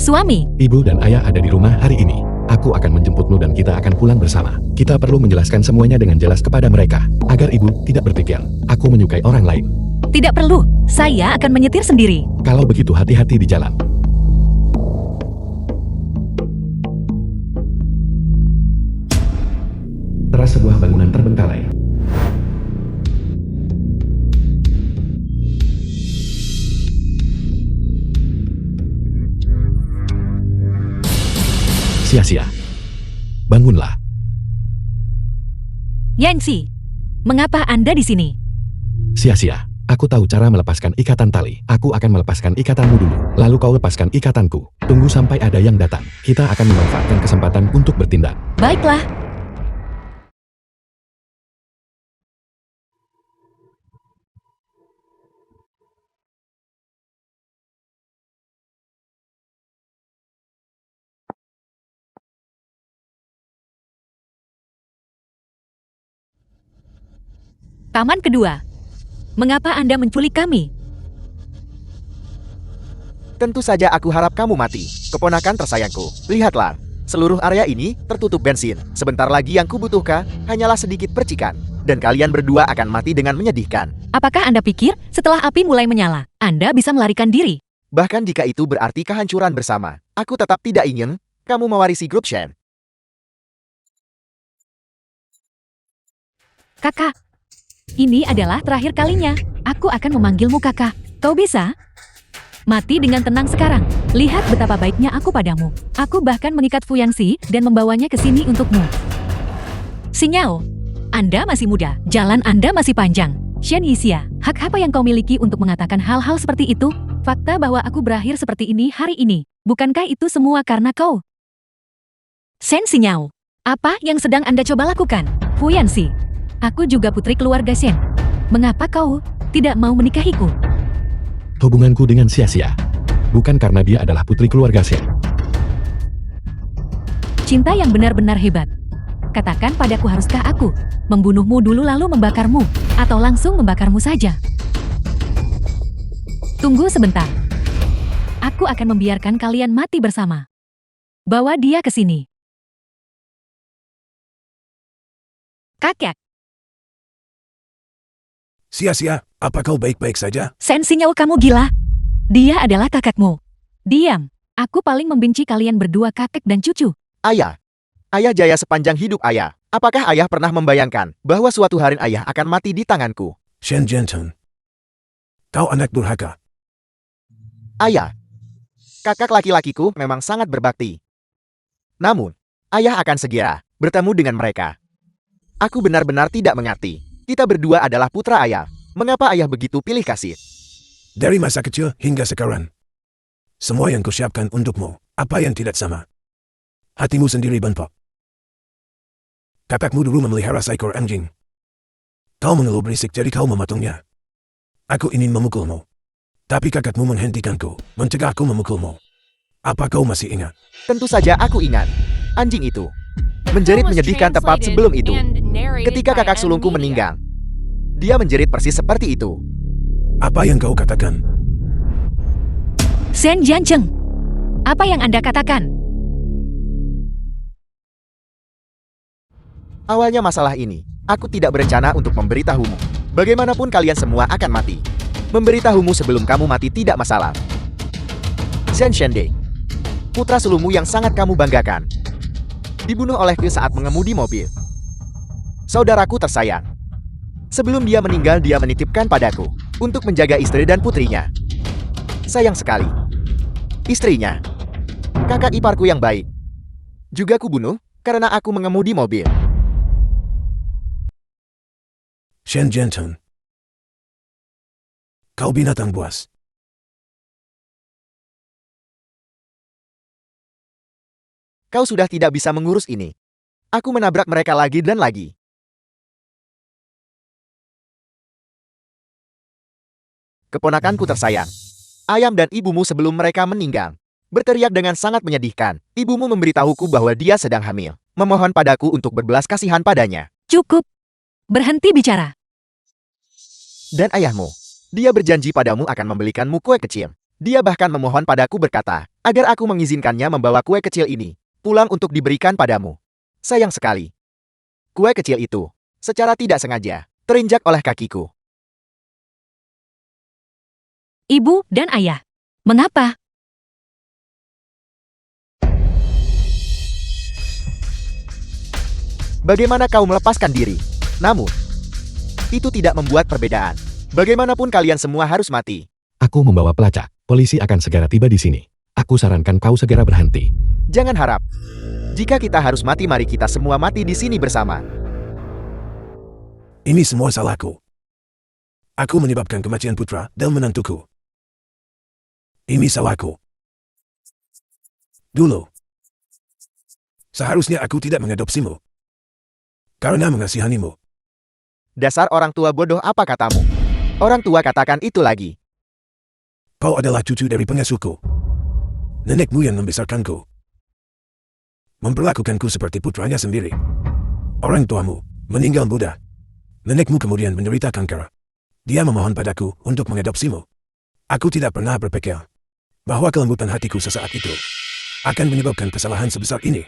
Suami, Ibu dan ayah ada di rumah hari ini. Aku akan menjemputmu dan kita akan pulang bersama. Kita perlu menjelaskan semuanya dengan jelas kepada mereka, agar ibu tidak berpikir, aku menyukai orang lain. tidak perlu. Saya akan menyetir sendiri. Kalau begitu hati-hati di jalan. Teras sebuah bangunan terbengkalai. Sia-sia. Bangunlah. Yancy, mengapa Anda di sini? Sia-sia. Aku tahu cara melepaskan ikatan tali. Aku akan melepaskan ikatanmu dulu. Lalu kau lepaskan ikatanku. Tunggu sampai ada yang datang. Kita akan memanfaatkan kesempatan untuk bertindak. Baiklah. Taman kedua. Mengapa Anda menculik kami? Tentu saja aku harap kamu mati. Keponakan tersayangku. Lihatlah. Seluruh area ini tertutup bensin. Sebentar lagi yang kubutuhkan hanyalah sedikit percikan. Dan kalian berdua akan mati dengan menyedihkan. Apakah Anda pikir setelah api mulai menyala, Anda bisa melarikan diri? Bahkan jika itu berarti kehancuran bersama. Aku tetap tidak ingin kamu mewarisi grup Shen. Kakak, ini adalah terakhir kalinya. Aku akan memanggilmu kakak. Kau bisa? Mati dengan tenang sekarang. Lihat betapa baiknya aku padamu. Aku bahkan mengikat Fuyanxi dan membawanya ke sini untukmu. Xinyao, Anda masih muda. Jalan Anda masih panjang. Shen Yixia, hak apa yang kau miliki untuk mengatakan hal-hal seperti itu? Fakta bahwa aku berakhir seperti ini hari ini. Bukankah itu semua karena kau? Shen Xinyao, apa yang sedang Anda coba lakukan? Fuyanxi, aku juga putri keluarga Shen. Mengapa kau tidak mau menikahiku? Hubunganku dengan Sia-sia. Bukan karena dia adalah putri keluarga Shen. Cinta yang benar-benar hebat. Katakan padaku, haruskah aku membunuhmu dulu lalu membakarmu, atau langsung membakarmu saja? Tunggu sebentar. Aku akan membiarkan kalian mati bersama. Bawa dia ke sini. Kakek, Sia-sia, apa kau baik-baik saja? Shen Xinyao, kamu gila? Dia adalah kakakmu. Diam. Aku paling membenci kalian berdua, kakek dan cucu. Ayah. Ayah jaya sepanjang hidup ayah. Apakah ayah pernah membayangkan bahwa suatu hari ayah akan mati di tanganku? Shen Jiantun. Kau anak durhaka. Ayah. Kakak laki-lakiku memang sangat berbakti. Namun, ayah akan segera bertemu dengan mereka. Aku benar-benar tidak mengerti. Kita berdua adalah putra ayah. Mengapa ayah begitu pilih kasih? Dari masa kecil hingga sekarang. Semua yang kusiapkan untukmu, apa yang tidak sama? Hatimu sendiri benpok. Kakakmu dulu memelihara seekor anjing. Kau mengeluh berisik jadi kau mematungnya. Aku ingin memukulmu. Tapi kakakmu menghentikanku, mencegahku memukulmu. Apa kau masih ingat? Tentu saja aku ingat. Anjing itu menjerit menyedihkan tepat sebelum itu. Ketika kakak sulungku meninggal, dia menjerit persis seperti itu. Apa yang kau katakan? Shen Jiancheng, apa yang Anda katakan? Awalnya masalah ini, aku tidak berencana untuk memberitahumu. Bagaimanapun kalian semua akan mati. Memberitahumu sebelum kamu mati tidak masalah. Zhen Shende, putra sulungmu yang sangat kamu banggakan, dibunuh olehku saat mengemudi mobil. Saudaraku tersayang. Sebelum dia meninggal, dia menitipkan padaku untuk menjaga istri dan putrinya. Sayang sekali. Istrinya, kakak iparku yang baik, juga kubunuh karena aku mengemudi mobil. Shen Jiantun. Kau binatang buas. Kau sudah tidak bisa mengurus ini. Aku menabrak mereka lagi dan lagi. Keponakanku tersayang. Ayam dan ibumu sebelum mereka meninggal berteriak dengan sangat menyedihkan. Ibumu memberitahuku bahwa dia sedang hamil. Memohon padaku untuk berbelas kasihan padanya. Cukup. Berhenti bicara. Dan ayahmu, dia berjanji padamu akan membelikanmu kue kecil. Dia bahkan memohon padaku berkata, agar aku mengizinkannya membawa kue kecil ini pulang untuk diberikan padamu. Sayang sekali. Kue kecil itu, secara tidak sengaja, terinjak oleh kakiku. Ibu dan ayah. Mengapa? Bagaimana kau melepaskan diri? Namun, itu tidak membuat perbedaan. Bagaimanapun kalian semua harus mati. Aku membawa pelacak. Polisi akan segera tiba di sini. Aku sarankan kau segera berhenti. Jangan harap. Jika kita harus mati, mari kita semua mati di sini bersama. Ini semua salahku. Aku menyebabkan kematian putra dan menantuku. Ini salahku. Dulu, seharusnya aku tidak mengadopsimu. Karena mengasihanimu. Dasar orang tua bodoh, apa katamu? Orang tua katakan itu lagi. Kau adalah cucu dari pengasuhku. Nenekmu yang membesarkanku. Memperlakukanku seperti putranya sendiri. Orang tuamu meninggal muda. Nenekmu kemudian menderita kanker. Dia memohon padaku untuk mengadopsimu. Aku tidak pernah berpikir bahwa kelembutan hatiku sesaat itu akan menyebabkan kesalahan sebesar ini.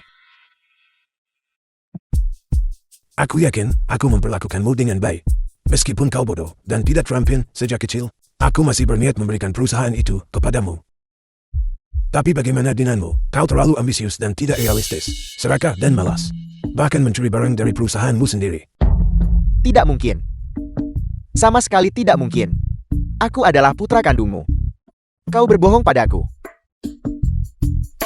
Aku yakin aku memperlakukanmu dengan baik. Meskipun kau bodoh dan tidak terampil sejak kecil, aku masih berniat memberikan perusahaan itu kepadamu. Tapi bagaimana denganmu? Kau terlalu ambisius dan tidak realistis, serakah dan malas. Bahkan mencuri barang dari perusahaanmu sendiri. Tidak mungkin. Sama sekali tidak mungkin. Aku adalah putra kandungmu. Kau berbohong padaku.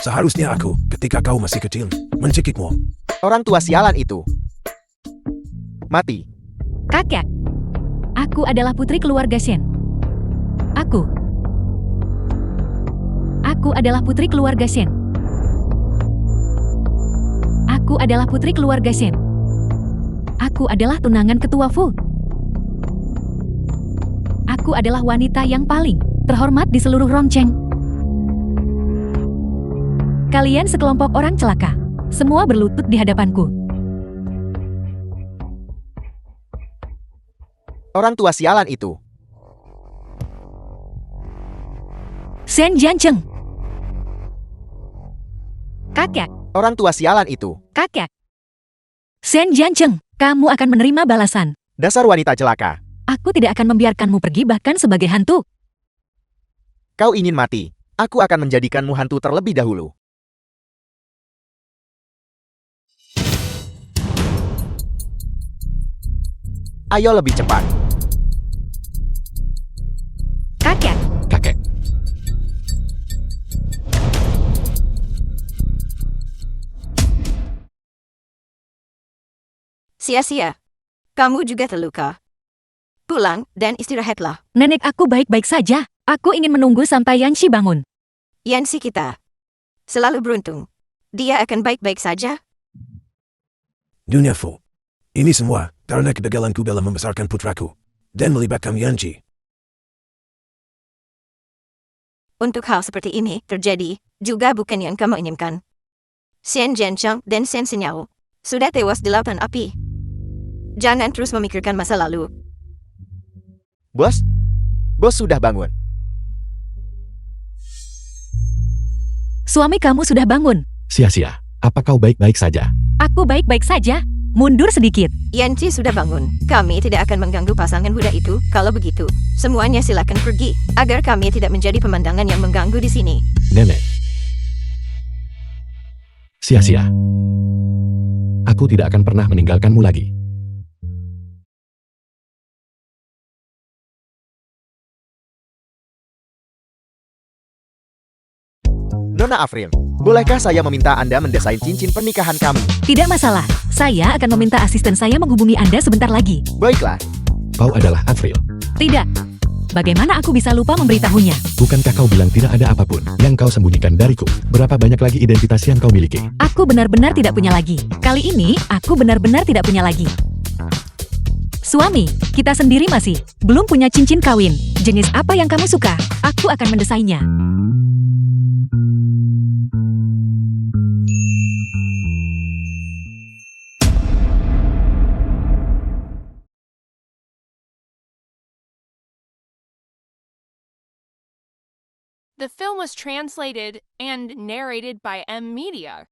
Seharusnya aku, ketika kau masih kecil, mencekikmu. Orang tua sialan itu mati. Kakek. Aku adalah putri keluarga Shen. Aku adalah putri keluarga Shen. Aku adalah putri keluarga Shen. Aku adalah tunangan ketua Fu. Aku adalah wanita yang paling terhormat di seluruh Rongcheng. Kalian sekelompok orang celaka. Semua berlutut di hadapanku. Orang tua sialan itu. Shen Jiancheng. Kakek. Orang tua sialan itu. Kakek. Shen Jiancheng, kamu akan menerima balasan. Dasar wanita celaka. Aku tidak akan membiarkanmu pergi bahkan sebagai hantu. Kau ingin mati. Aku akan menjadikanmu hantu terlebih dahulu. Ayo lebih cepat. Kakek. Kakek. Sia-sia. Kamu juga terluka. Pulang dan istirahatlah. Nenek aku baik-baik saja. Aku ingin menunggu sampai Yanxi bangun. Yanxi kita selalu beruntung. Dia akan baik-baik saja. Nyonya Fu. Ini semua karena kegagalanku dalam membesarkan putraku dan melibatkan Yanxi. Untuk hal seperti ini terjadi juga bukan yang kamu inginkan. Shen Jiancheng dan Shen Xinyao sudah tewas di lautan api. Jangan terus memikirkan masa lalu. Bos? Bos sudah bangun. Suami kamu sudah bangun. Sia-sia. Apa kau baik-baik saja? Aku baik-baik saja. Mundur sedikit. Yanxi sudah bangun. Kami tidak akan mengganggu pasangan muda itu. Kalau begitu, semuanya silakan pergi, agar kami tidak menjadi pemandangan yang mengganggu di sini. Nenek. Sia-sia. Aku tidak akan pernah meninggalkanmu lagi. Nona Afril, bolehkah saya meminta Anda mendesain cincin pernikahan kami? Tidak masalah. Saya akan meminta asisten saya menghubungi Anda sebentar lagi. Baiklah. Kau adalah Afril. Tidak. Bagaimana aku bisa lupa memberitahunya? Bukankah kau bilang tidak ada apapun yang kau sembunyikan dariku? Berapa banyak lagi identitas yang kau miliki? Aku benar-benar tidak punya lagi. Kali ini, aku benar-benar tidak punya lagi. Suami, kita sendiri masih belum punya cincin kawin. Jenis apa yang kamu suka? Aku akan mendesainnya. The film was translated and narrated by M Media.